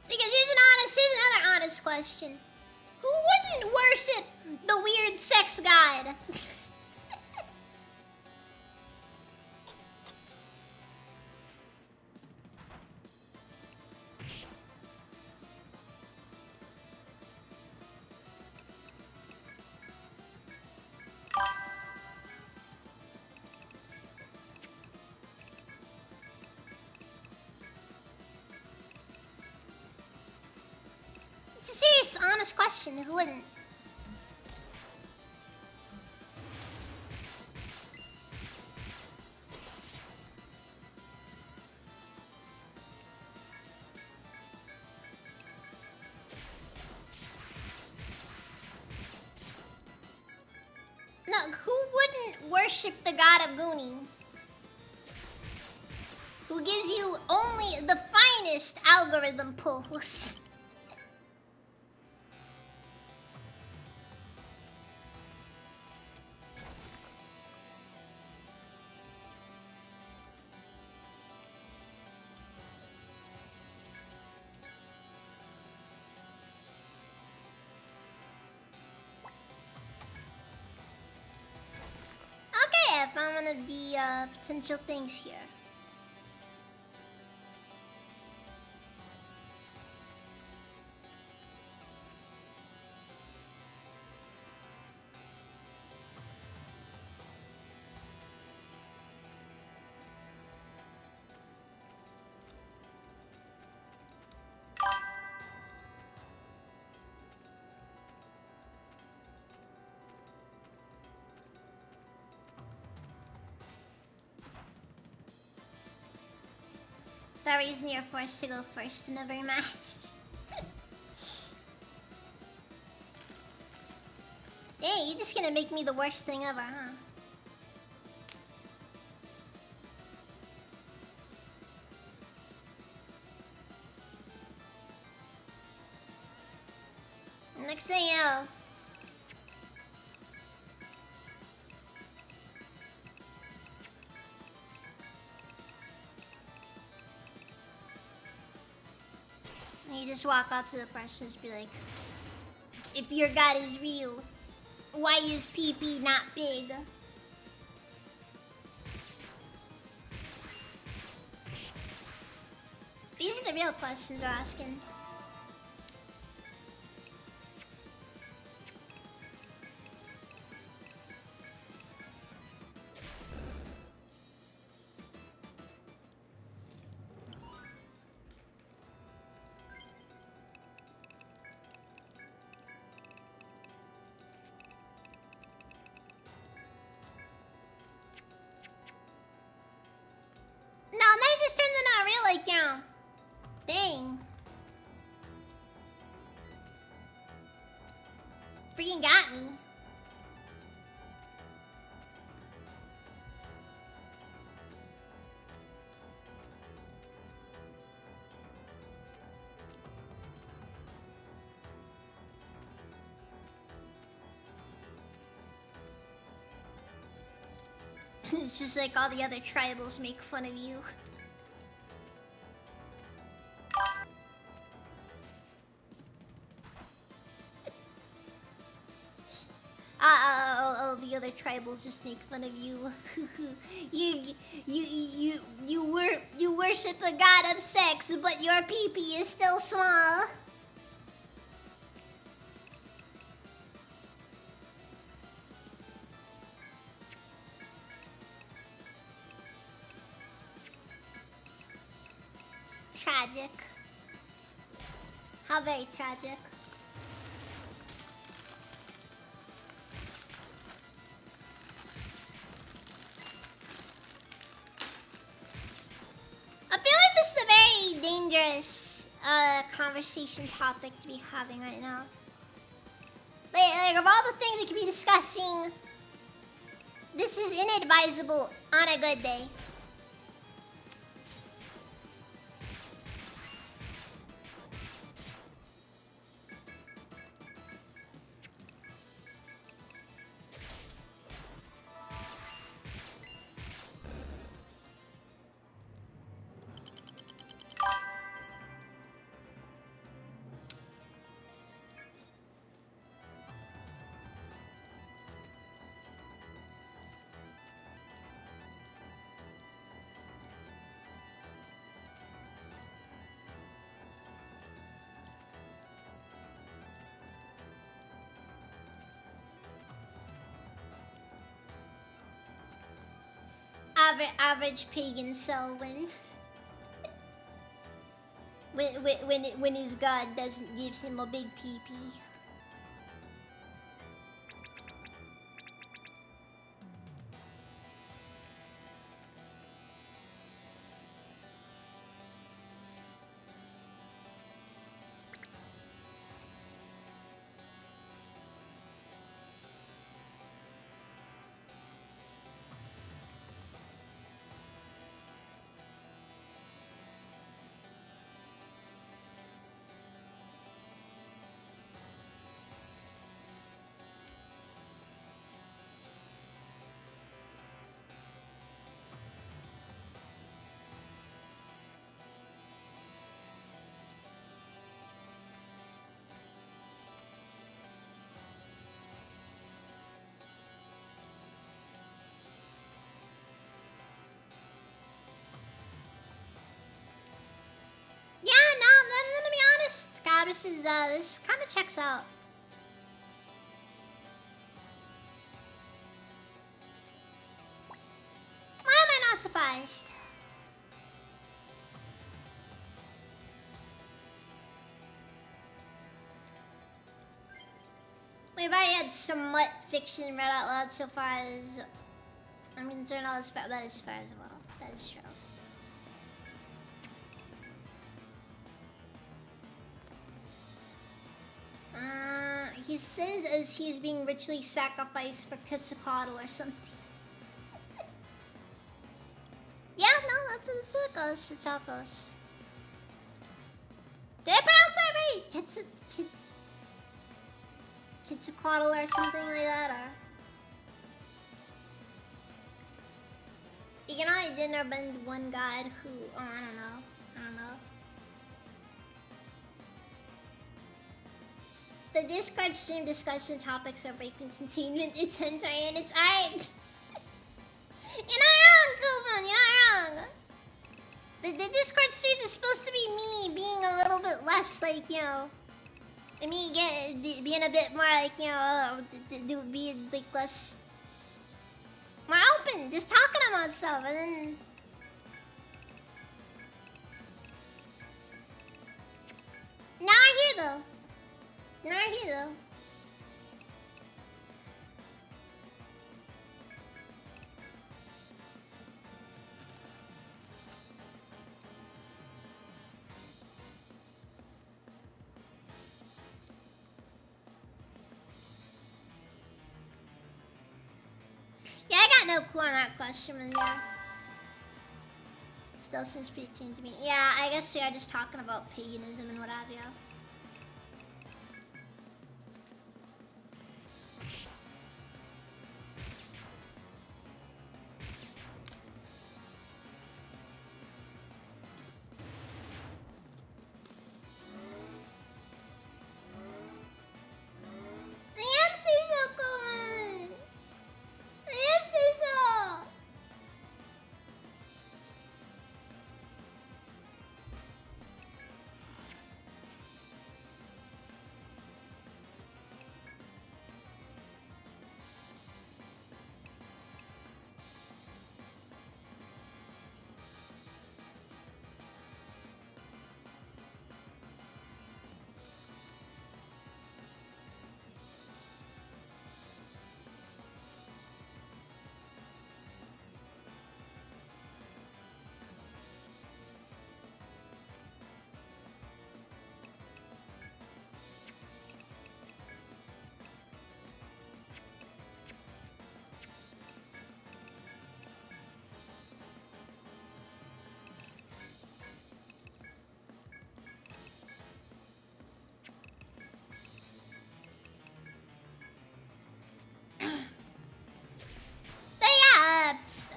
Because here's another honest question. Who wouldn't worship the weird sex god? honest question. Who wouldn't? No, who wouldn't worship the god of Gooning? Who gives you only the finest algorithm pulls? Okay, I found one of the potential things here. That reason you're forced to go first in every match. Dang, you're just gonna make me the worst thing ever, huh? Next thing you know. You just walk up to the person and just be like, if your god is real, why is PP not big? These are the real questions we're asking. No, that just turns into a real account. Dang. Freaking got me. It's just like all the other tribals make fun of you. All the other tribals just make fun of you. you worship the god of sex, but your pee-pee is still small. Tragic. How very tragic. I feel like this is a very dangerous conversation topic to be having right now. Like of all the things we could be discussing, this is inadvisable on a good day. Average pagan Selwyn. When his god doesn't give him a big pee-pee. yeah, this kind of checks out. Why am I not surprised? We've already had somewhat fiction read out loud so far as I'm concerned. That is fair as well. That is true. He says as he's being ritually sacrificed for Quetzalcoatl or something. Yeah, no, that's how it goes. That's how it goes. Did I pronounce that right? Quetzalcoatl or something like that, or... You can only dinner bend one god who... Oh, I don't know. The Discord stream discussion topics are breaking containment. It's hentai and it's art. You're not wrong, Kovan. You're not wrong. The Discord stream is supposed to be me being a little bit less, like, you know... Me being a bit more, like, you know... being, like, less... more open. Just talking about stuff, and then... Now I'm here, though. Now I'm here, though. Yeah, I got no clue on that question, man. Yeah. Still seems pretty teen to me. Yeah, I guess we are just talking about paganism and what have you.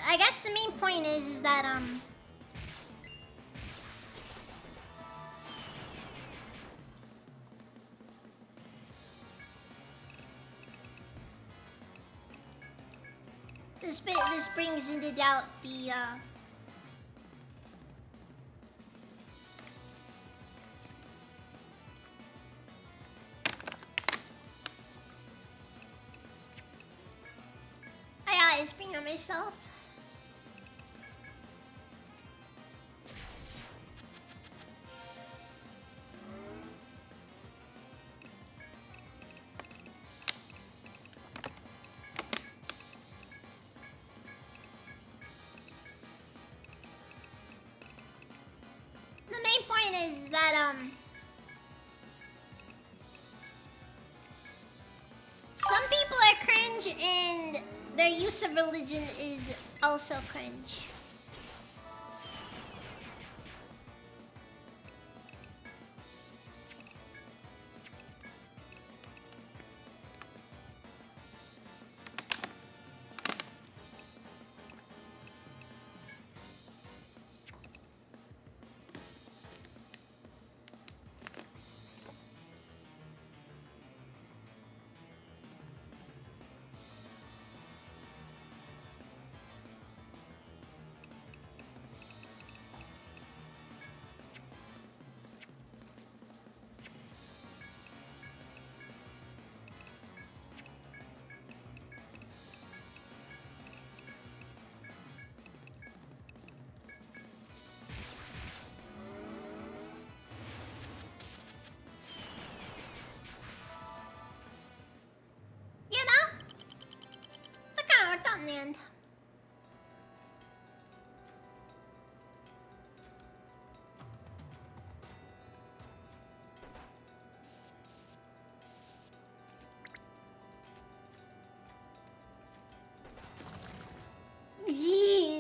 I guess the main point is that this brings into doubt the I always bring on myself. The main point is that some people are cringe and their use of religion is also cringe. land.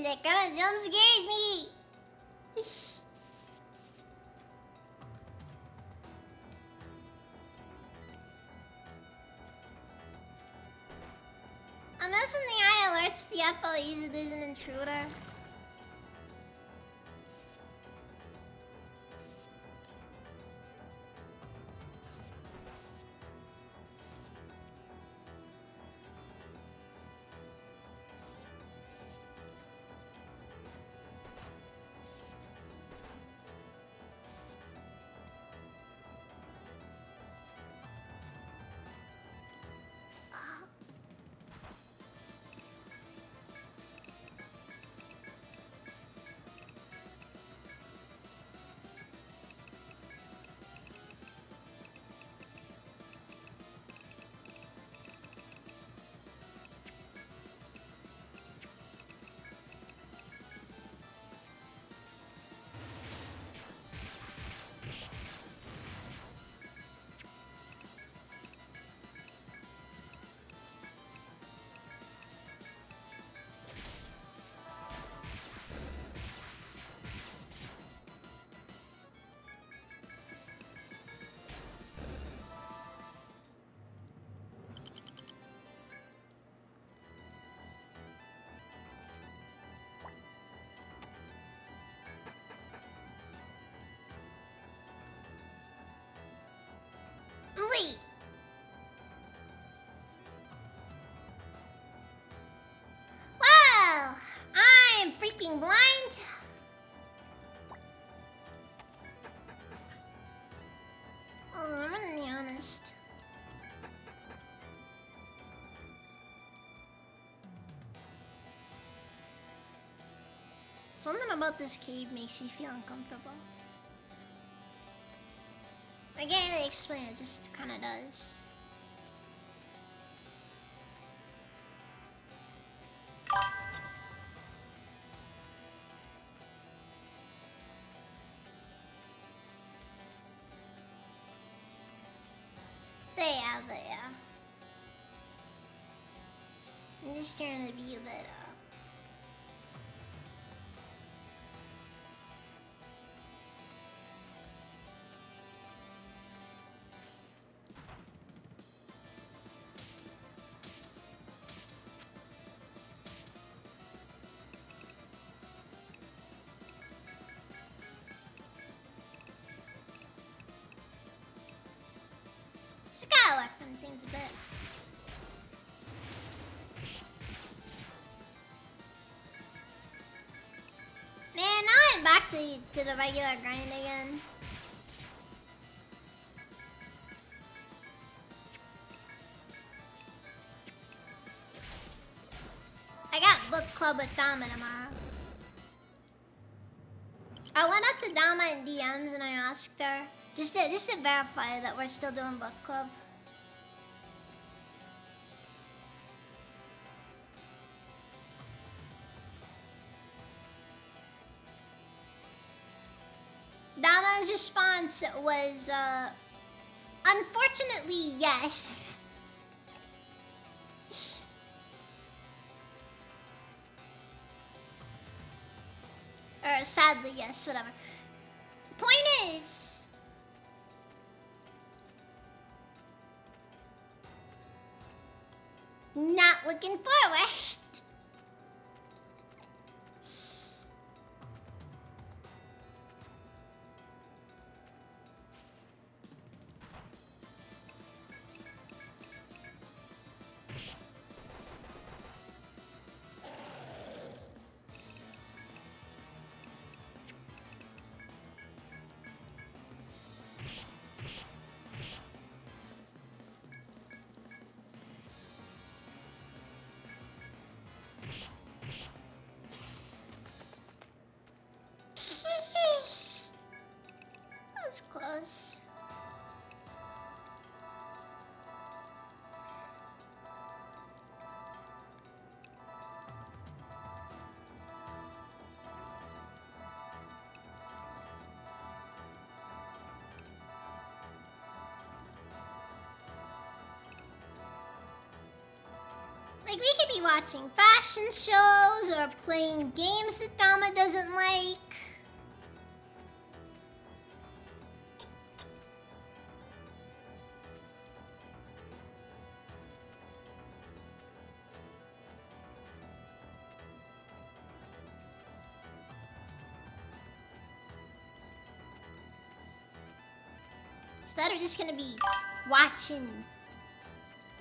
That kind of jump scared me. I'm guessing the eye alerts the FLEs that there's an intruder. Wait. Wow, I'm freaking blind. Oh, I'm gonna be honest. Something about this cave makes you feel uncomfortable. I can't really explain it, just kinda does. There. I'm just trying to be a bit, just gotta work on things a bit. Man, now I'm back to the regular grind again. I got book club with Dama tomorrow. I went up to Dama in DMs and I asked her just to verify that we're still doing book club. Dama's response was, unfortunately, yes. Or sadly, yes, whatever. Point is, not looking forward. Like, we could be watching fashion shows or playing games that Dama doesn't like. Instead, we're just gonna be watching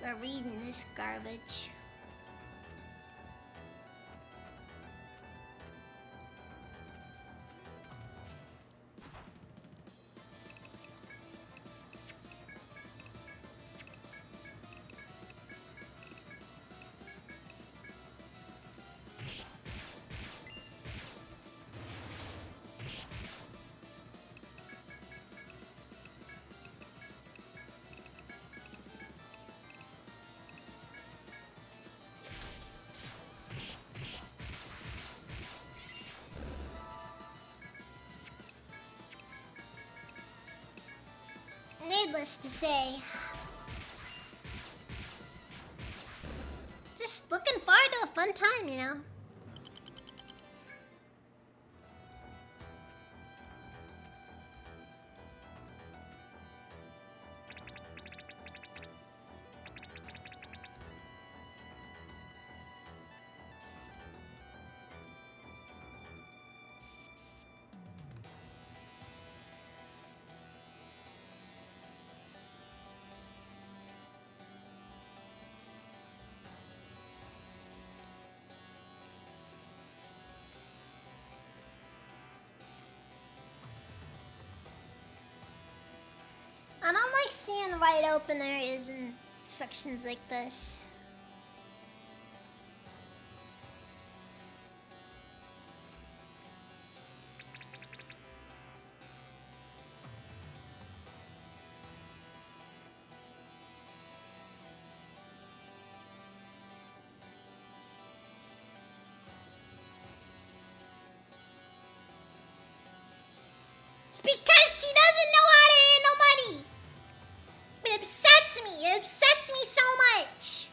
or reading this garbage. Needless to say, just looking forward to a fun time, you know? I don't like seeing wide open areas in sections like this. It's because she doesn't know how to handle money. It upsets me. It upsets me so much.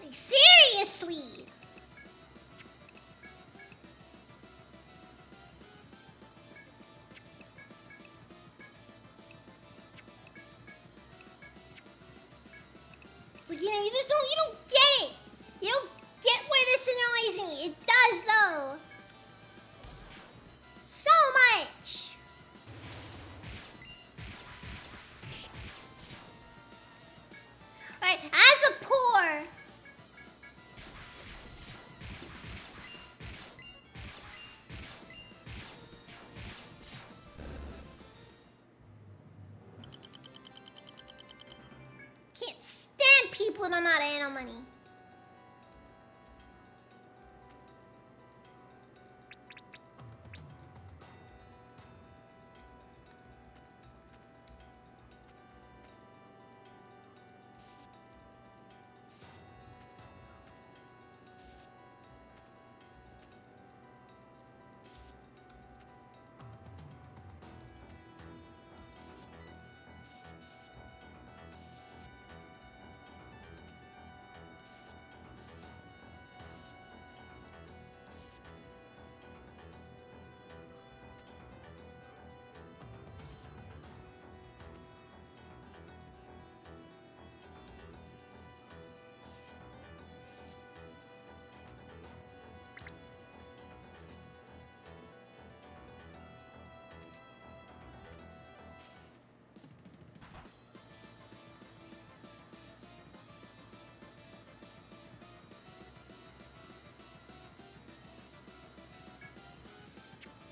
Like, seriously. It's like, you know, you don't get it. You don't get where this annoys me. It does, though. So much. Alright, as a poor... Can't stand people that don't know how to handle money.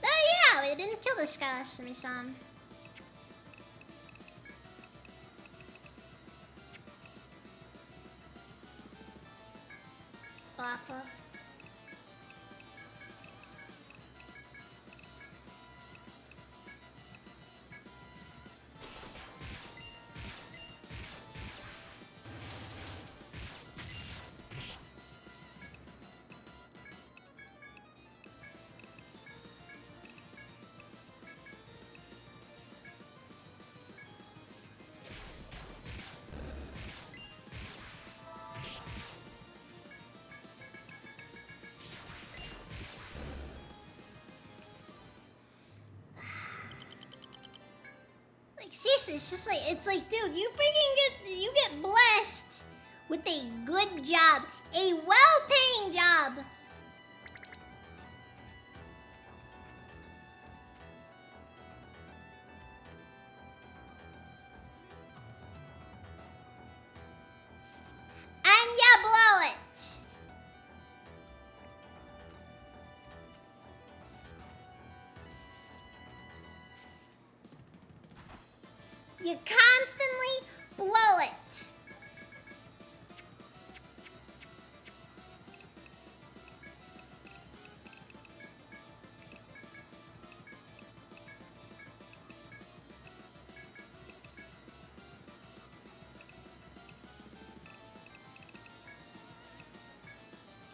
Oh yeah, we didn't kill this guy last time we saw him. Awful. It's just like, it's like, dude, you get blessed with a good job, a well-paying job. And you blow it. You constantly blow it.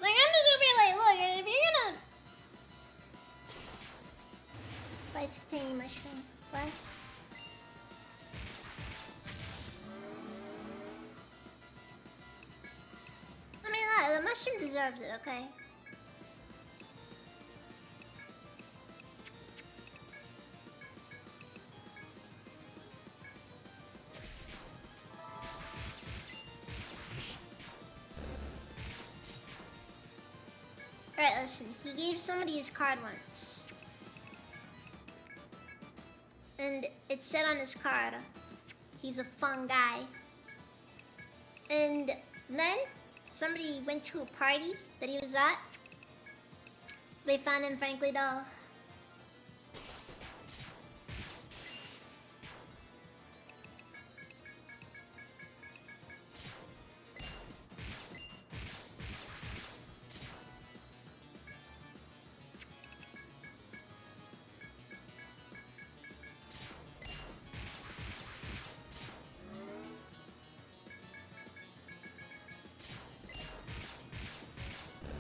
Like, I'm just gonna be like, look, if you're gonna... Bites tiny mushroom. What? I mean, look, the mushroom deserves it, okay? Alright, listen, he gave somebody his card once. And it said on his card, he's a fun guy. And then, somebody went to a party that he was at. They found him frankly dull.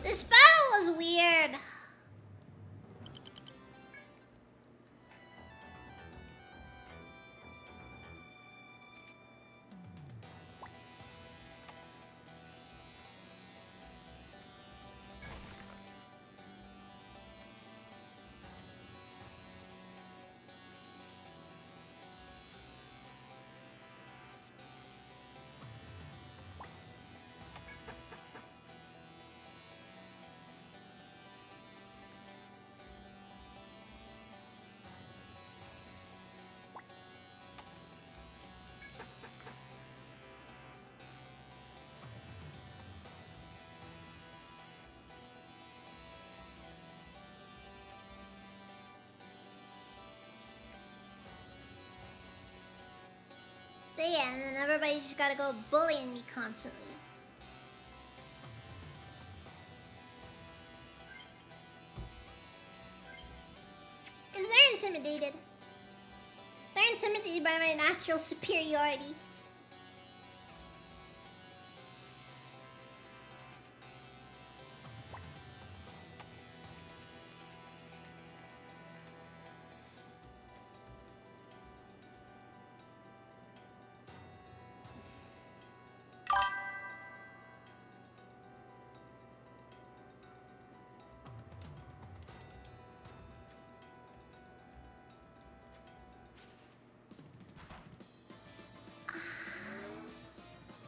This battle was weird. So yeah, and then everybody's just gotta go bullying me constantly. Because they're intimidated. They're intimidated by my natural superiority.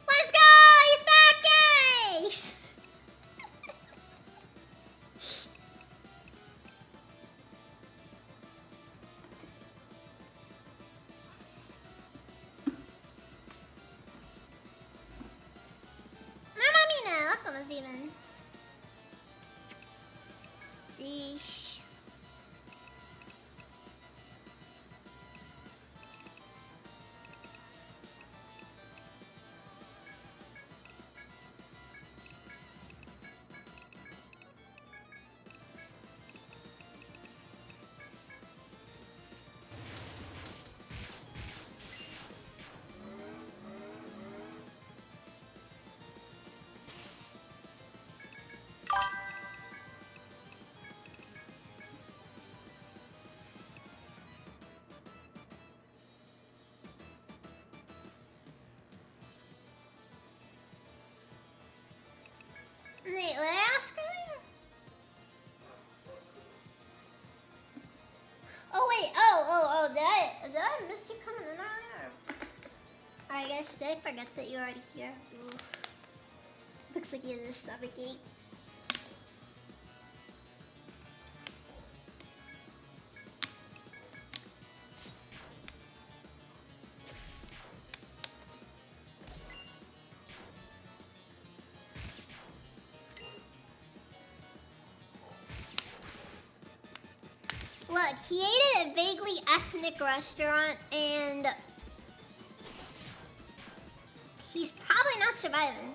Let's go! He's back, guys! Mamma mia, look almost even. Yeesh. Wait, what did I ask earlier? Oh wait, oh, did I miss you coming in earlier? I guess. Did I forget that you're already here? Oof. Looks like he has a stomachache. Look, he ate at a vaguely ethnic restaurant and he's probably not surviving.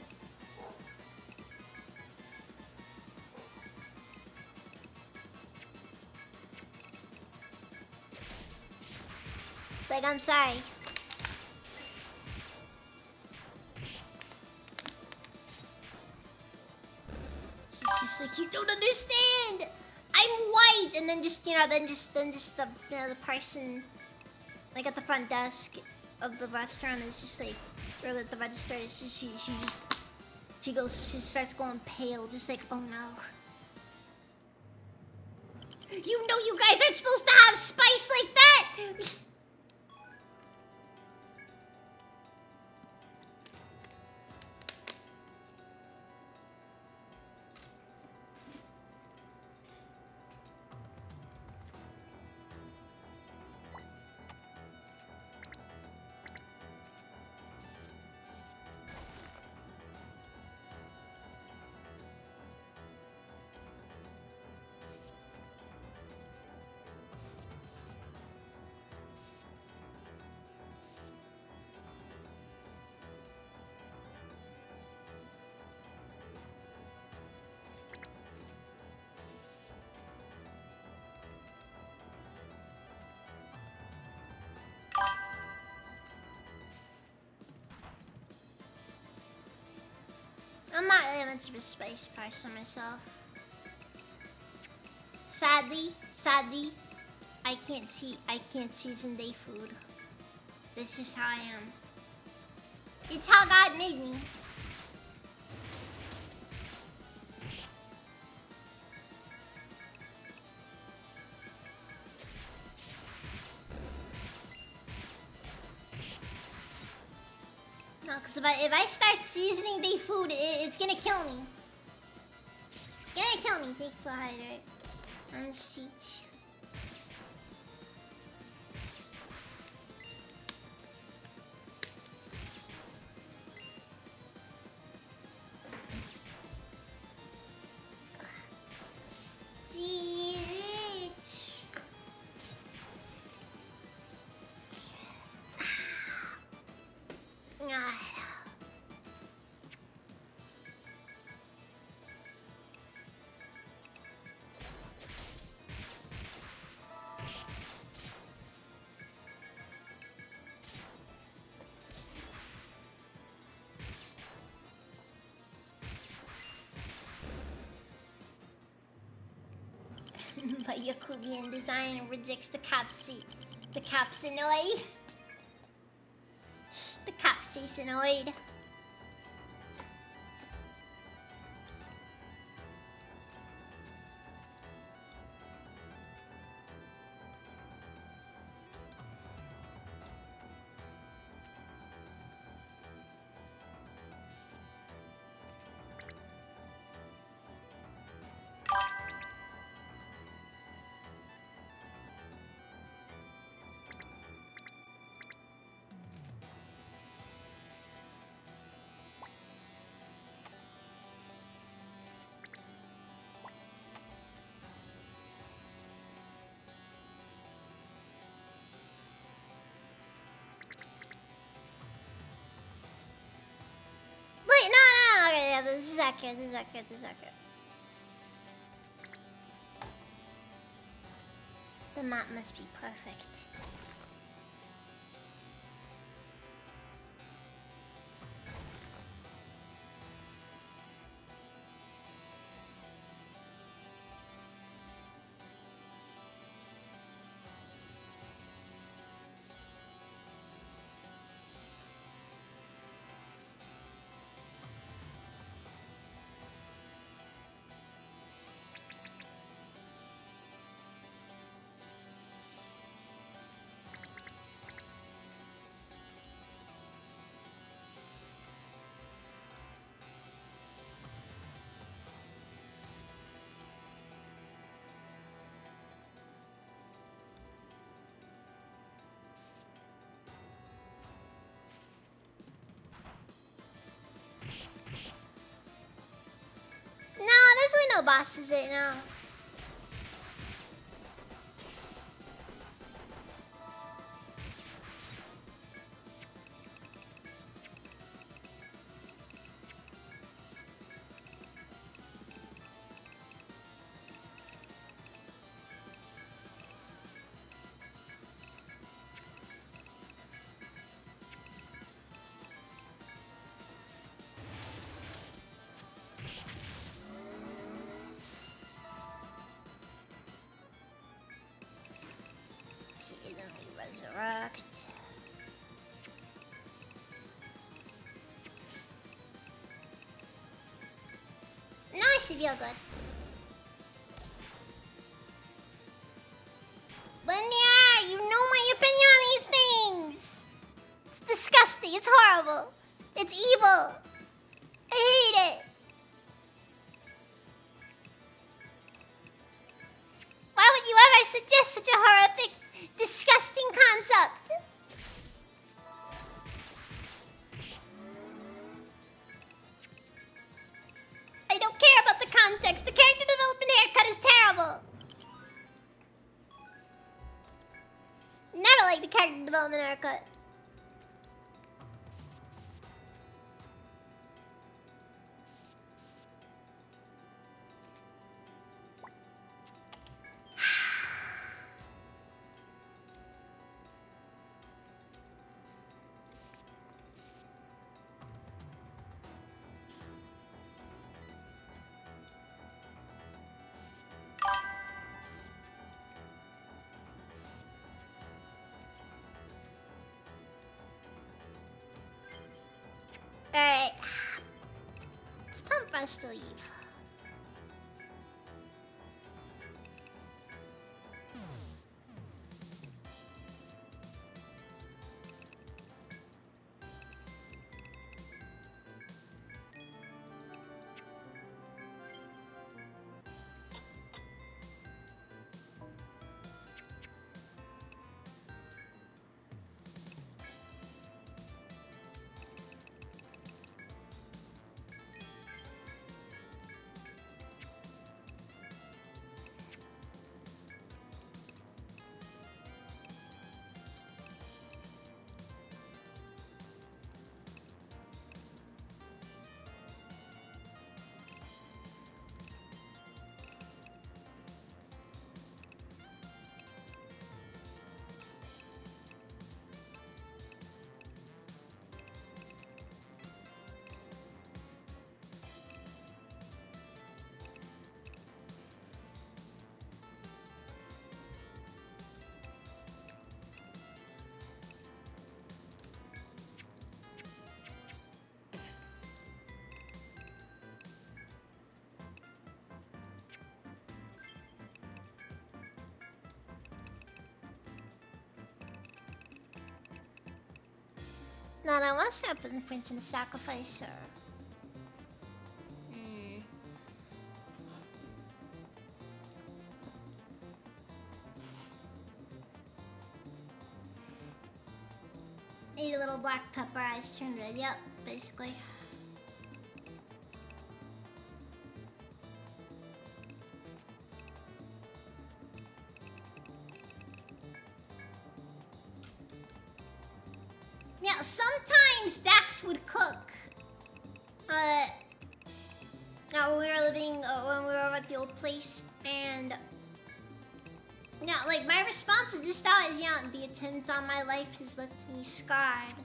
Like, I'm sorry. It's just like, you don't understand. I'm white, and then just the person, like at the front desk of the restaurant is just like, or at the register, it's just, she starts going pale, just like, oh no. You know you guys aren't supposed to have spice like that! I'm not really much of a spice person myself. Sadly, I can't season day food. That's just how I am. It's how God made me. No, because if I start seasoning day food, it's gonna kill me. It's gonna kill me. Thank you for hydrate. On the sheet. But Yakubian design rejects the capsicanoid. The capsaicinoid. Wait, no, okay, yeah, this is accurate. The map must be perfect. Shadow Boss is it now? Okay, then we resurrect. Now I should feel good. Linnea, you know my opinion on these things. It's disgusting. It's horrible. It's evil. I hate it. Why would you ever suggest such a horrific, disgusting concept? I don't care about the context. The character development haircut is terrible. Never liked the character development haircut. Alright. It's time for us to leave. No, no, what's happening, Prince and the Sacrificer? Eat a little black pepper, eyes turned red. Yep, basically. Yeah, sometimes Dax would cook. Now when we were living, when we were at the old place, and yeah, like my response is just always, yeah, the attempt on my life has left me scarred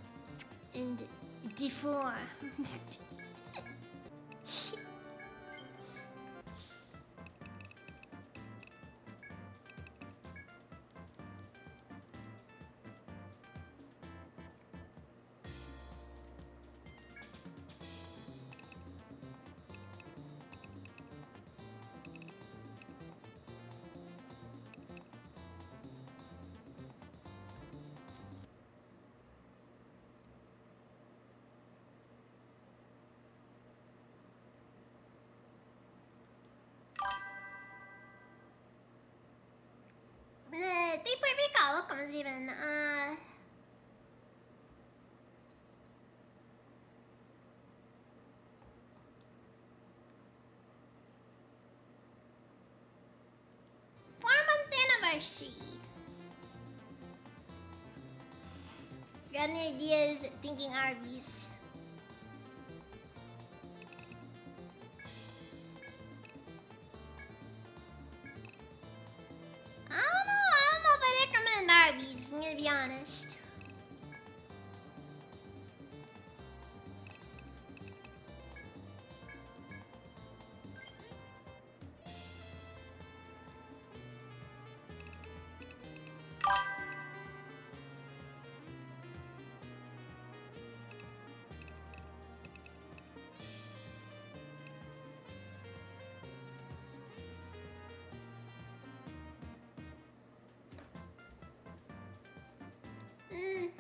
and deformed. Di puoi piccolo come si ven. see. Got any ideas? Thinking Arby's. I don't know if I'd recommend Arby's, I'm gonna be honest.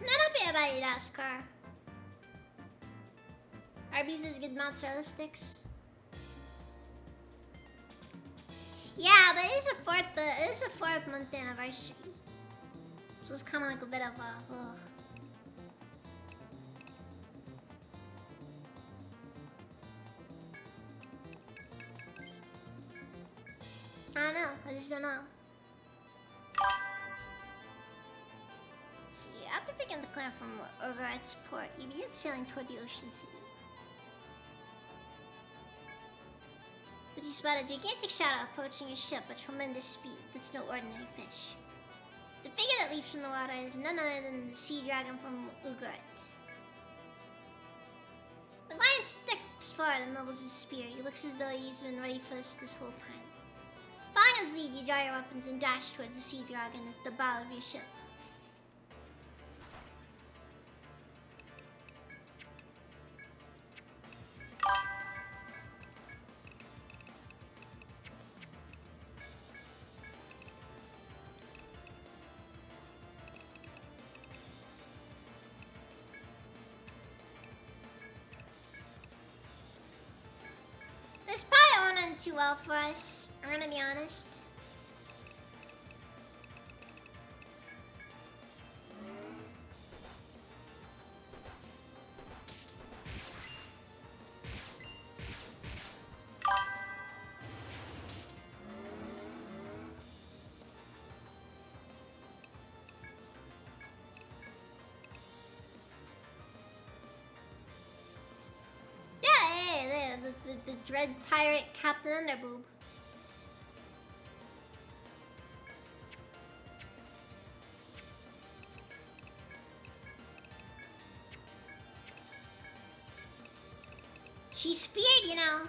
Not bad about it, Oscar. Arby's has good mozzarella sticks. Yeah, but it is a fourth month anniversary. So it's kind of like a bit of a. Ugh. I don't know. I just don't know. Let's see. After picking the clan from Override's port, you begin sailing toward the ocean sea. But you spot a gigantic shadow approaching your ship at tremendous speed. That's no ordinary fish. The figure that leaps from the water is none other than the sea dragon from Ugarit. The lion steps forward and levels his spear. He looks as though he's been ready for this whole time. Following his lead, you draw your weapons and dash towards the sea dragon at the bow of your ship. This probably won't end too well for us, I'm gonna be honest. The Dread Pirate Captain Underboob. She's feared, you know.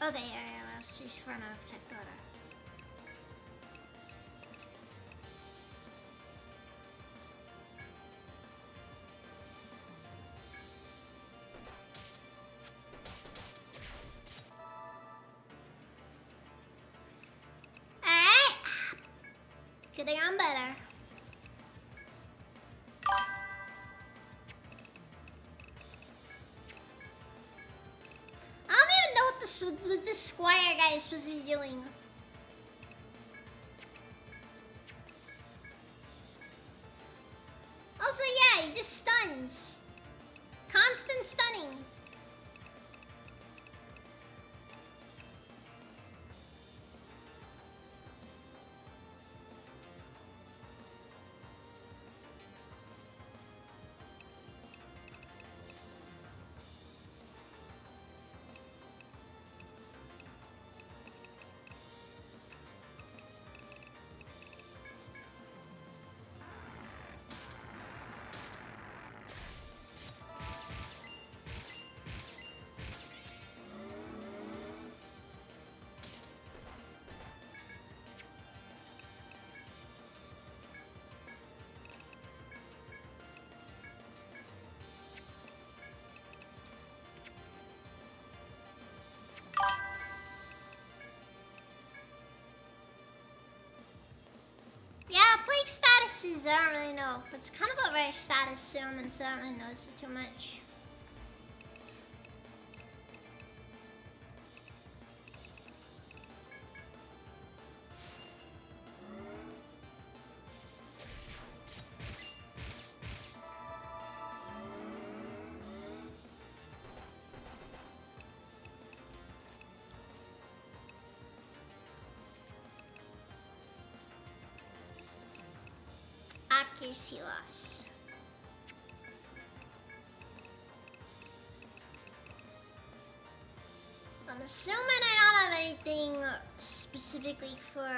Okay, yeah, let's just run a protect order. Alright. Good thing I'm better. I don't even know what this squire guy is supposed to be doing. Also, yeah, he just stuns. Constant stunning. Yeah, plague statuses, I don't really know. It's kind of a rare status summon, so I don't really notice it too much. Accuracy loss. I'm assuming I don't have anything specifically for...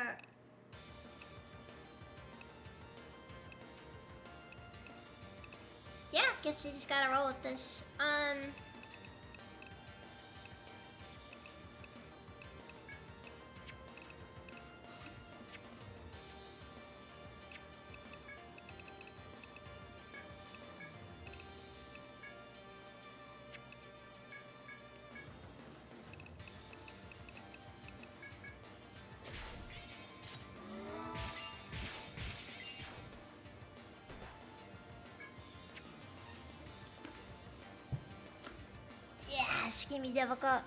Yeah, I guess you just gotta roll with this. Yeah, it's gonna be difficult.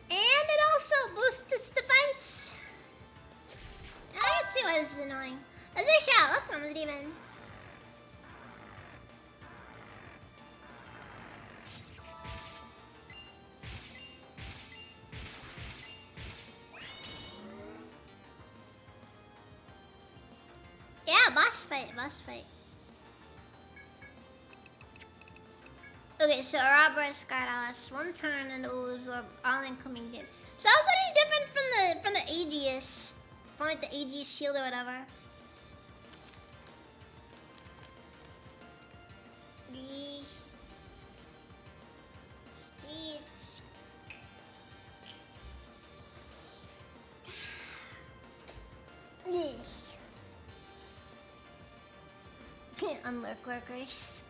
And it also boosts its defense. I can see why this is annoying. There's a shot. Look, from the demon. Yeah, boss fight, boss fight. Okay, so Ouroboros Scardalas, one turn and it will absorb all incoming damage. So how's that any different from the Aegis? From like the Aegis shield or whatever. Yeesh. Yeesh. definitely unlurk workers.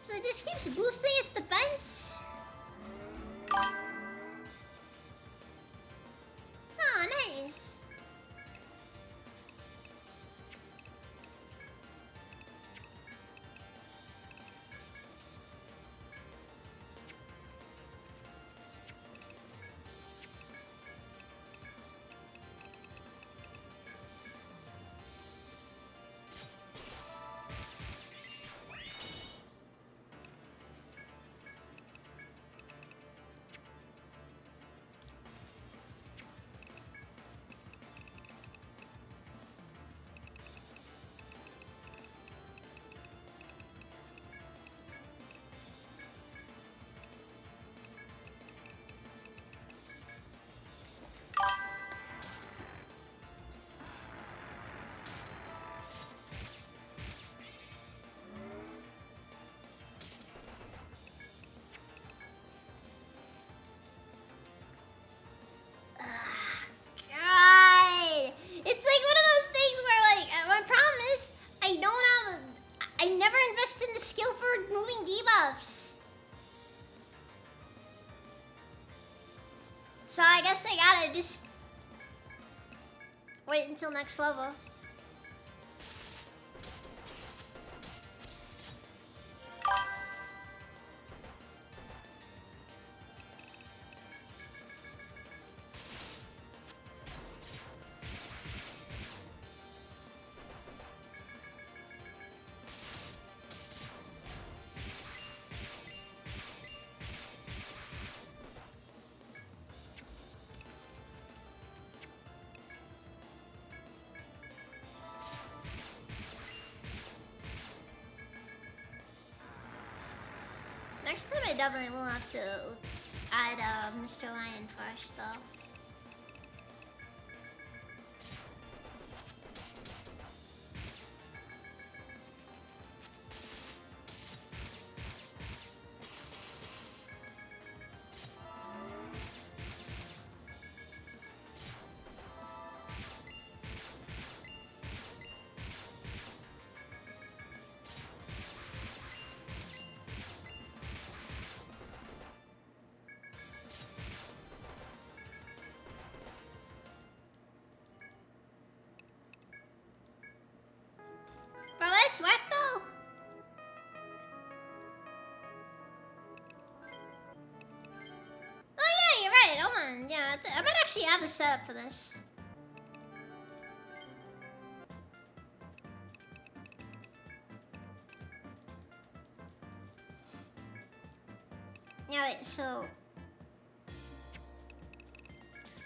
So this keeps boosting its defense? Oh, nice. God. It's like one of those things where, like, my problem is I don't have. I never invest in the skill for removing debuffs. So I guess I gotta just wait until next level. Next time I definitely will have to add Mr. Lion first though. Bro, it's wet though. Oh yeah, you're right. Hold on. Yeah, I might actually have the setup for this. Yeah, wait, so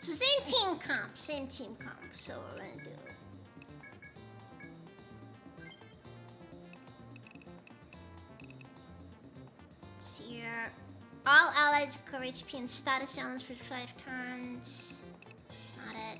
So same team comp, same team comp. So we're gonna do. Let's see here. All allies recover HP and status elements for 5 turns. That's not it.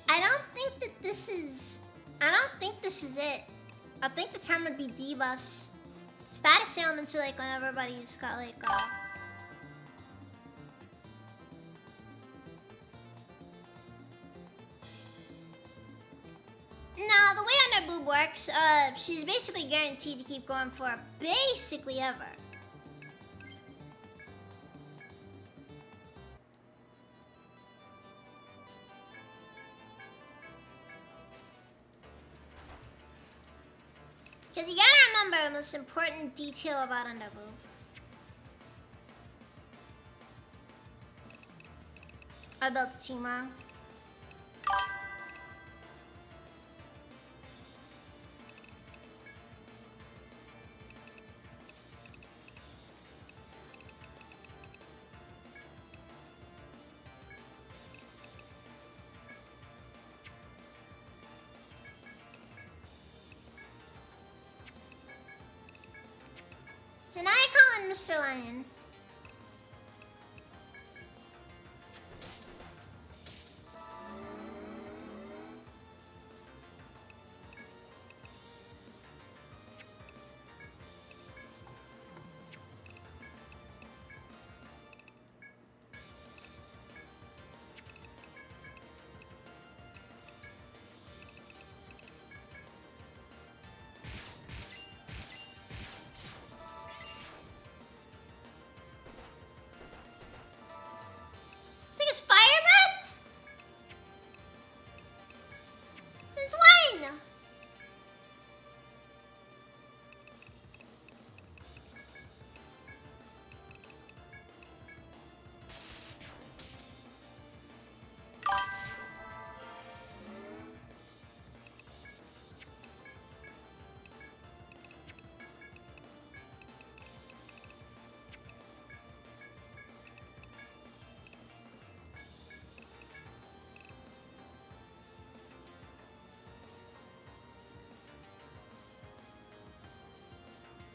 I don't think that this is... I don't think this is it. I think the term would be debuffs. Status ailments are like when everybody's got like Now, the way Under Boob works, she's basically guaranteed to keep going for basically ever. Because you gotta remember the most important detail about Under Boob. I built the team wrong. So now I call in Mr. Lion.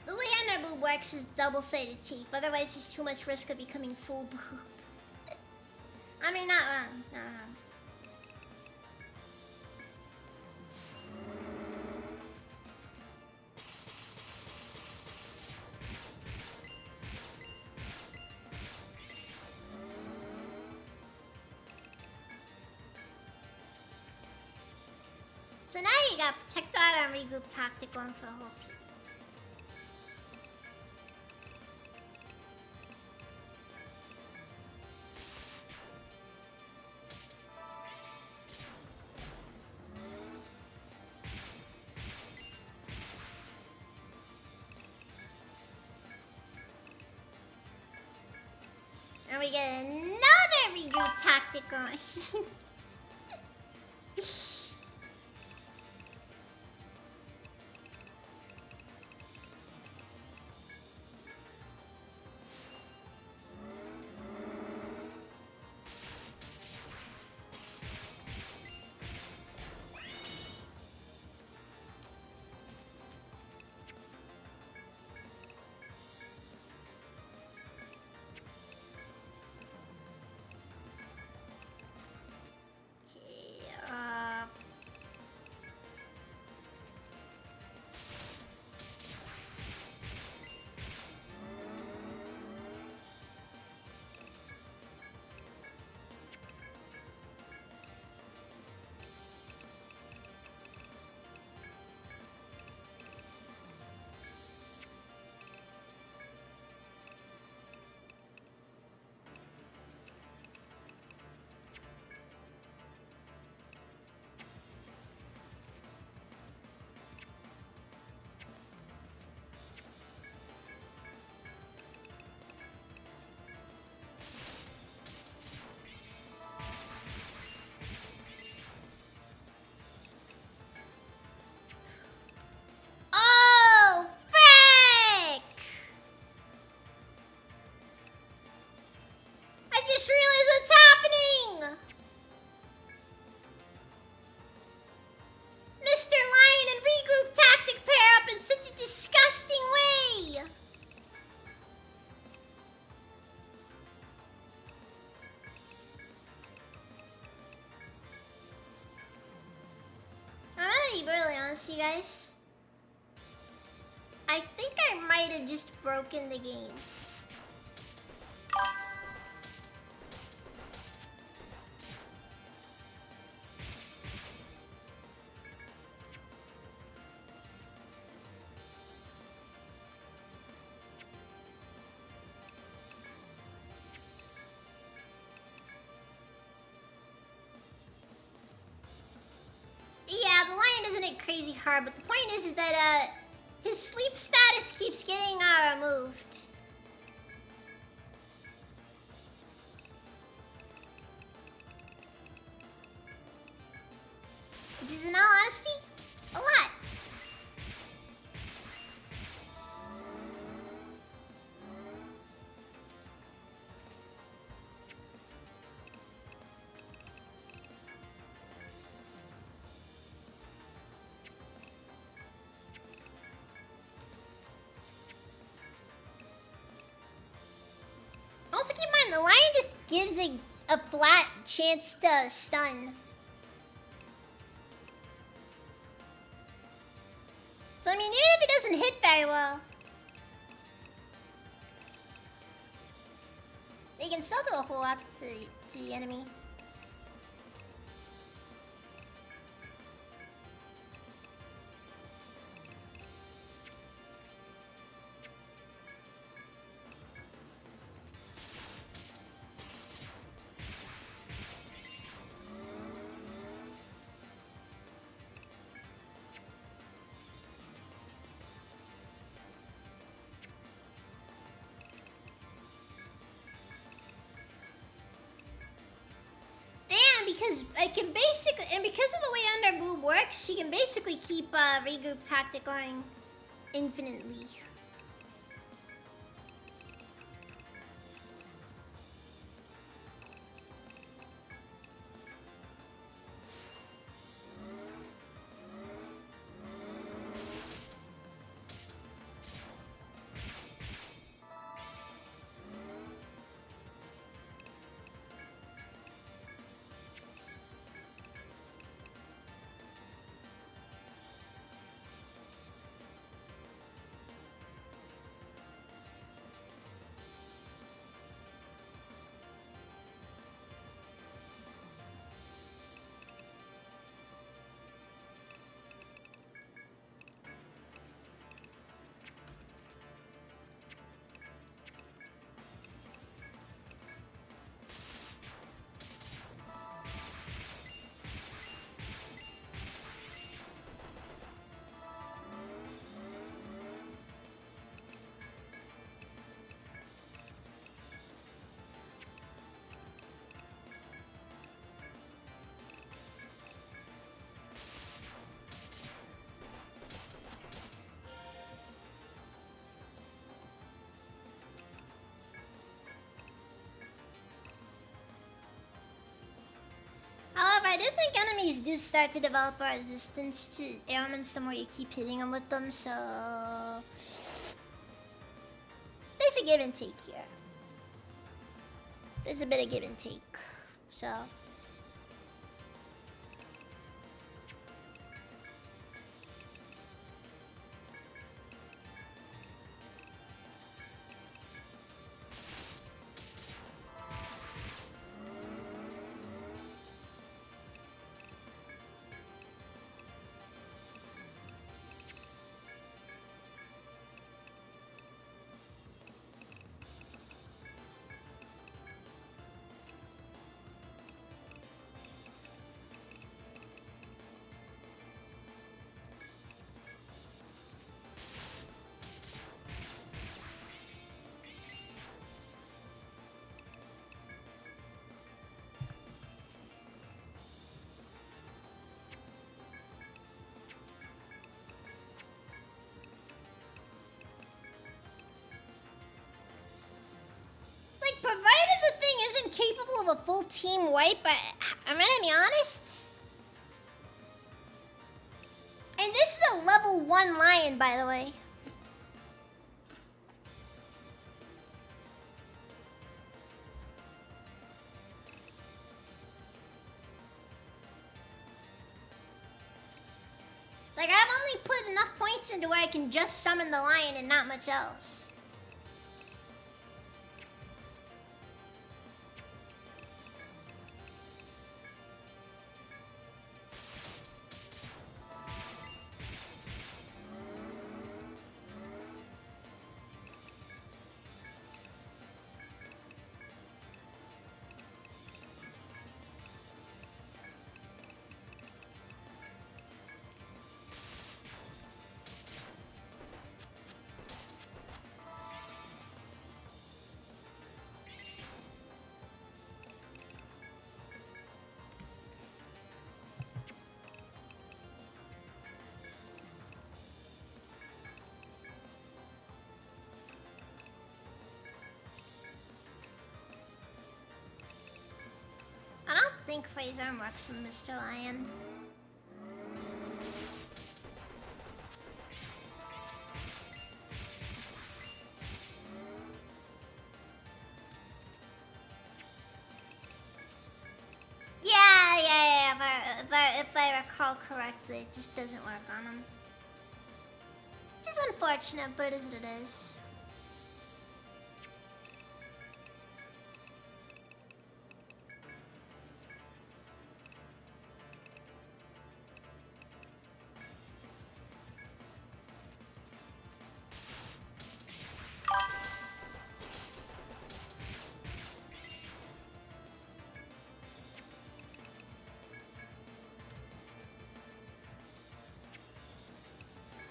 The way Under Boob works is double-sided teeth. Otherwise, there's too much risk of becoming full boob. I mean, not wrong. Not wrong. So now you got Protector and Regroup Tactic going for the whole team. And we get another Regroup Tactic going. honest, you guys. I think I might have just broken the game. Yeah, the lion isn't crazy hard, but the point is that his sleep status keeps getting removed. Which is, in all honesty, a lot. Also keep in mind, the lion just gives a flat chance to stun. So I mean, even if it doesn't hit very well, they can still do a whole lot to the enemy. Because I can basically, and because of the way Under Boob works, she can basically keep regroup tactic going infinitely. However, I do think enemies do start to develop a resistance to ailments the more you keep hitting them with them, so... There's a give and take here. There's a bit of give and take, so... Provided the thing isn't capable of a full team wipe, I'm gonna be honest. And this is a level 1 lion, by the way. Like, I've only put enough points into where I can just summon the lion and not much else. I don't think Phase Arm works on Mr. Lion. Yeah. If I recall correctly, it just doesn't work on him. Which is unfortunate, but it is what it is.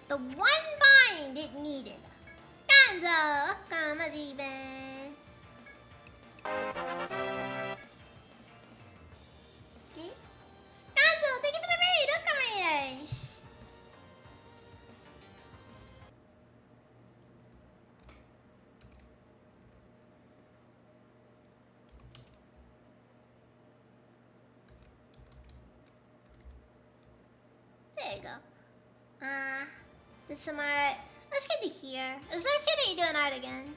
The one bind it needed. Gonzo, come as even. Okay. Gonzo, thank you for the raid. Welcome, raiders. There you go. Did some art. Let's get to here. It's nice that you're doing art again.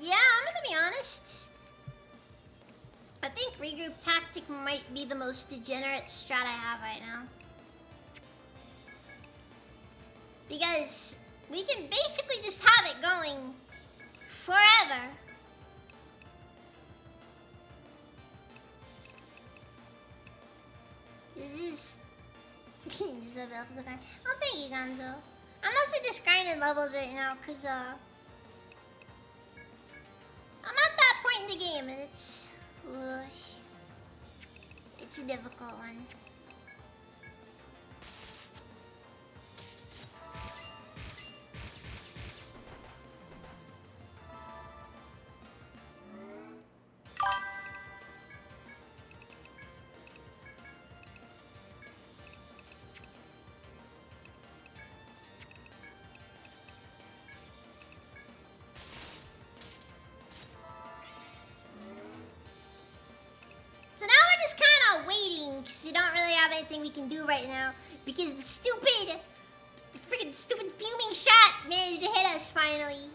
Yeah, I'm gonna be honest. I think regroup tactic might be the most degenerate strat I have right now. Because we can basically just have it going forever. This is just about the time. Oh, thank you, Gonzo. I'm mostly just grinding levels right now because I'm at that point in the game and it's a difficult one. Because we don't really have anything we can do right now. Because the freaking stupid fuming shot managed to hit us finally.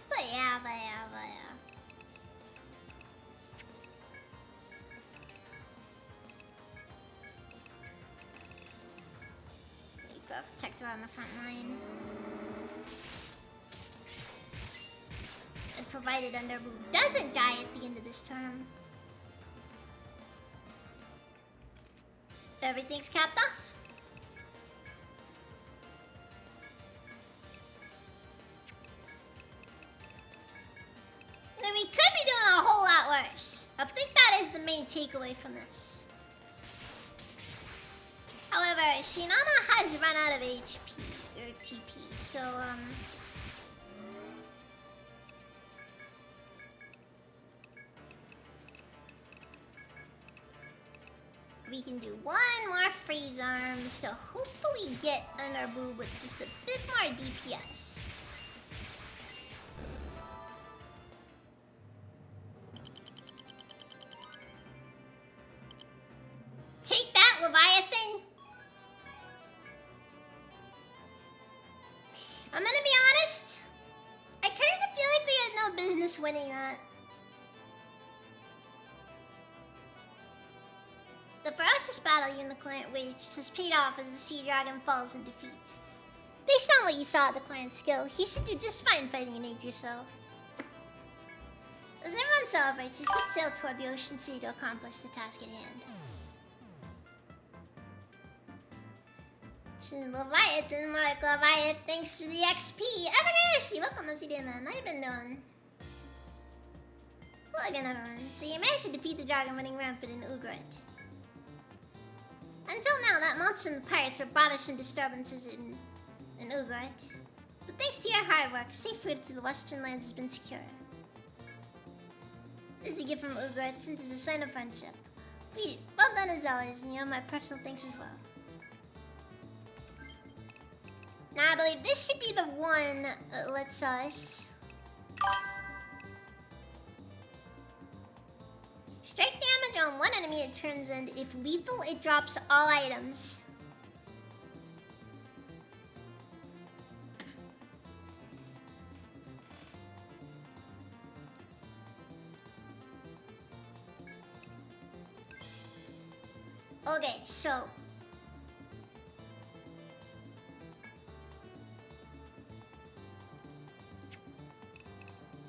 But yeah. Protector on the front line. And provided Underboob doesn't die at the end of this term, everything's capped off. Then we could be doing a whole lot worse. I think that is the main takeaway from this. However, Shinana has run out of HP, or TP, so, we can do one more freeze arms to hopefully get on our boob with just a bit more DPS. Take that, Leviathan! I'm gonna be honest, I kind of feel like we had no business winning that. The ferocious battle you and the client waged has paid off as the Sea Dragon falls in defeat. Based on what you saw of the client's skill, he should do just fine fighting an Yggdrasil. As everyone celebrates, you set sail toward the Ocean Sea to accomplish the task at hand. To Leviathan, Mark Leviathan, thanks for the XP. Evergarshi, welcome, how's you doing, man? How you been doing? Well, again, everyone. So you managed to defeat the dragon running rampant in Ugrat. Until now, that monster and the pirates were bothersome disturbances in Ugrat. But thanks to your hard work, safe route to the western lands has been secured. This is a gift from Ugrat sent as a sign of friendship. Well done as always, and you have my personal thanks as well. Now, I believe this should be the one that lets us strike damage on one enemy it turns, and if lethal, it drops all items. Okay, so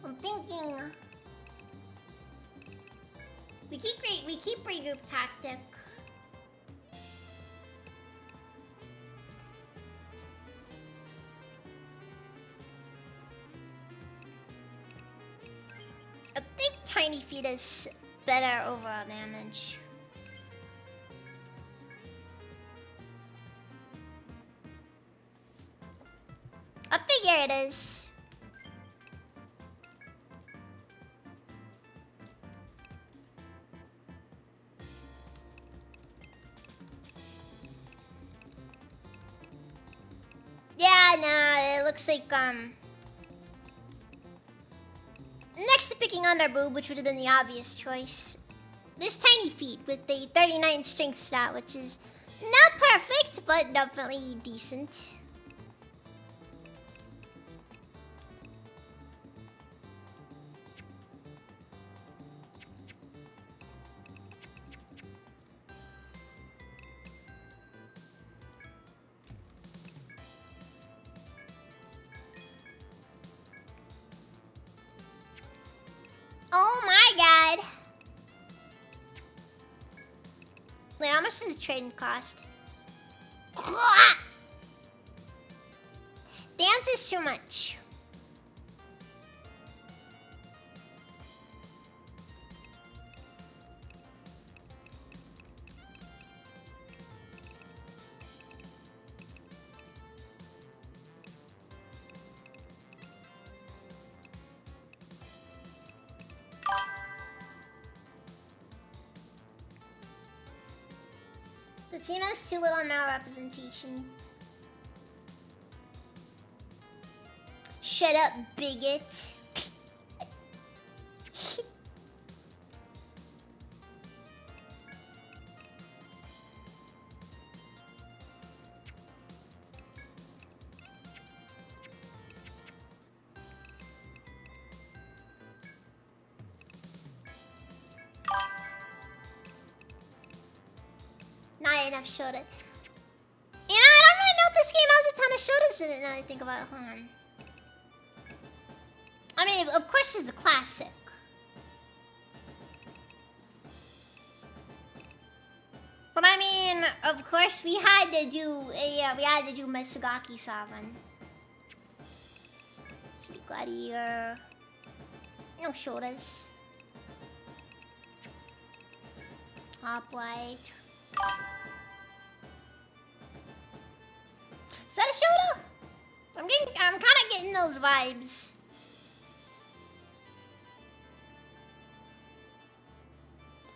I'm thinking we keep regroup tactic. I think Tiny Feet is better overall damage. I figure it is. Yeah, nah, it looks like, next to picking Underboob, which would have been the obvious choice, this Tiny Feet with a 39 strength stat, which is not perfect, but definitely decent. Oh my god! Wait, how much does the trading cost? Dance is too much. The team has too little male representation. Shut up, bigot. Not enough Shota. You know, I don't really know if this game has a ton of Shotas in it now I think about it. Hold on. I mean, of course it's the classic. But I mean, of course we had to do Metsugaki Sovereign. City Gladiator. No Shotas. Hoplite. Is that a Shota? I'm kind of getting those vibes.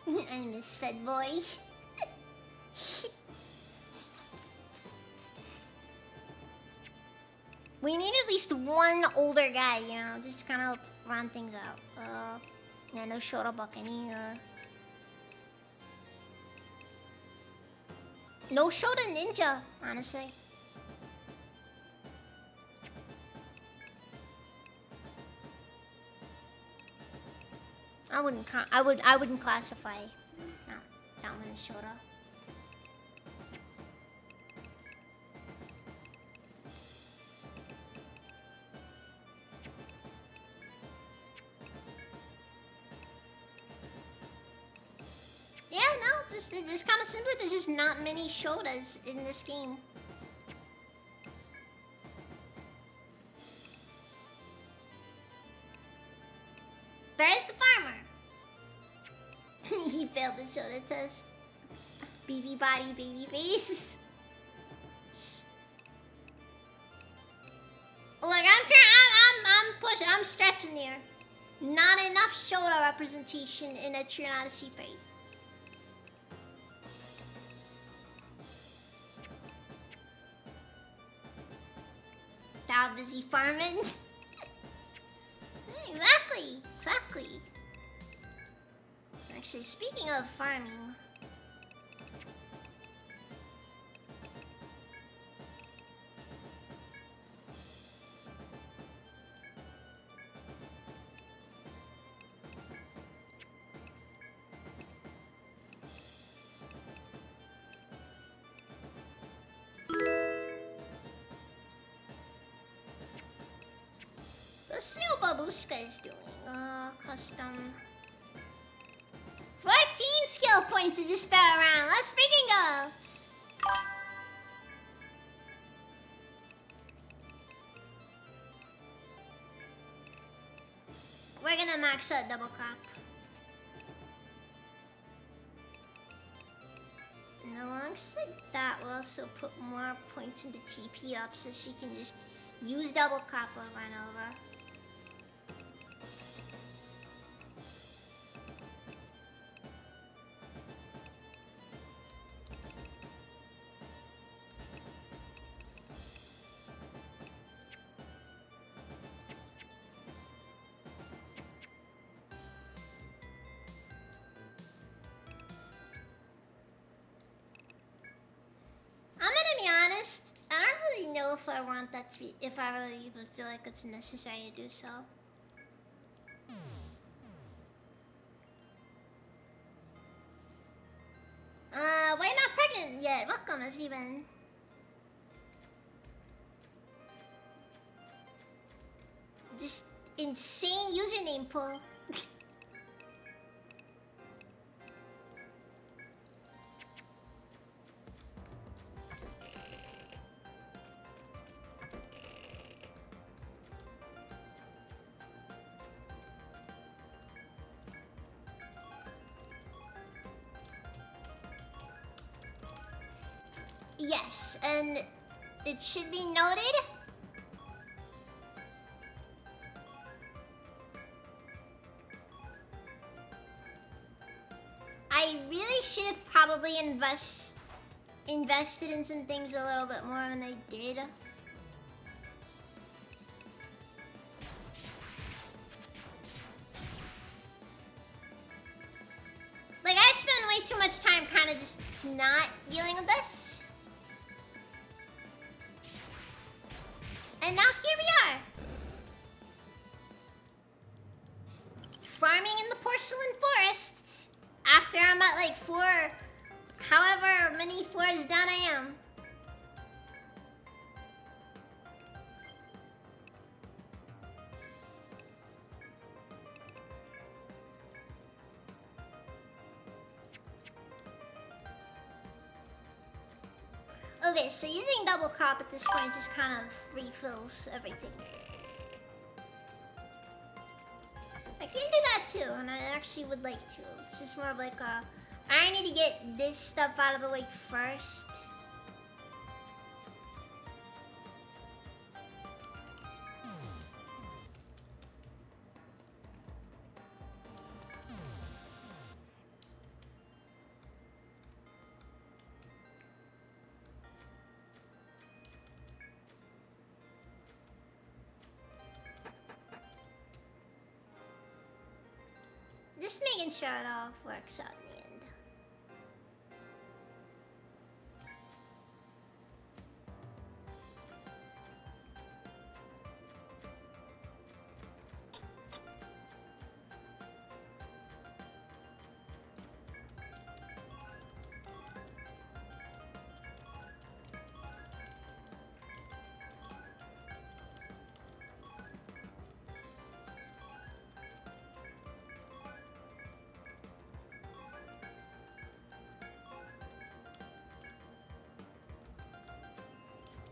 I miss Fed Boy. We need at least one older guy, you know, just to kind of help round things out. Yeah, no Shota Buccaneer here. No Shota Ninja, honestly. I wouldn't classify that one as Shota. Yeah, no, just kind of simply there's just not many Shotas in this game. There's the farmer. He failed the Shota test. BB body, baby face. Look, I'm pushing, I'm stretching here. Not enough Shota representation in a Trion Odyssey 3. How busy farming? Exactly. Actually, speaking of farming. Let's see what Babushka is doing. Custom. 14 skill points to just start around. Let's freaking go. We're gonna max out double crop. And alongside that, we'll also put more points into TP up so she can just use double crop over and over. If I want that to be, if I really even feel like it's necessary to do so. Why not pregnant yet? Welcome, Steven. Just insane username pool. Yes, and it should be noted I really should have probably invested in some things a little bit more than I did. Like, I spent way too much time kind of just not dealing with this. And now here we are. Farming in the porcelain forest. After I'm at like however many floors down I am. Okay, so using double crop at this point just kind of refills everything. I can do that too, and I actually would like to. It's just more of like I need to get this stuff out of the way first. Just making sure it all works out in the end.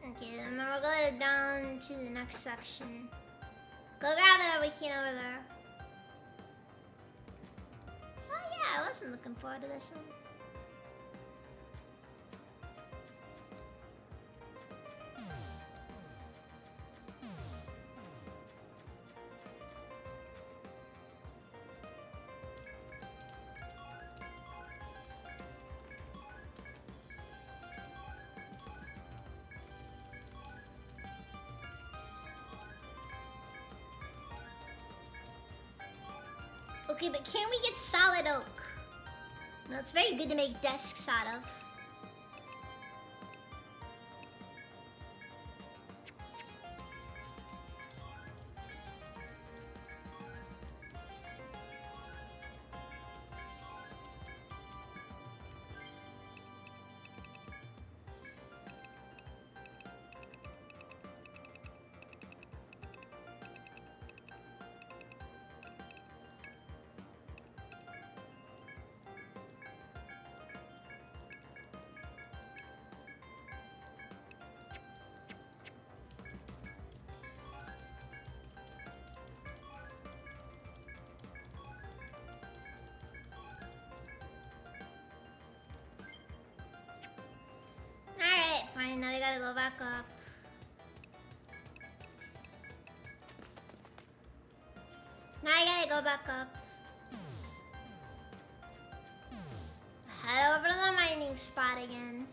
Okay, then we'll go down to the next section. Go grab it over here over there. Oh yeah, I wasn't looking forward to this one. Okay, but can we get solid oak? No, it's very good to make desks out of. Alright, fine, now we gotta go back up. Now I gotta go back up. Head over to the mining spot again.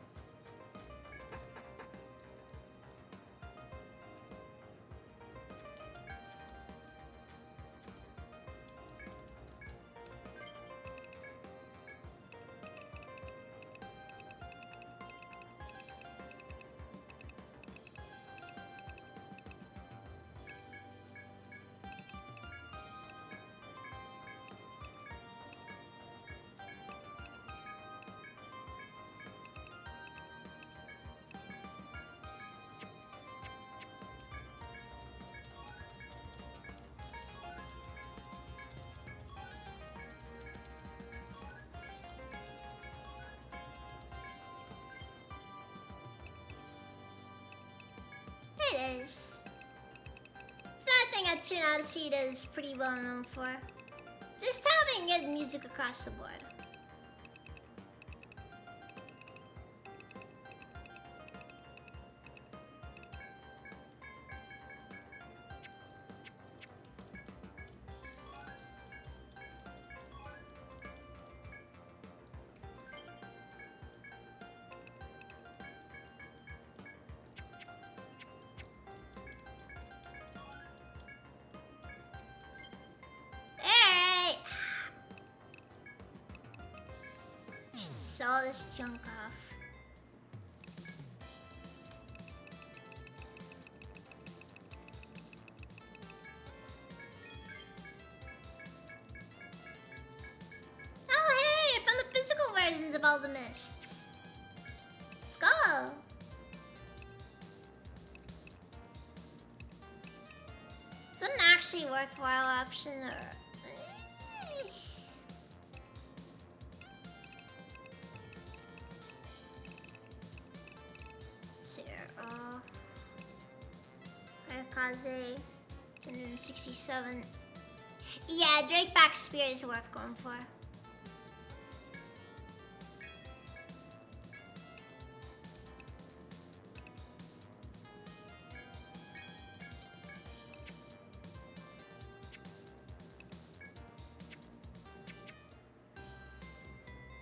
It is. It's another thing that Tune Odyssey is pretty well known for. Just having good music across the board. Alright. Should sell this junk off. Oh hey, I found the physical versions of all the mists. Let's go. It's an actually worthwhile option or Kaze 267. Yeah, Drakeback Spear is worth going for.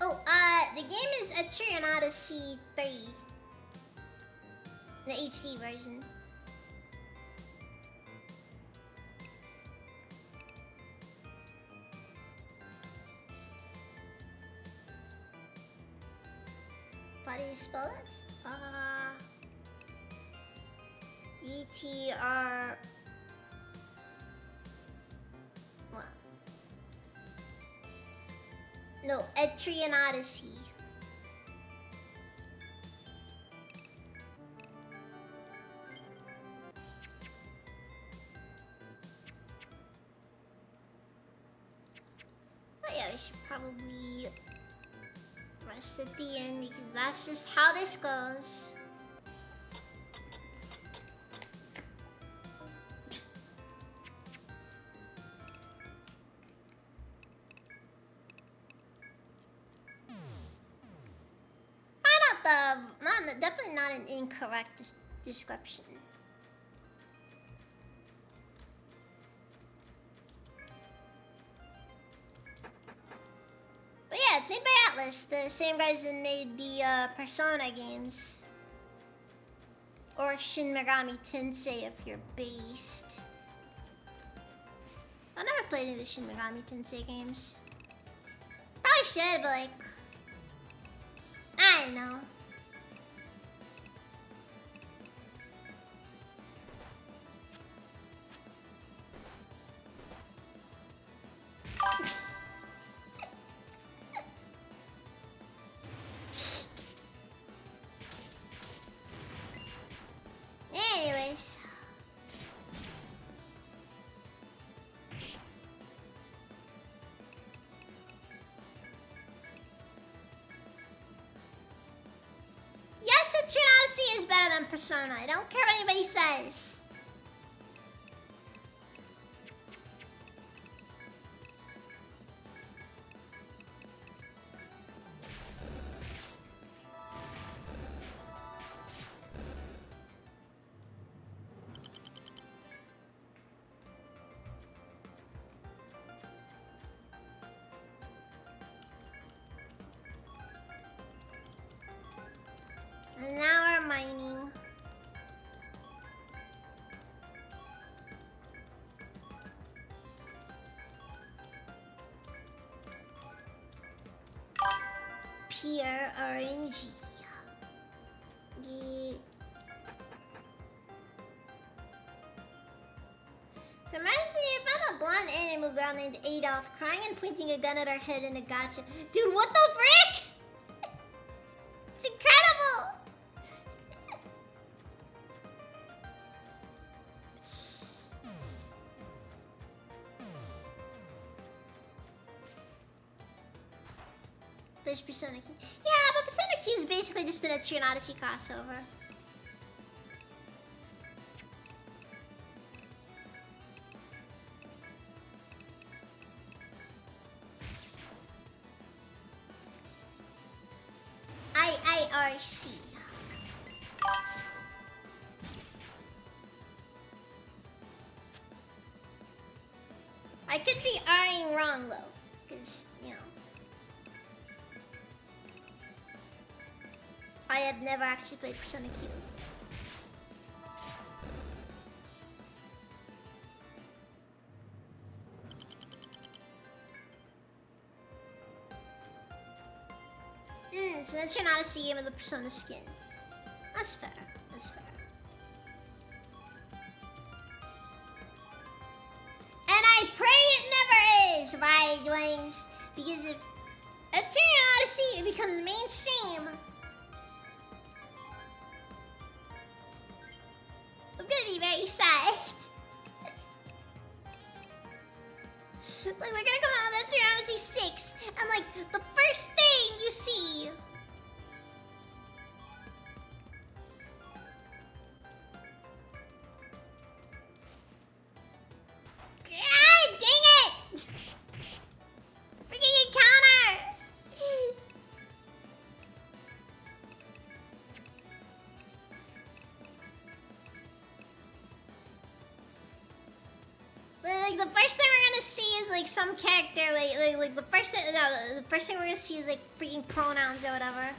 Oh, the game is Etrian Odyssey 3. The HD version. How do you spell this? E-T-R... What? No, Etrian Odyssey. Oh yeah, we should probably rest at the end because that's just how this goes. Definitely not an incorrect description. But yeah, it's made by Atlus, the same guys that made the Persona games. Or Shin Megami Tensei if you're based. I've never played any of the Shin Megami Tensei games. Probably should, but like... I don't know. Anyways. Yes, Etrian Odyssey is better than Persona. I don't care what anybody says. And now we're mining. Pure RNG. Yeah. So reminds me, I found a blonde animal girl named Adolf crying and pointing a gun at her head in a gotcha. Dude, what the frick? It's incredible! There's Persona Q. Yeah, but Persona Q is basically just an Etrian Odyssey crossover. IIRC. I could be eyeing wrong though, because, you know. I have never actually played Persona Q. It's an Etrian Odyssey game of the Persona skin. That's fair. That's fair. And I pray it never is, right, Dwayne? Because if Etrian Odyssey becomes mainstream, I'm gonna be very sad. Like, we're gonna come out with Etrian Odyssey 6, and like, the first thing you see... God dang it! Freaking encounter! Like, the first thing we're gonna see is like some character, like the first thing, no, the first thing we're gonna see is like freaking pronouns or whatever.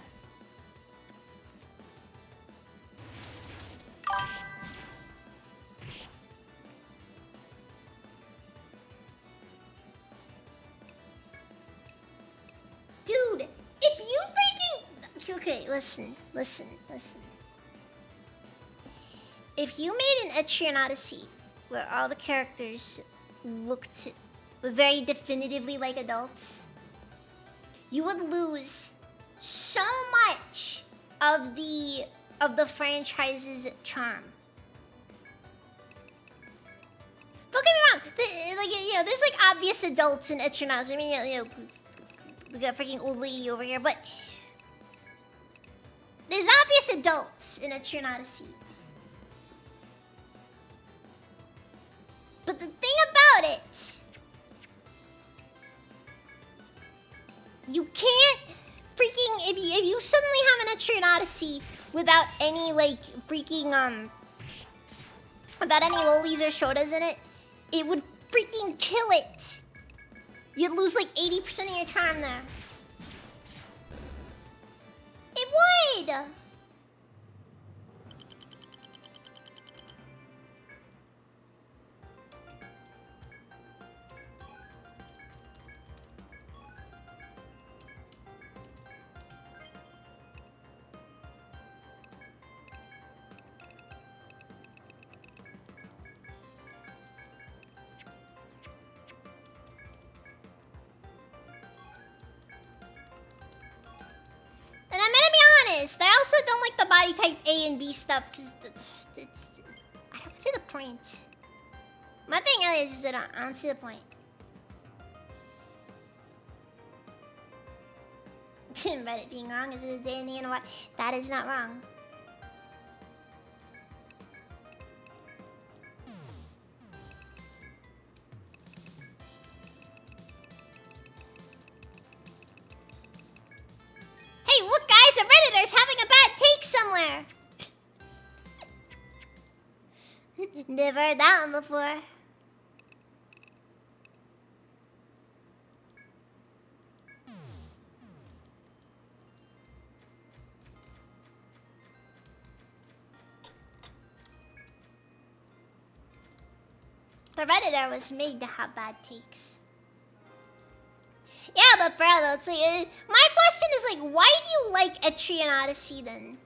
Dude, if you freaking... Okay, listen. If you made an Etrian Odyssey where all the characters looked very definitively like adults, you would lose so much of the franchise's charm. Don't get me wrong. There's like obvious adults in Etrian Odyssey. I mean, we got freaking old lady over here, but there's obvious adults in Etrian Odyssey. But the thing about it, you can't freaking if you suddenly have an Etrian Odyssey without any like freaking without any lolies or shotas in it, it would freaking kill it. You'd lose like 80% of your time there. It would. And I'm gonna be honest, I also don't like the body type A and B stuff because I don't see the point. My thing is just that I don't see the point. But it being wrong is there anything in what? That is not wrong. Hey, look guys, a Redditor's having a bad take somewhere. Never heard that one before. The Redditor was made to have bad takes. Yeah, but bro, it's like, my question is like, why do you like Etrian Odyssey then?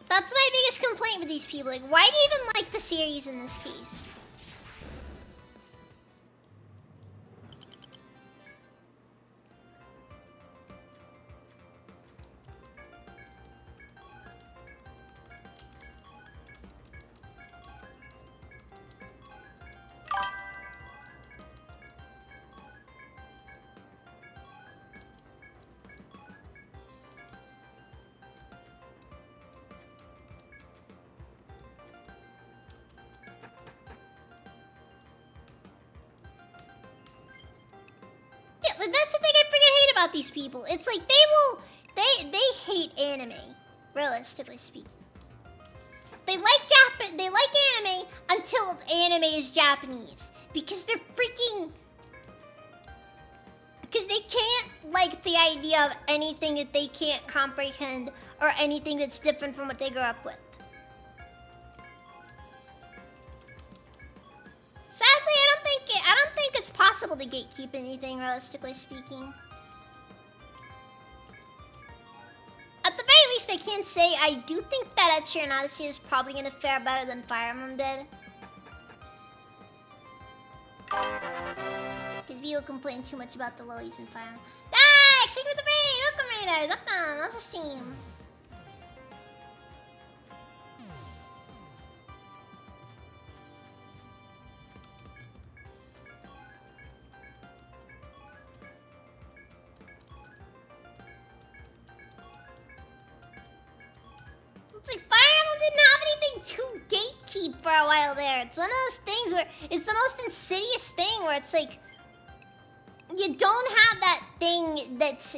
That's my biggest complaint with these people. Like, why do you even like the series in this case? Like, that's the thing I freaking hate about these people. It's like they hate anime, realistically speaking. They like anime until anime is Japanese. Because they're freaking... Because they can't like the idea of anything that they can't comprehend or anything that's different from what they grew up with. Sadly, I don't think it's possible to gatekeep anything, realistically speaking. At the very least, I can say I do think that Etrian Odyssey is probably gonna fare better than Fire Emblem did. Because people complain too much about the lollies in Fire Emblem. Dax! Thank you for the raid! Welcome, raiders! Welcome! Lots of steam. It's like Fire Emblem didn't have anything to gatekeep for a while there. It's one of those things where it's the most insidious thing where it's like you don't have that thing that's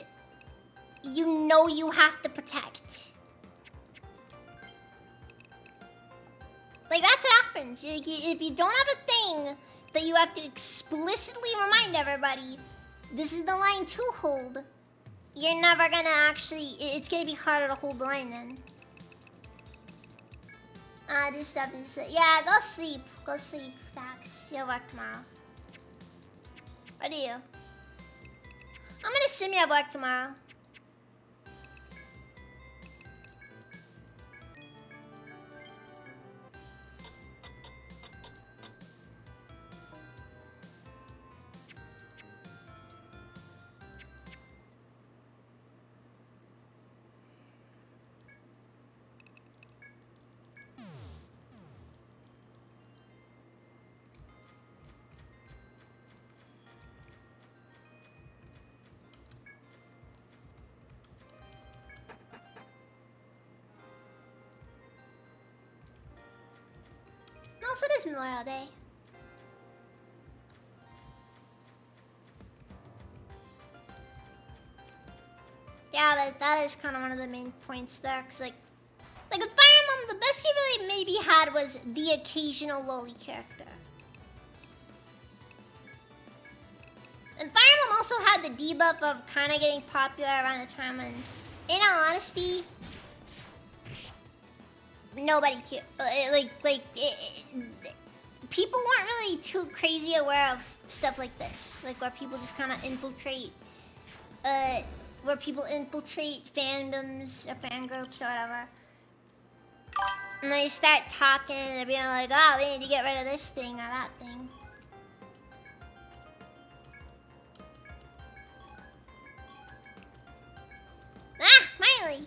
you have to protect. Like that's what happens. Like, if you don't have a thing that you have to explicitly remind everybody, this is the line to hold, you're never gonna actually... It's gonna be harder to hold the line then. Do stuff and say... Yeah, go sleep. Go sleep, Dax. You'll work tomorrow. What do you? I'm gonna assume you have work tomorrow. Also, it is Memorial Day. Yeah, but that is kind of one of the main points there, because like with Fire Emblem, the best you really maybe had was the occasional lowly character. And Fire Emblem also had the debuff of kind of getting popular around the time when, in all honesty, nobody cared. People weren't really too crazy aware of stuff like this, like where people just kind of infiltrate, fandoms or fan groups or whatever, and they start talking and being like, "Oh, we need to get rid of this thing or that thing." Ah, Miley!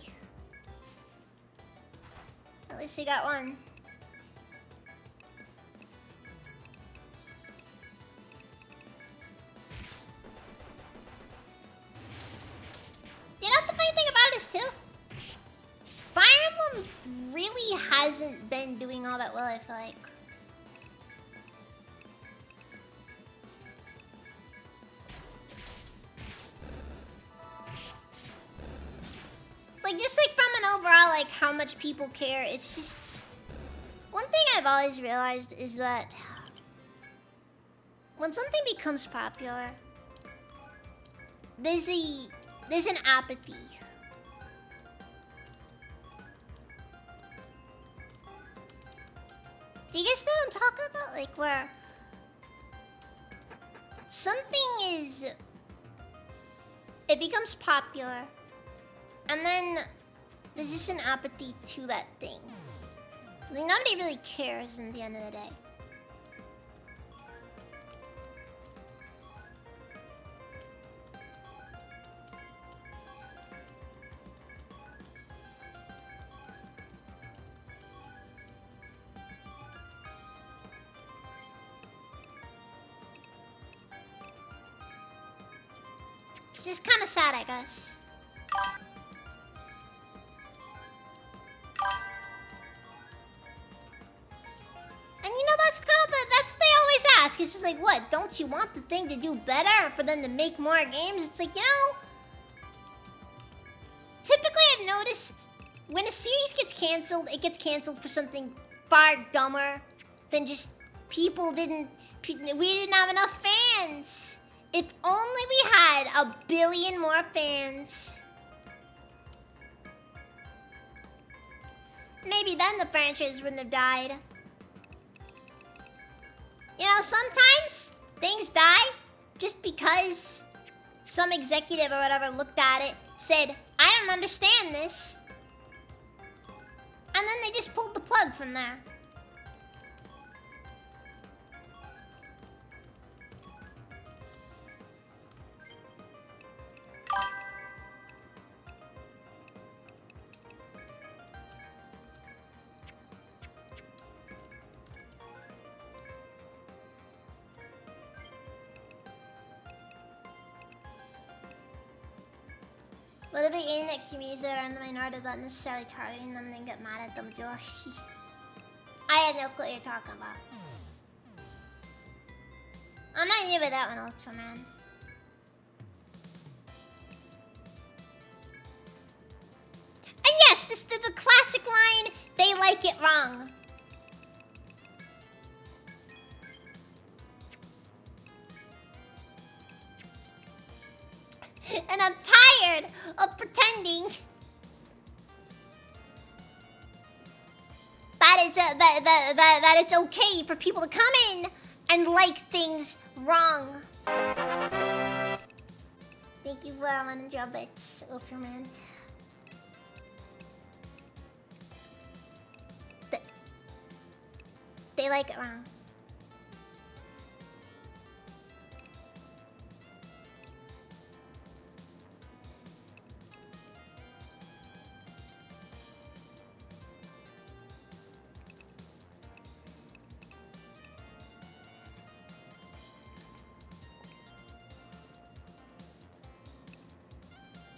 At least you got one. You know what the funny thing about it is too? Fire Emblem really hasn't been doing all that well, I feel like. Like, just like from an overall, like, how much people care, it's just... One thing I've always realized is that when something becomes popular, there's an apathy. Do you guys know what I'm talking about? Like, where something is... It becomes popular, and then there's just an apathy to that thing. Like, nobody really cares at the end of the day. It's just kind of sad, I guess. And you know, that's kind of they always ask. It's just like, what, don't you want the thing to do better for them to make more games? It's like, you know, typically I've noticed when a series gets canceled, it gets canceled for something far dumber than just we didn't have enough fans. If only we had 1 billion more fans, maybe then the franchise wouldn't have died. You know, sometimes things die just because some executive or whatever looked at it, said, I don't understand this, and then they just pulled the plug from there. What if the internet communities around the minority not necessarily targeting them and then get mad at them, Josh? I had no clue what you're talking about. I'm not new with that one, Ultraman. And yes, this is the classic line, they like it wrong. And I'm tired of pretending that it's okay for people to come in and like things wrong. Thank you for 100 bits, Ultraman. They like it wrong.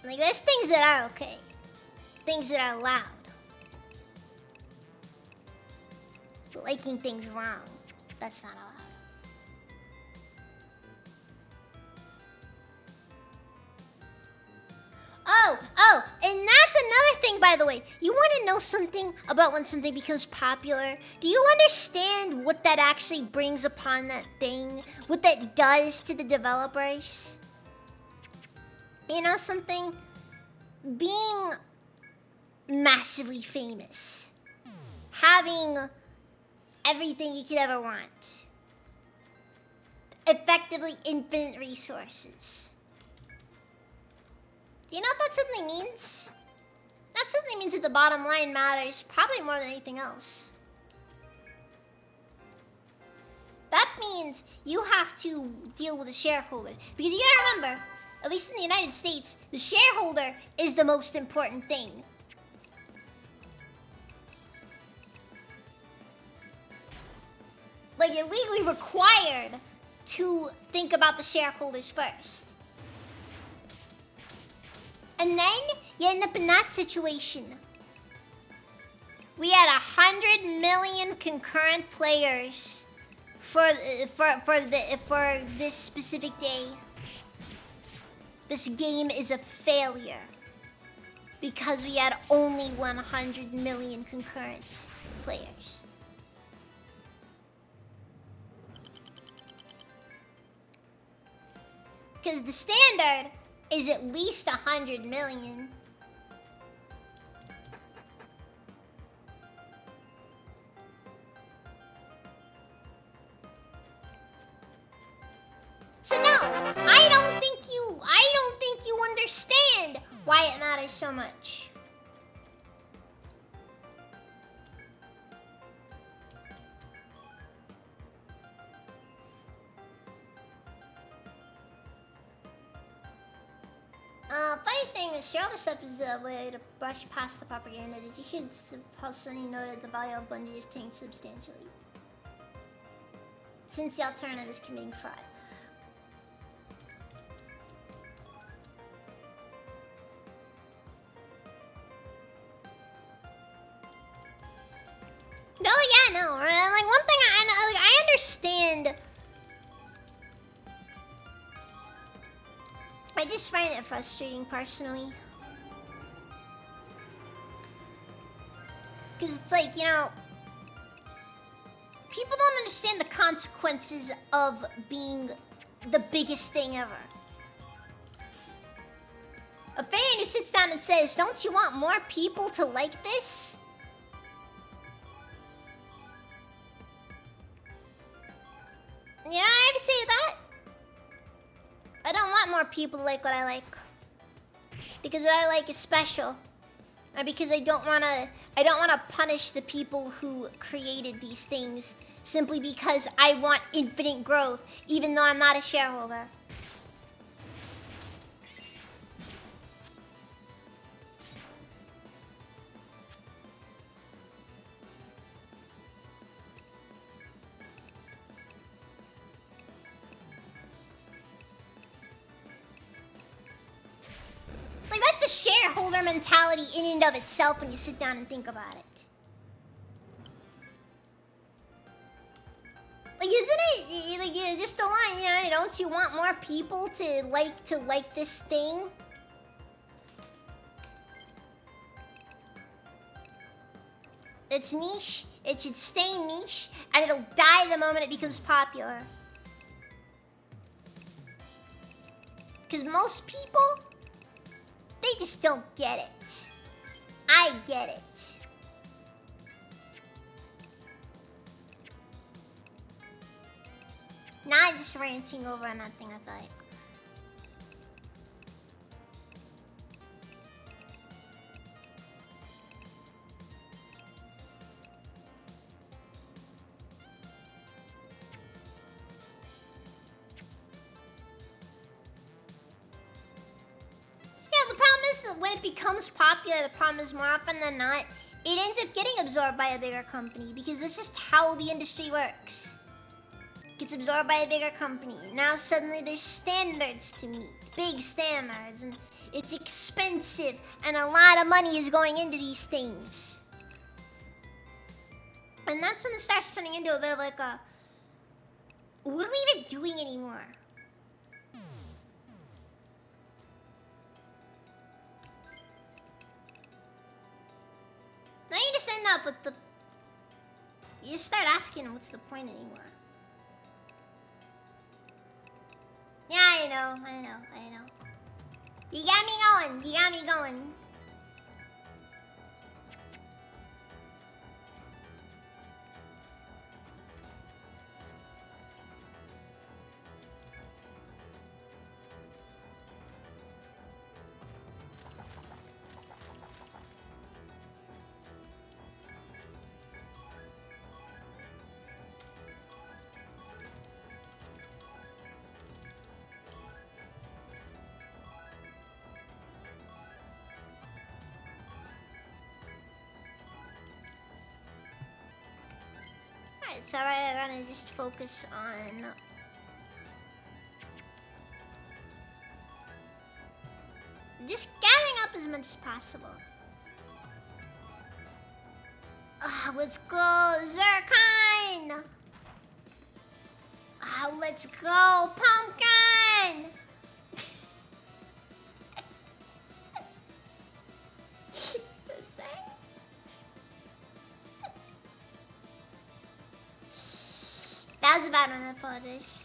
Like, there's things that are okay. Things that are allowed. Liking things wrong, that's not allowed. Oh, and that's another thing, by the way. You want to know something about when something becomes popular? Do you understand what that actually brings upon that thing? What that does to the developers? You know something? Being massively famous, having everything you could ever want, effectively infinite resources. Do you know what that suddenly means? That suddenly means that the bottom line matters probably more than anything else. That means you have to deal with the shareholders. Because you gotta remember, at least in the United States, the shareholder is the most important thing. Like, you're legally required to think about the shareholders first. And then you end up in that situation. We had 100 million concurrent players for this specific day. This game is a failure because we had only 100 million concurrent players. Because the standard is at least 100 million. So no, I don't think you understand why it matters so much. Funny thing is, all this stuff is a way to brush past the propaganda. You should also know that the value of Bungie is tanked substantially, since the alternative is committing fraud. No, yeah, no. Like, one thing I understand. I just find it frustrating personally. Because it's like, you know, people don't understand the consequences of being the biggest thing ever. A fan who sits down and says, "Don't you want more people to like this?" You know what I have to say to that? I don't want more people to like what I like. Because what I like is special. Or because I don't wanna punish the people who created these things simply because I want infinite growth, even though I'm not a shareholder. Like, that's the shareholder mentality in and of itself when you sit down and think about it. Like, isn't it, like, just the line, you know, don't you want more people to like this thing? It's niche, it should stay niche, and it'll die the moment it becomes popular. Because most people They just don't get it. I get it. Not just ranting over nothing, I feel like. Yeah, the problem is that when it becomes popular, the problem is more often than not, it ends up getting absorbed by a bigger company because that's just how the industry works. Gets absorbed by a bigger company. Now suddenly there's standards to meet. Big standards. And it's expensive. And a lot of money is going into these things. And that's when it starts turning into a bit of like a... What are we even doing anymore? Now you just end up with the... You just start asking what's the point anymore. Yeah, I know. You got me going. It's alright, I'm gonna just focus on... just gathering up as much as possible. Let's go, Zircon! Let's go, Pumpkin! I'm sorry. That was about enough for this.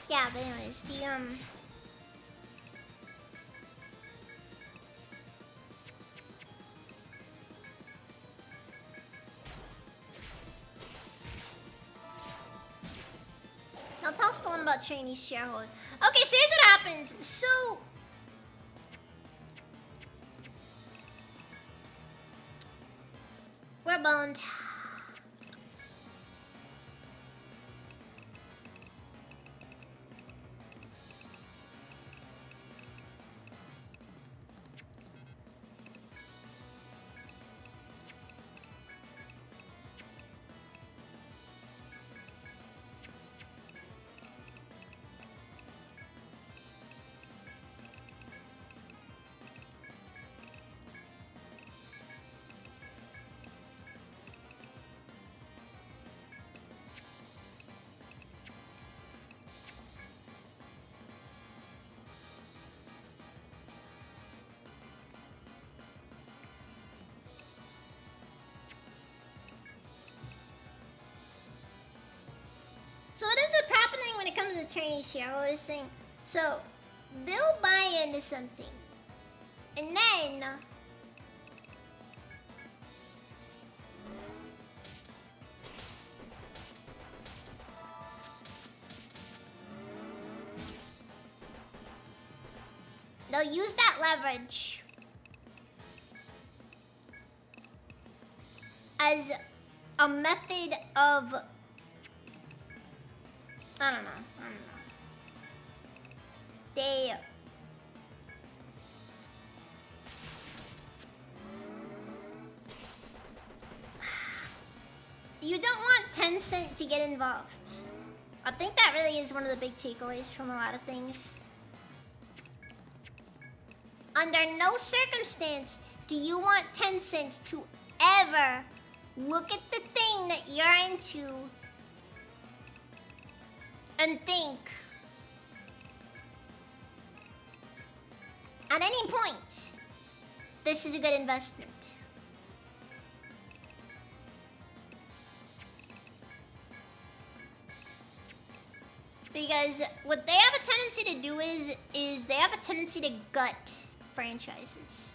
Yeah, but anyways, Now tell us the one about Chinese shareholders. Okay, so here's what happens. So... we're boned. So what ends up happening when it comes to Chinese shareholders thing, so they'll buy into something, and then they'll use that leverage as a method of... I don't know. They... You don't want Tencent to get involved. I think that really is one of the big takeaways from a lot of things. Under no circumstance do you want Tencent to ever look at the thing that you're into and think at any point this is a good investment. Because what they have a tendency to do is they have a tendency to gut franchises.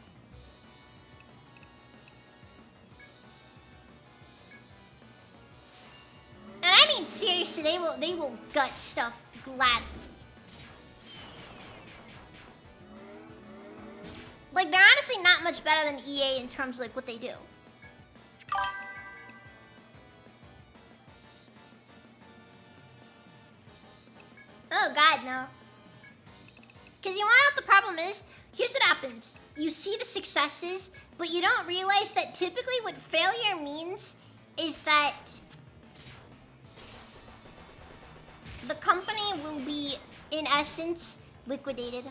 And I mean seriously, they will gut stuff gladly. Like, they're honestly not much better than EA in terms of like what they do. Oh god, no. Because you want to know what the problem is? Here's what happens. You see the successes, but you don't realize that typically what failure means is that the company will be, in essence, liquidated.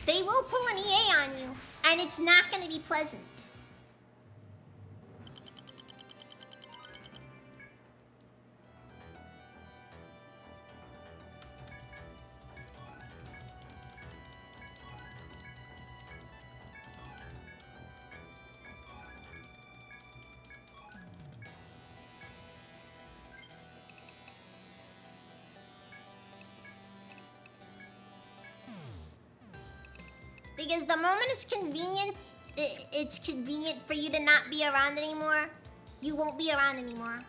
They will pull an EA on you, and it's not going to be pleasant. Because the moment it's convenient for you to not be around anymore, you won't be around anymore.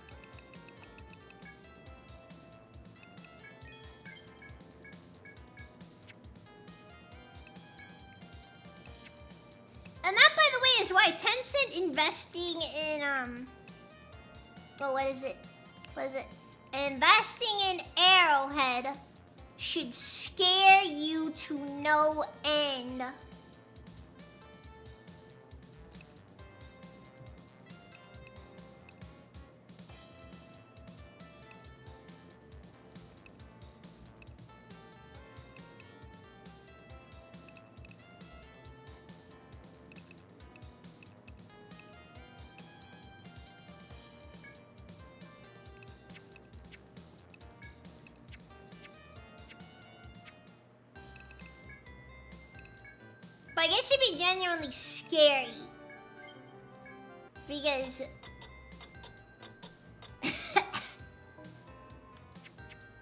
And that, by the way, is why Tencent investing in, well, what is it? Investing in Arrowhead should scare you to no end. Like, it should be genuinely scary. Because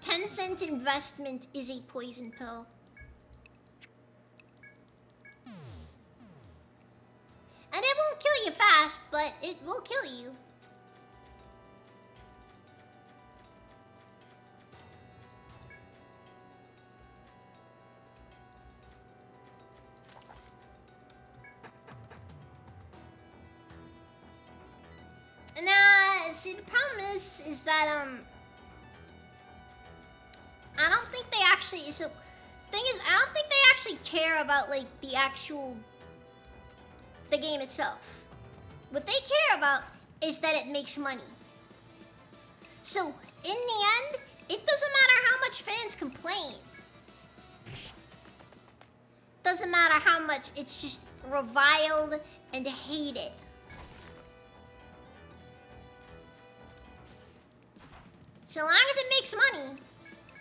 Tencent investment is a poison pill. And it won't kill you fast, but it will kill you. Nah, see, the problem is that, I don't think they actually, so, thing is, I don't think they actually care about, like, the game itself. What they care about is that it makes money. So, in the end, it doesn't matter how much fans complain. Doesn't matter how much it's just reviled and hated. So long as it makes money,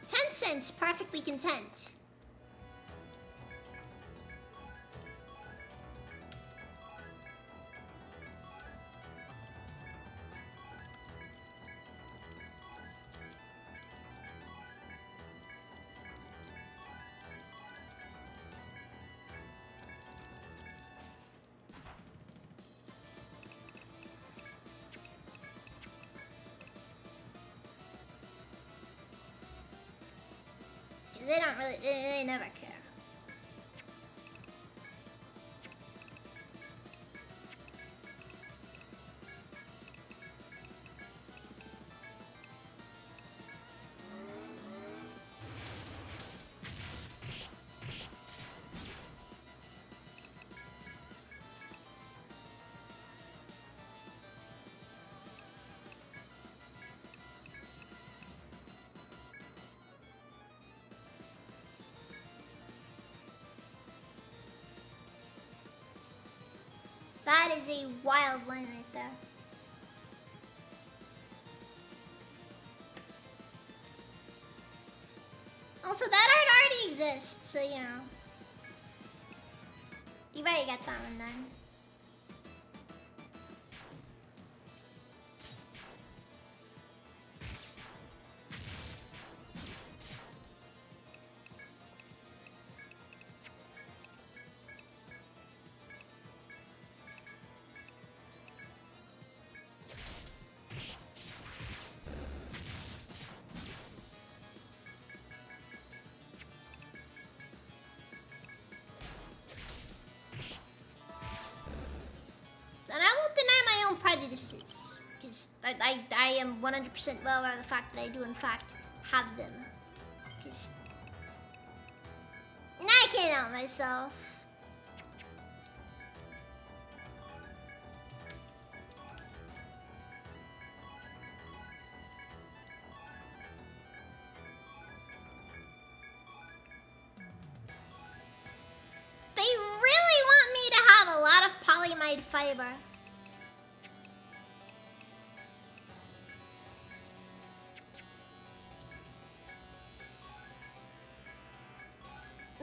Tencent's perfectly content. They don't really, they never care. That is a wild line right there. Also, that art already exists, so you know. You've already got that one done. And I won't deny my own prejudices, because I am 100% well aware of the fact that I do in fact have them. Because I can't help myself. They really want me to have a lot of polyamide fiber.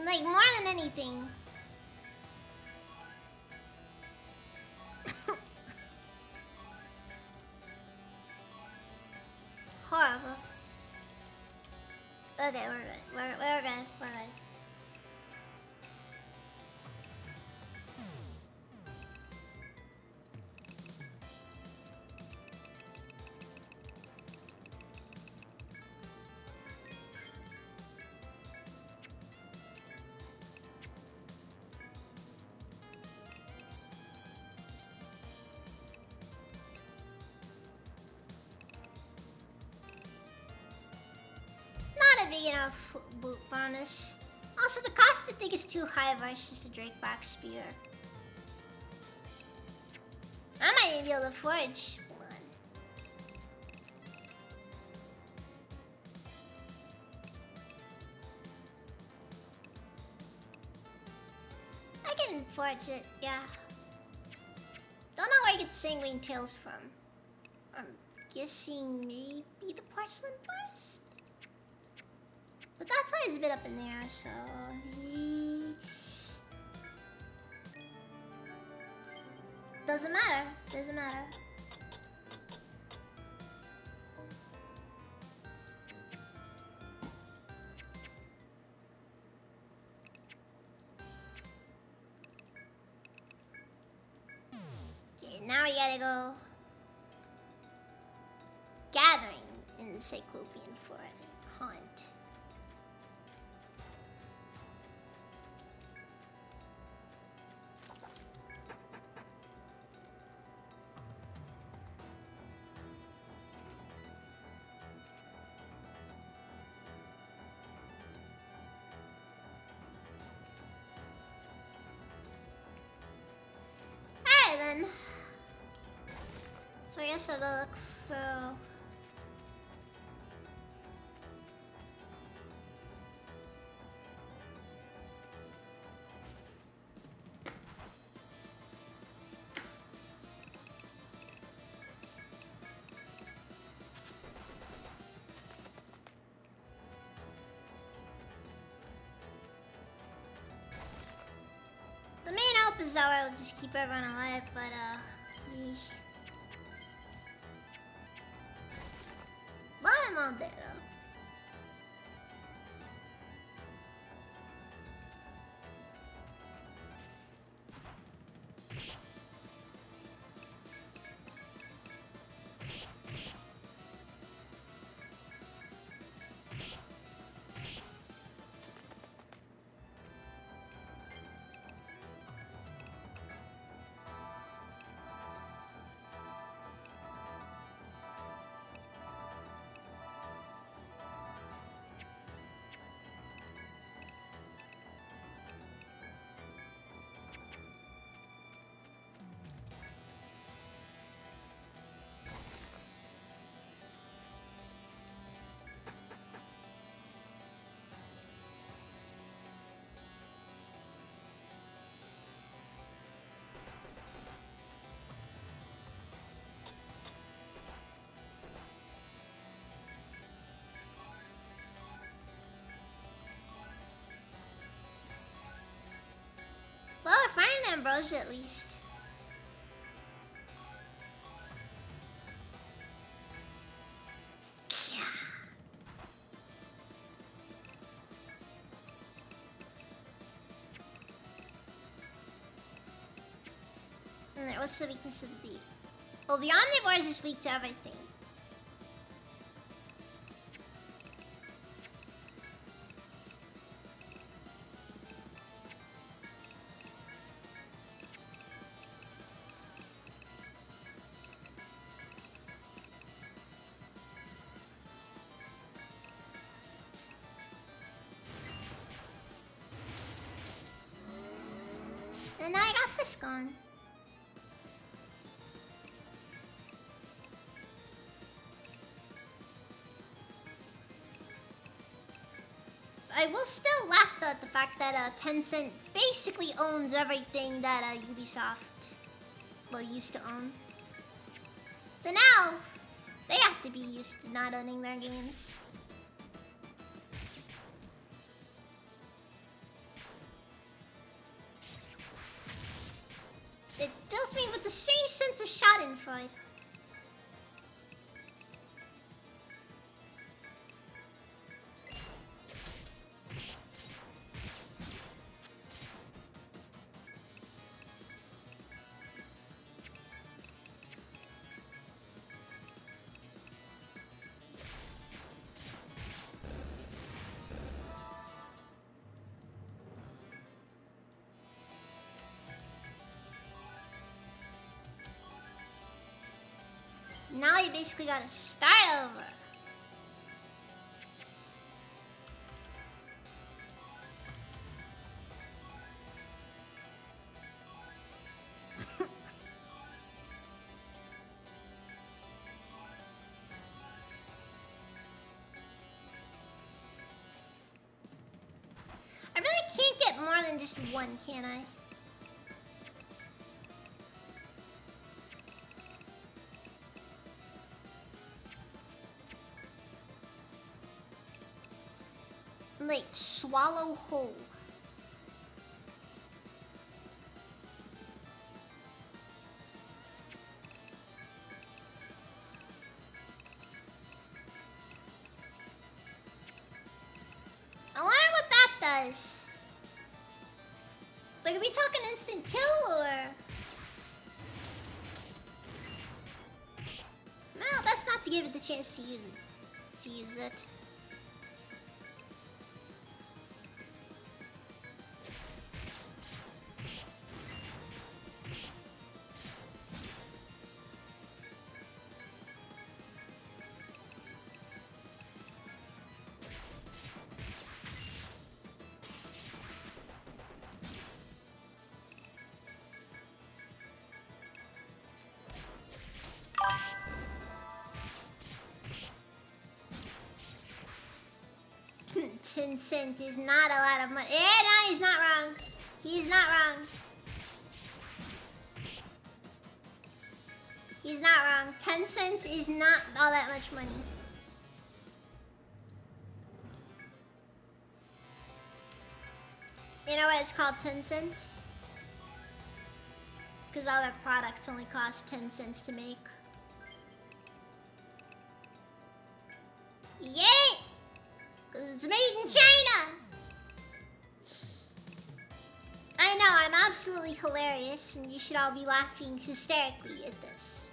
Like, more than anything. Horrible. Okay, we're good. We're good. We're good. Not a big enough boot bonus. Also, the cost I think is too high versus the Drakeback Spear. I might even be able to forge one. I can forge it, yeah. Don't know where I get Sanguine Tails from. I'm guessing maybe the Porcelain Forest? But that's always a bit up in the air, so... Doesn't matter. Doesn't matter. Okay, now we gotta go... gathering in the Cyclopean for a hunt. Alright then. So I guess I'll go look through. The main hope is that I'll just keep everyone alive, but yeesh. A lot of them on there though. ambrosia at least. Alright, what's the weakness of the... Oh, the omnivore is just weak to everything. And now I got this gone. I will still laugh at the fact that Tencent basically owns everything that Ubisoft used to own. So now they have to be used to not owning their games. It fills me with a strange sense of schadenfreude. Now you basically gotta start over. I really can't get more than just one, can I? Like, swallow whole. I wonder what that does. Like, are we talking instant kill or... No, that's not to give it the chance to use it. Tencent is not a lot of money. No, he's not wrong. He's not wrong. He's not wrong. Tencent is not all that much money. You know why it's called Tencent? Because all their products only cost 10 cents to make. Yay! It's made in China! I know, I'm absolutely hilarious, and you should all be laughing hysterically at this.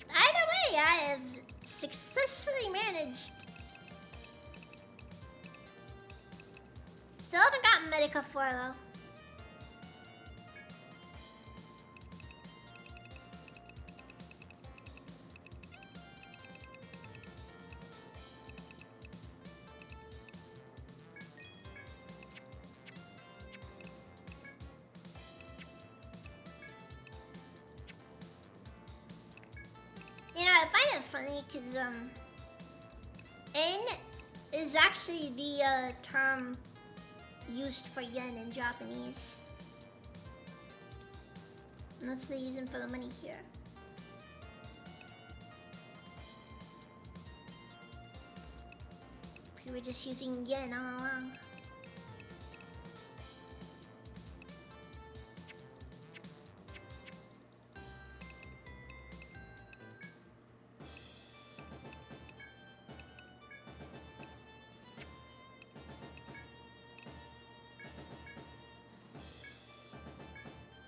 Either way, I have successfully managed. Still haven't gotten Medica 4 though. You know, I find it funny because, N is actually the, term used for yen in Japanese. Unless they're using for the money here. We were just using yen all along.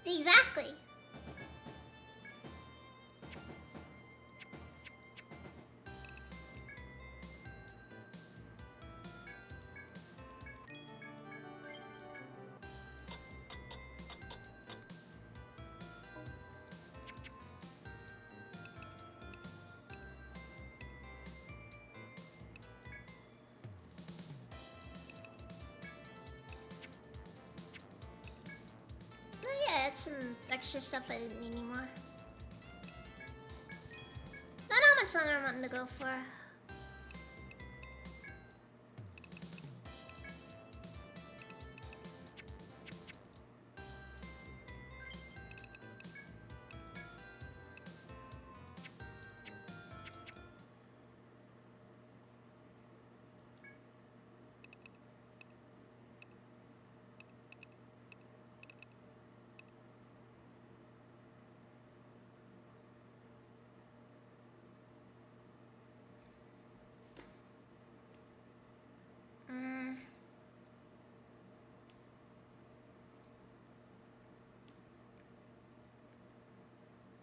Exactly. Oh yeah, that's some extra stuff I didn't need anymore. Not how much longer I'm wanting to go for.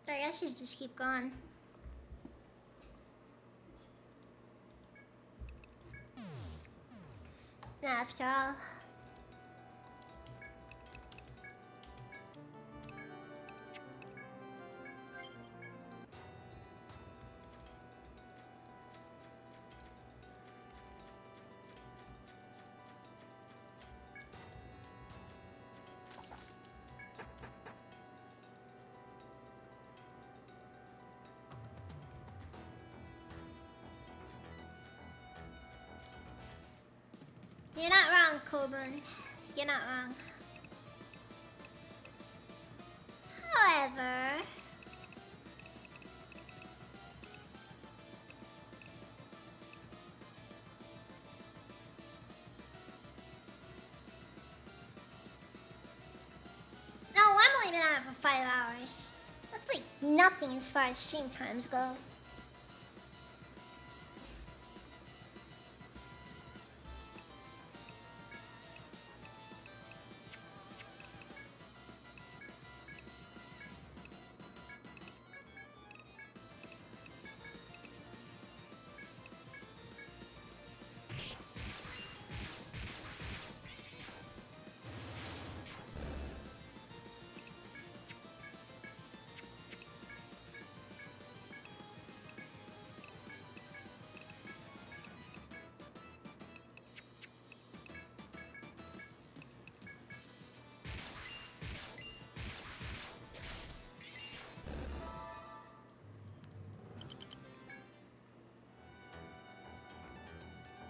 I guess I should just keep going. After all. You're not wrong, Coburn. You're not wrong. However... No, I'm only been on it for 5 hours. That's like nothing as far as stream times go.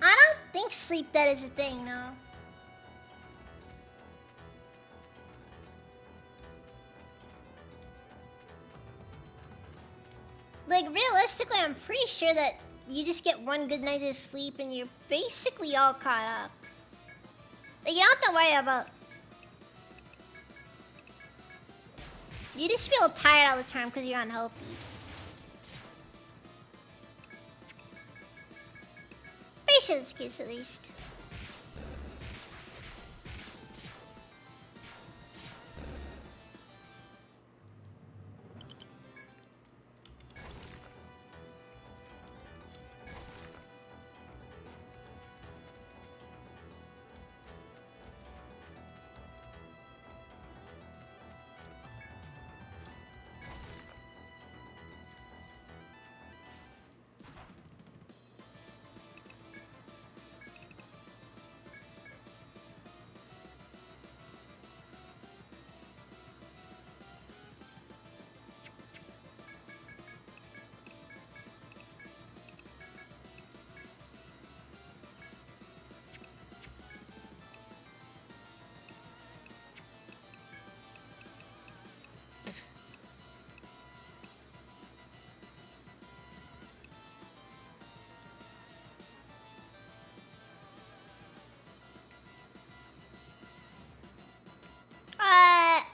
I don't think sleep debt is a thing, no. Like, realistically, I'm pretty sure that you just get one good night of sleep and you're basically all caught up. Like, you don't have to worry about... You just feel tired all the time because you're unhealthy. Pretty sure this case, at least.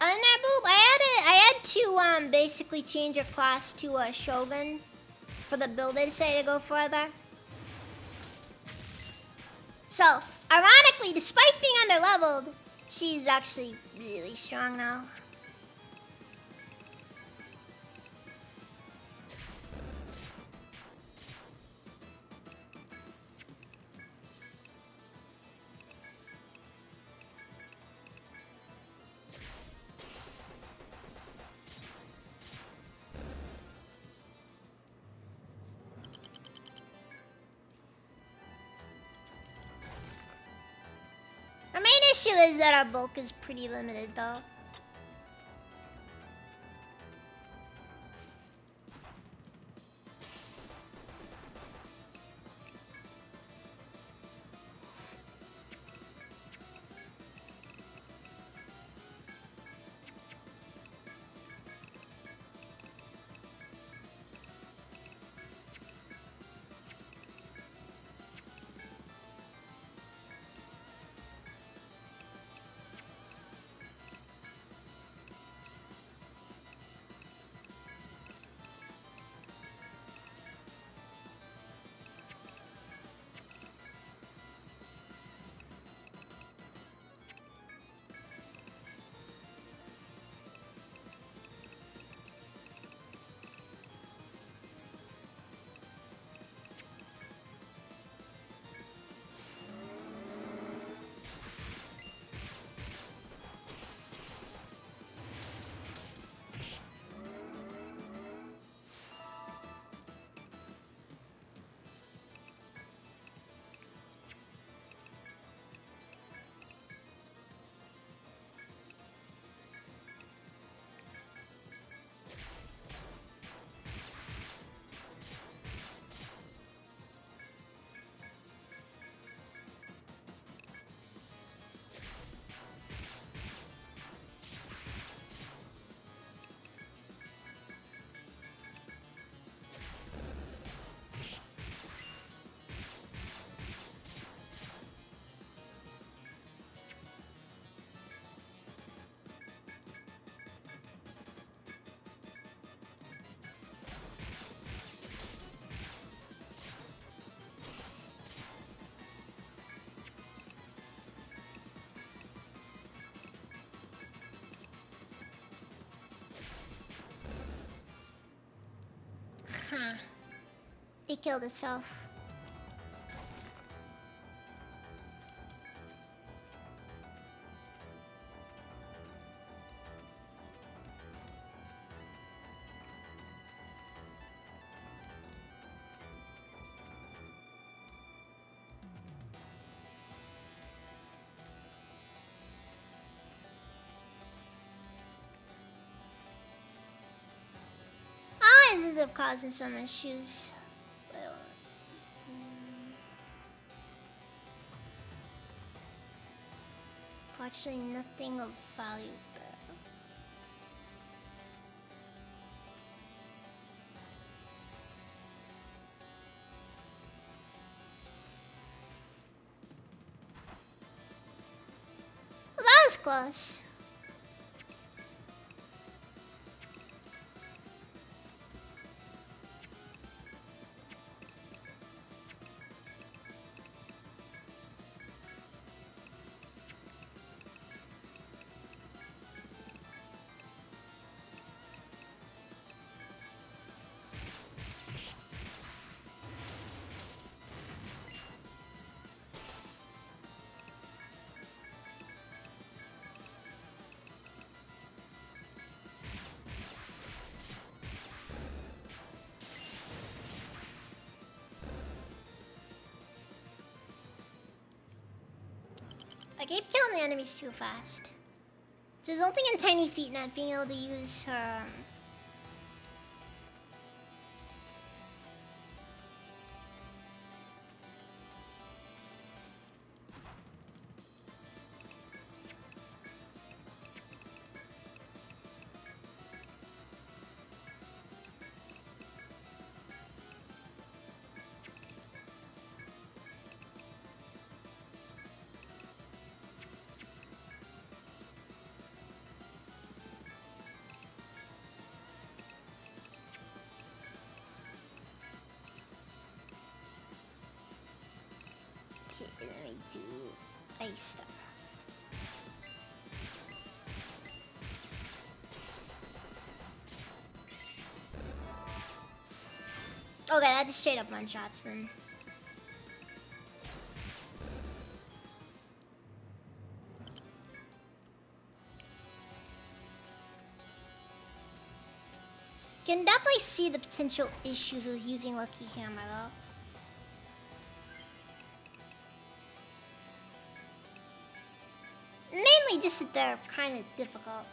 On that boob, I had to basically change your class to a Shogun for the build I decided to go further. So, ironically, despite being underleveled, she's actually really strong now. issue is that our bulk is pretty limited, though. Huh. It killed itself. Ah, this is causing some issues. Well, Fortunately, nothing of value there. Well, that was close. I keep killing the enemies too fast. There's something in Tiny Feet not being able to use her. Okay, let me do Ice Star. Okay, that just straight up one shots then. Can definitely see the potential issues with using Lucky Hammer though. really just that they're kind of difficult.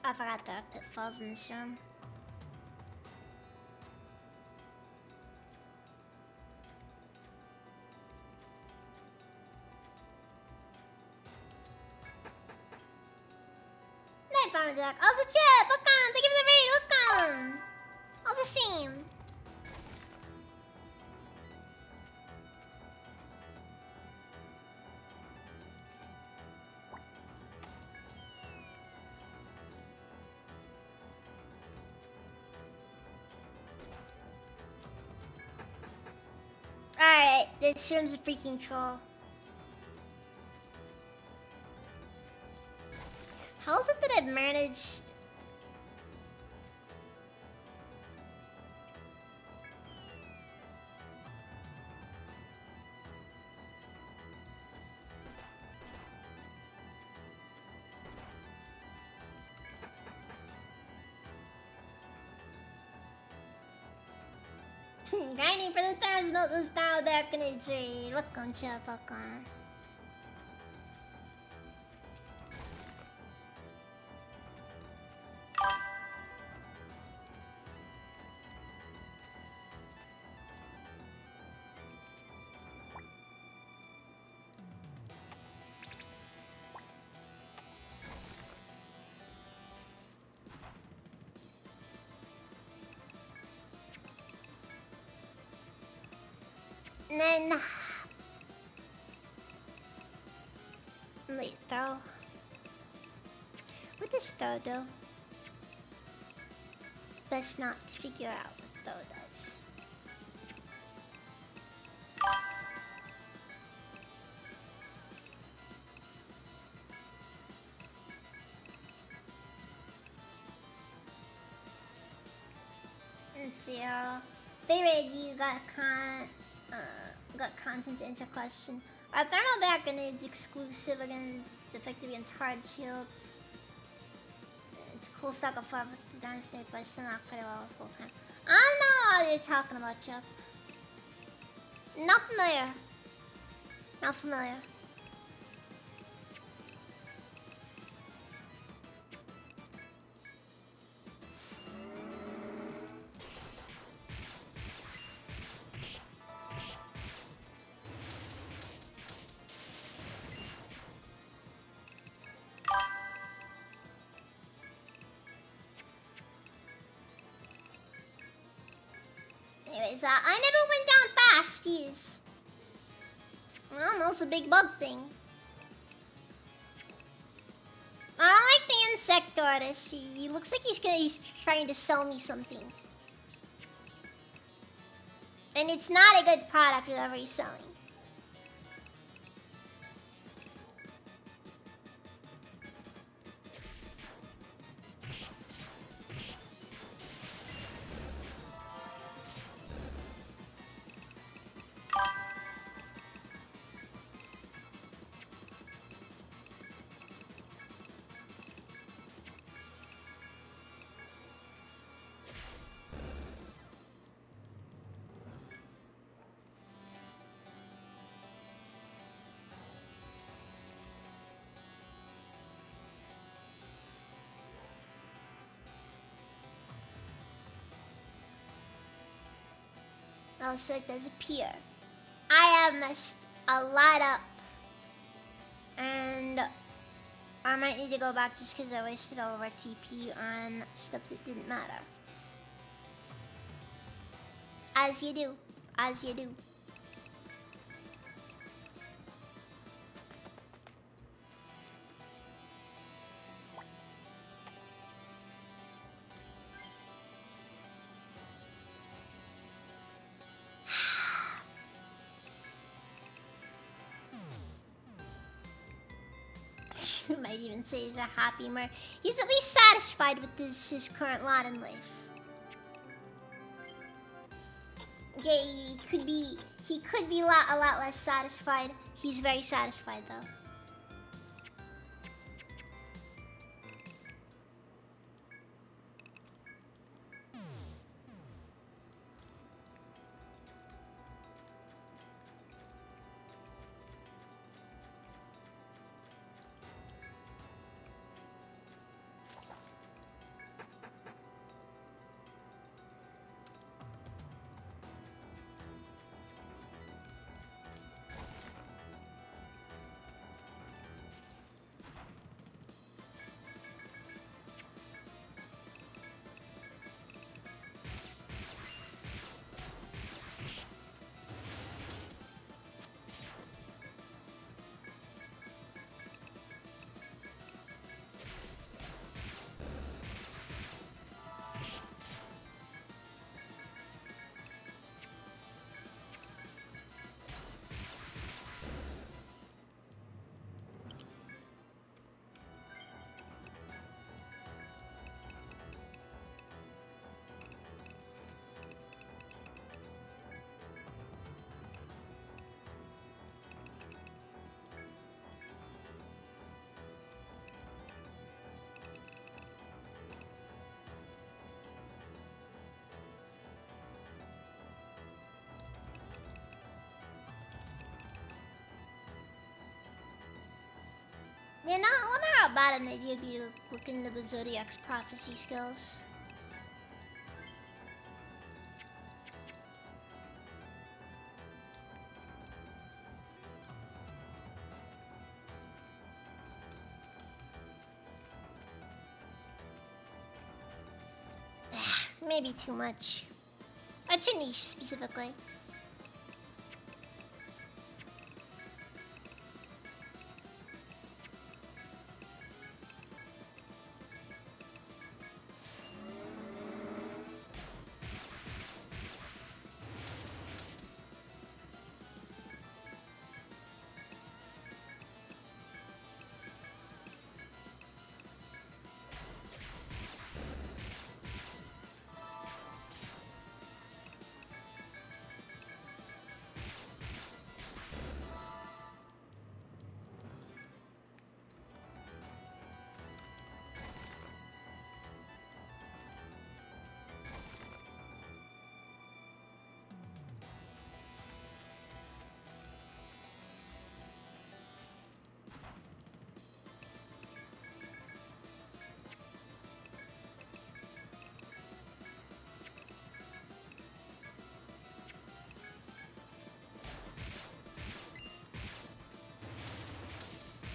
I forgot there are pitfalls in this room. Night Farmer Jack. Also Chip, welcome! Thank you for the raid, welcome! Also stream. Alright, this room's a freaking troll. How is it that I've managed... Grinding for the stars, built the style back in its raid. Welcome, Chip, welcome. And then... Wait, though. What does throw do? Best not to figure out what throw does. Let's see, Favorite, you got content to answer question. Are thermal back grenades exclusive against effective against hard shields? It's a cool stock of far down state, but still not quite well full time. I don't know what you're talking about, Chuck. Not familiar. Not familiar. Anyways, I never went down fast, jeez. Well, that's a big bug thing. I don't like the insect artist. He looks like he's trying to sell me something. And it's not a good product whatever he's selling. Also, it does appear. I have messed a lot up. And I might need to go back just because I wasted all of our TP on stuff that didn't matter. As you do. As you do. You might even say he's a happy man. He's at least satisfied with his current lot in life. Yeah, he could be a lot less satisfied. He's very satisfied though. You know, I wonder how bad an idea it'd be to look into the Zodiac's prophecy skills. Maybe too much. It's a niche specifically.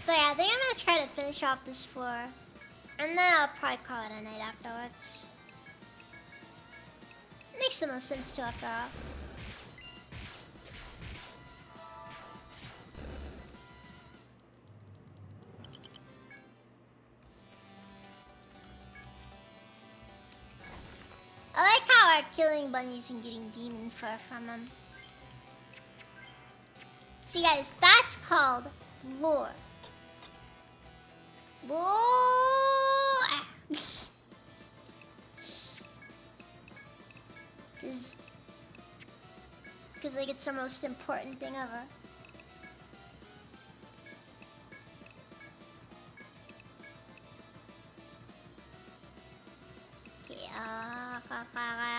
So yeah, I think I'm gonna try to finish off this floor. And then I'll probably call it a night afterwards. Makes the most sense too after all. I like how we're killing bunnies and getting demon fur from them. See guys, that's called lore. Because like it's the most important thing ever. Okay,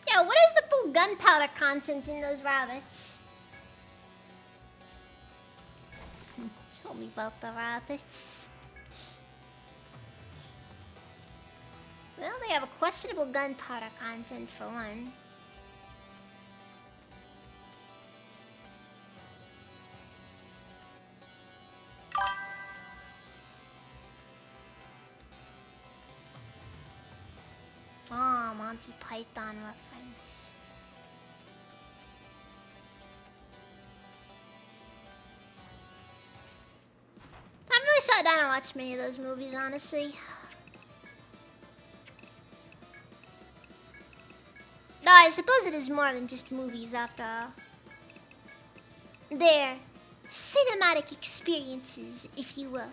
yeah, what is the full gunpowder content in those rabbits? Tell me about the rabbits. Well, they have a questionable gunpowder content for one. small Monty Python reference. I haven't really sat down and watched many of those movies, honestly. Though I suppose it is more than just movies after all. They're cinematic experiences, if you will.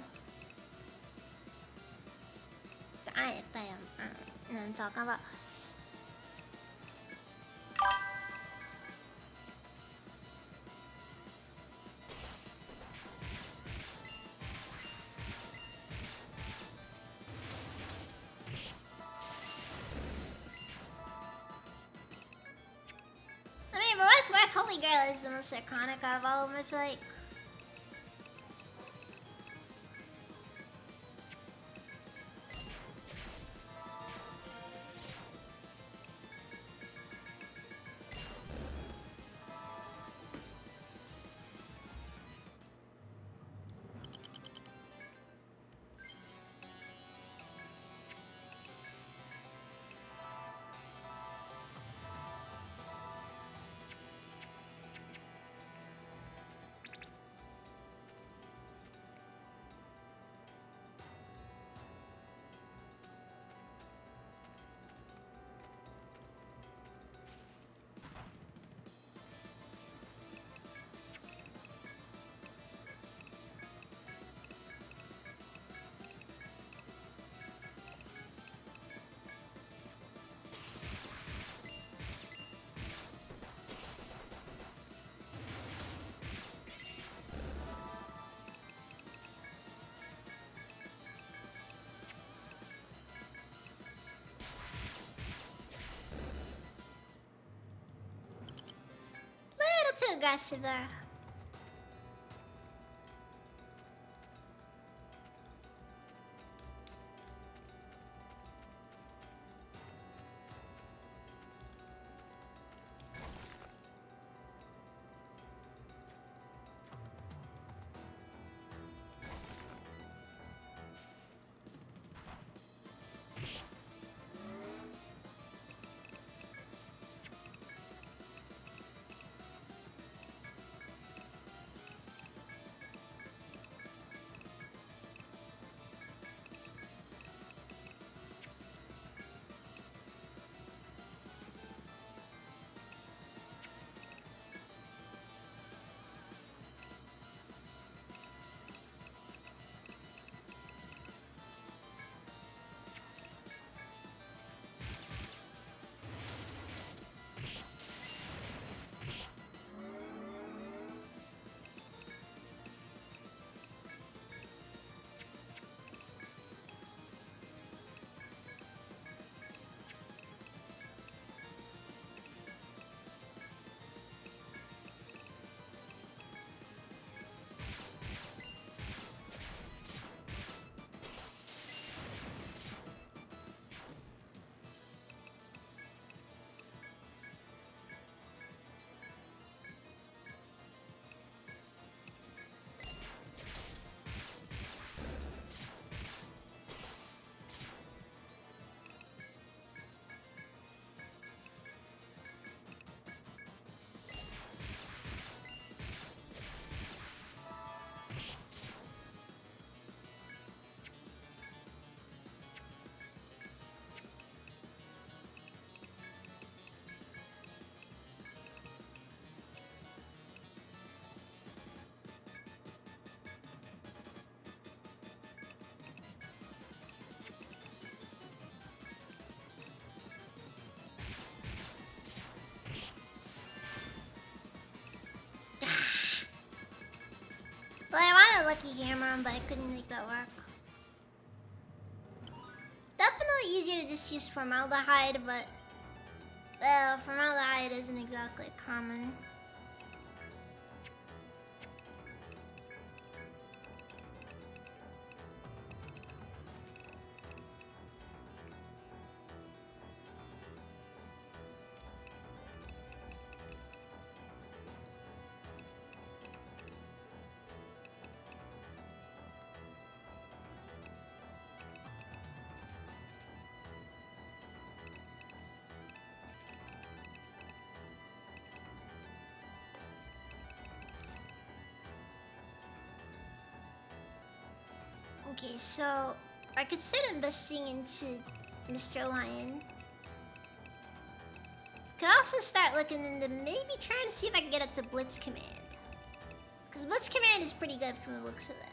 I don't know what I'm talking about. I mean, but what's why Holy Grail is the most iconic out of all of them, I feel like. Little too aggressive there. Well, I wanted a Lucky Hammer, but I couldn't make that work. Definitely easier to just use formaldehyde, but formaldehyde isn't exactly common. Okay, so I could start investing into Mr. Lion. Could also start looking into maybe trying to see if I can get up to Blitz Command. Because Blitz Command is pretty good from the looks of it.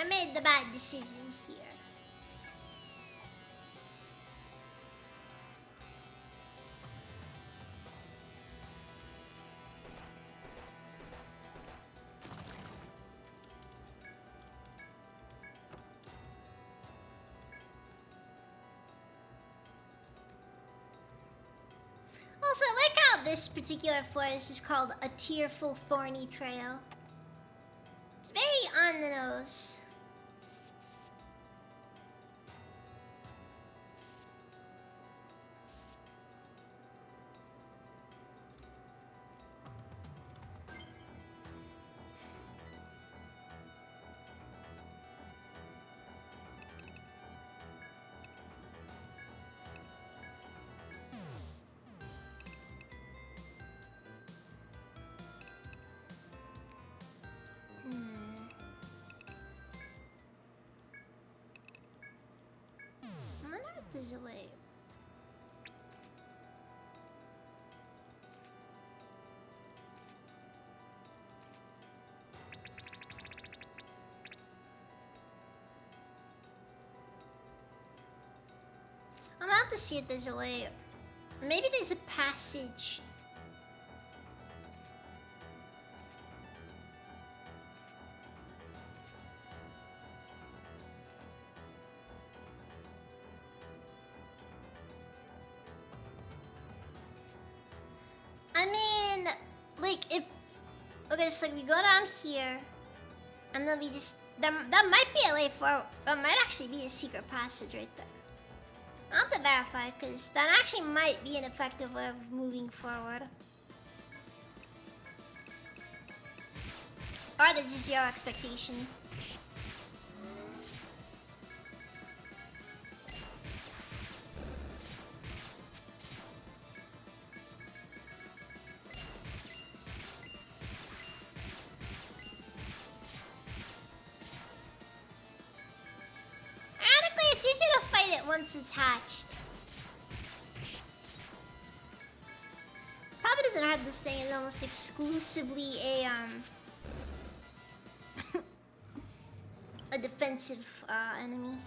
I made the bad decision here. Also, I like how this particular floor is just called a tearful thorny trail. It's very on the nose. I wonder if there's a way. I'm out to see if there's a way. Maybe there's a passage. I mean, like if okay, so we go down here, and then we just that might be a way forward. That might actually be a secret passage right there. I'll have to verify, because that actually might be an effective way of moving forward. Or there's just zero expectation. Ironically, it's easier to fight it once it's hatched. Probably doesn't have this thing as almost exclusively a a defensive enemy.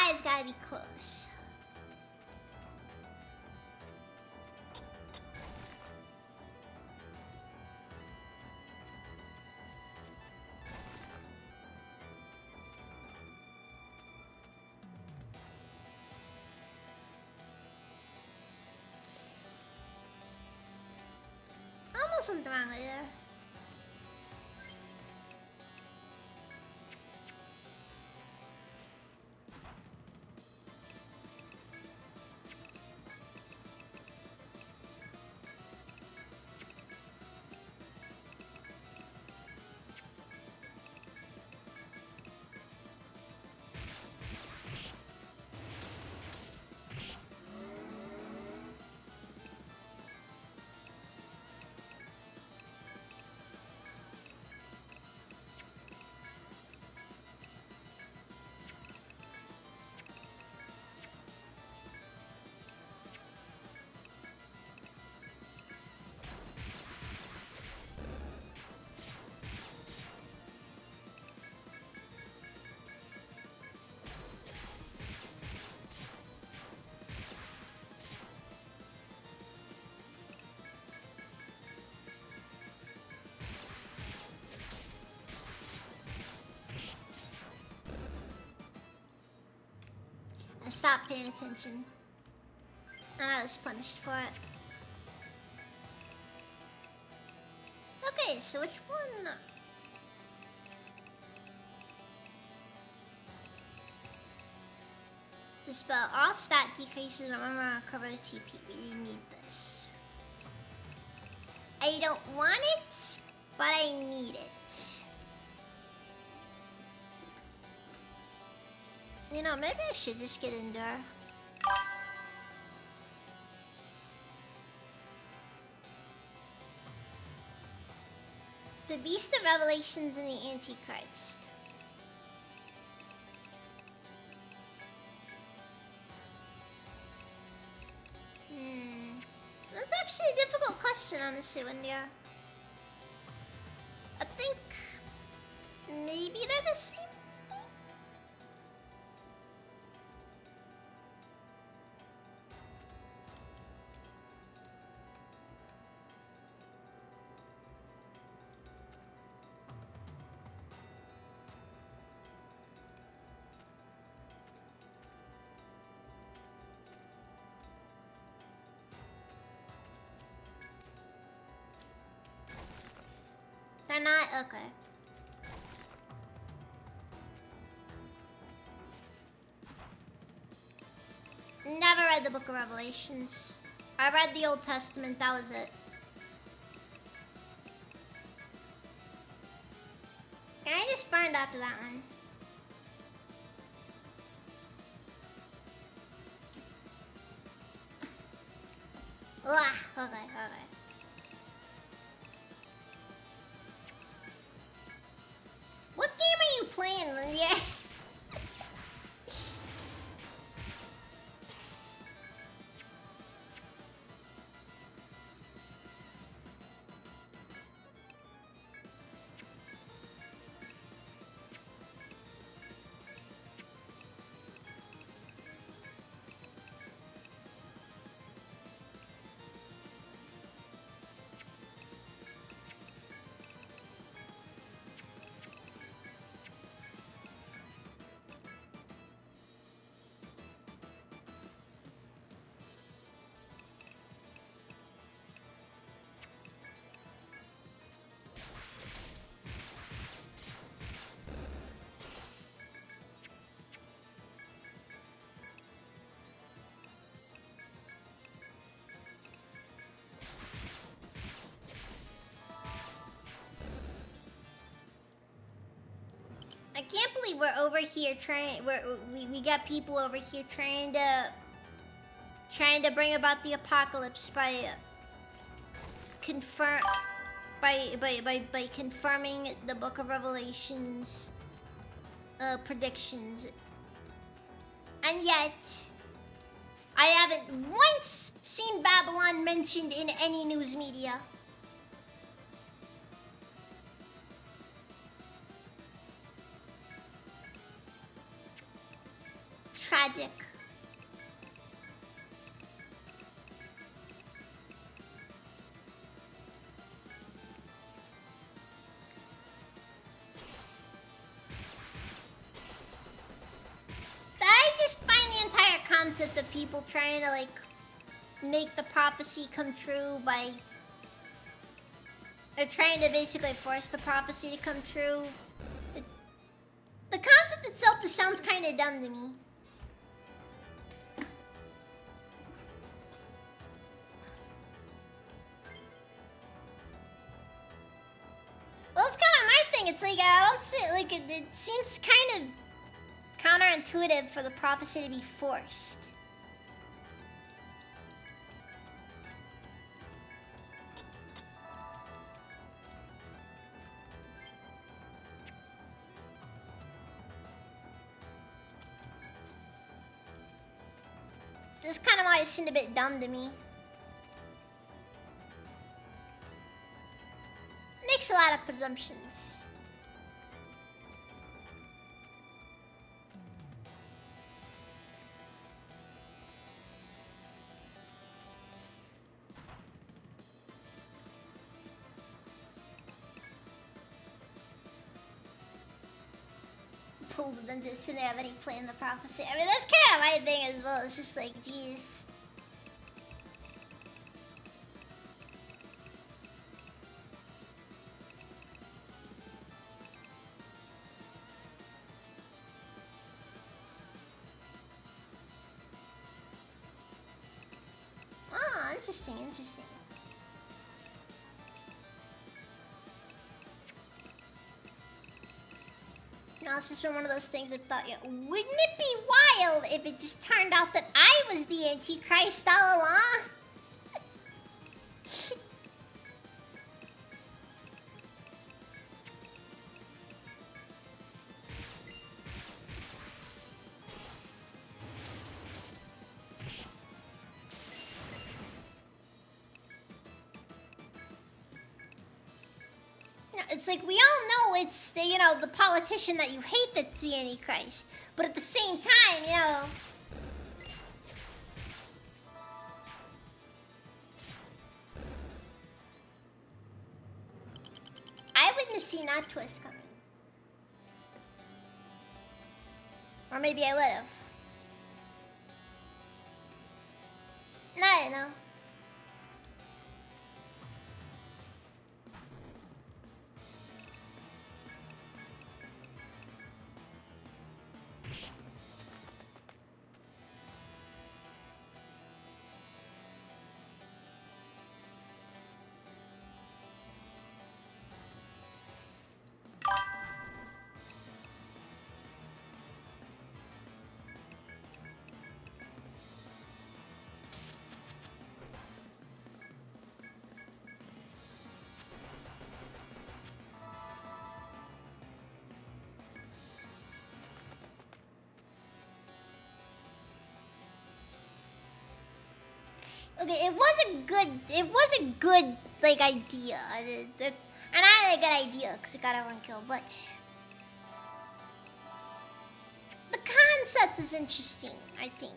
Fire's gotta be close. Almost something wrong with it. I stopped paying attention. And I was punished for it. Okay, so which one? Dispel all stat decreases on armor cover the TP. We need this. I don't want it, but I need it. You know, maybe I should just get in there. The Beast of Revelations and the Antichrist. That's actually a difficult question, honestly, Windia. I think maybe they're the same. They're not? Okay. Never read the Book of Revelations. I read the Old Testament, that was it. And I just burned after that one. Ugh, okay. What game are you playing, Lindia? I can't believe we're over here trying. We got people over here trying to bring about the apocalypse by confirming the Book of Revelations predictions, and yet I haven't once seen Babylon mentioned in any news media. tragic. I just find the entire concept of people trying to, like, make the prophecy come true by... They're trying to basically force the prophecy to come true. The concept itself just sounds kind of dumb to me. Well, it's kind of my thing. It's like, I don't see, like, it seems kind of counterintuitive for the prophecy to be forced. Just kind of why it seemed a bit dumb to me. Makes a lot of presumptions. Pulled the dungeon, didn't have any play in the prophecy. I mean, that's kind of my thing as well. It's just like, geez. Oh, interesting, interesting. No, it's just been one of those things I thought, yeah, wouldn't it be wild if it just turned out that I was the Antichrist all along? It's like, we all know it's the, you know, the politician that you hate that's the Antichrist. But at the same time, you know... I wouldn't have seen that twist coming. Or maybe I would have. I don't know. Okay, it was a good, like, idea. And I had a good idea, because it got everyone killed, but... The concept is interesting, I think.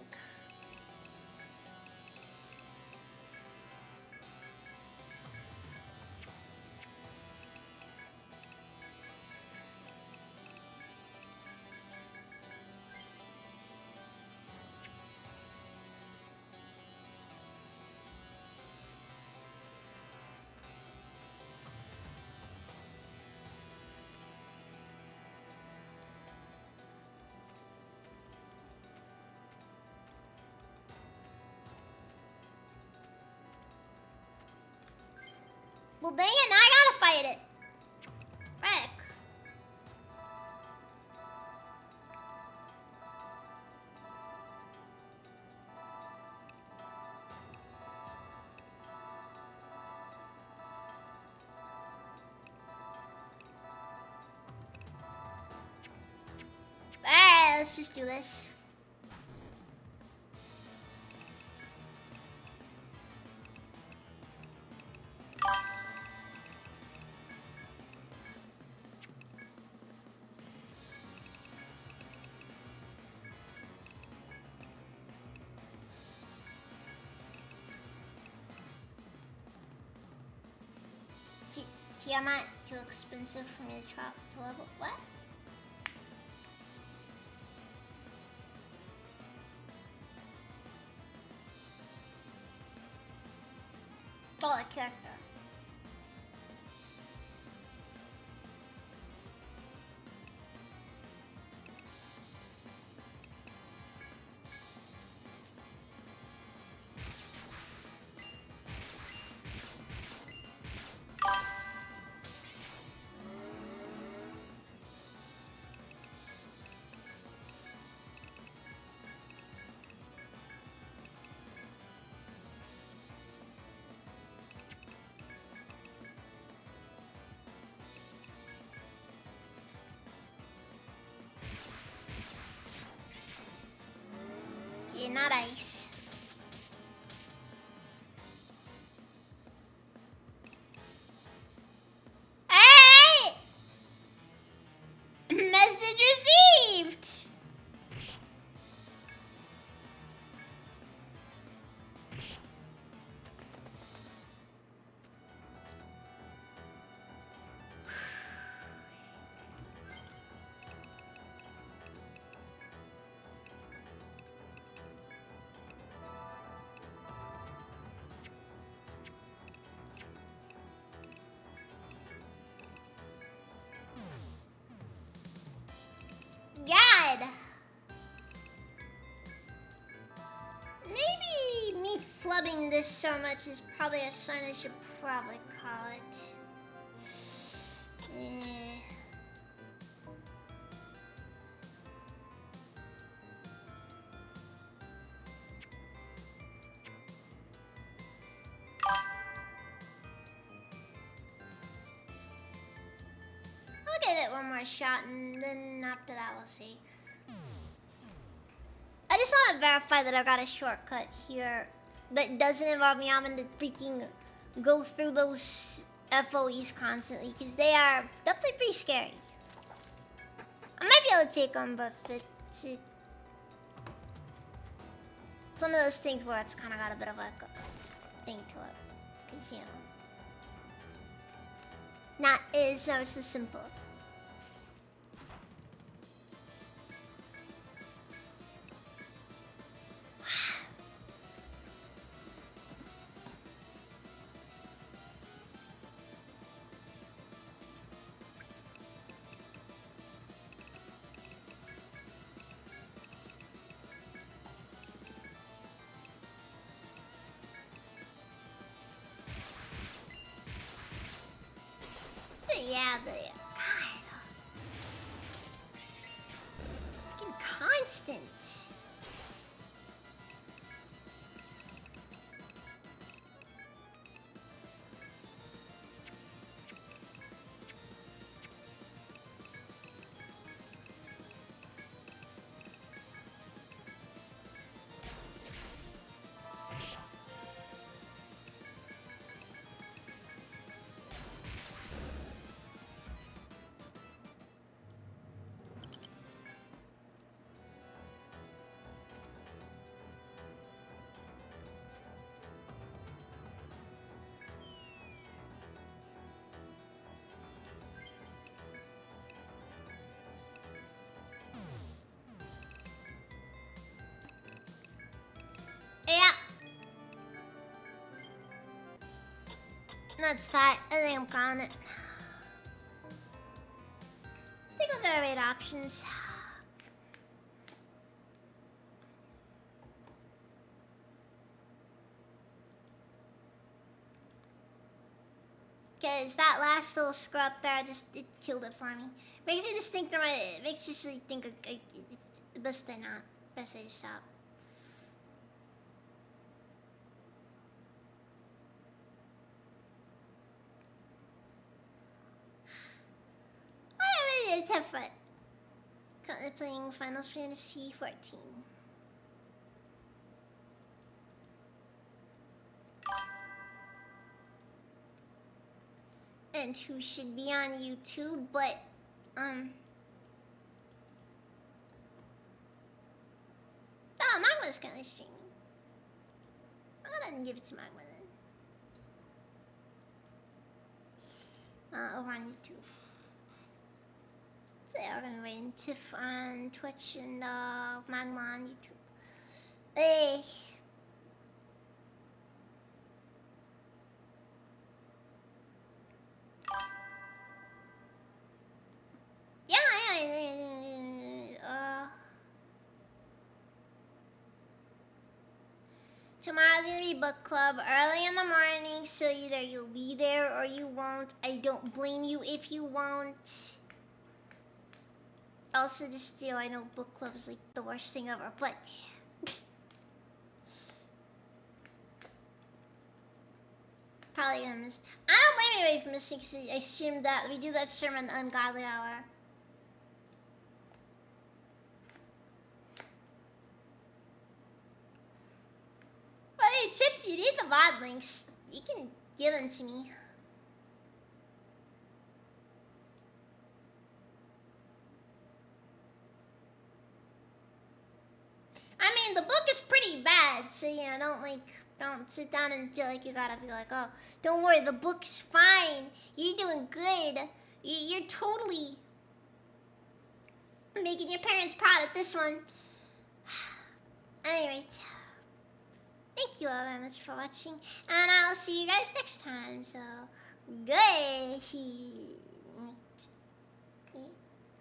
Well, dang it, now I gotta fight it. Frick. Alright, let's just do this. Tiamat, too expensive for me to drop to level. What? Oh, a character. Okay, not ice. Alright! Message received! God! Maybe me flubbing this so much is probably a sign I should probably call it. I'll give it one more shot and then after that we'll see. I just want to verify that I've got a shortcut here that doesn't involve me having to freaking go through those FOEs constantly, because they are definitely pretty scary. I might be able to take them, but it's one of those things where it's kind of got a bit of like a thing to it. Because, you know, not is so simple. Yeah, but God, constant. Yeah. That's that. I think I'm calling it. Let's take a look at our raid options. Because that last little screw up there, it killed it for me. Makes you just think that it makes you just think it's best I not. Best I just stop. It's have fun. Currently playing Final Fantasy 14. And who should be on YouTube, but oh, Magma's kinda streaming. I'm gonna give it to Magma then. over on YouTube. So yeah, we're gonna wait and Tiff on Twitch and Magma on YouTube. Hey. Yeah. Tomorrow's gonna be book club early in the morning, so either you'll be there or you won't. I don't blame you if you won't. Also, just, I know book club is like the worst thing ever, but probably gonna miss. I don't blame anybody for missing, because I assumed that we do that stream at the ungodly hour. Hey, Chip, if you need the VOD links, you can give them to me. I mean, the book is pretty bad, so, don't sit down and feel like you gotta be like, oh, don't worry, the book's fine. You're doing good. You're totally making your parents proud at this one. Anyway, thank you all very much for watching, and I'll see you guys next time, so good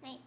night.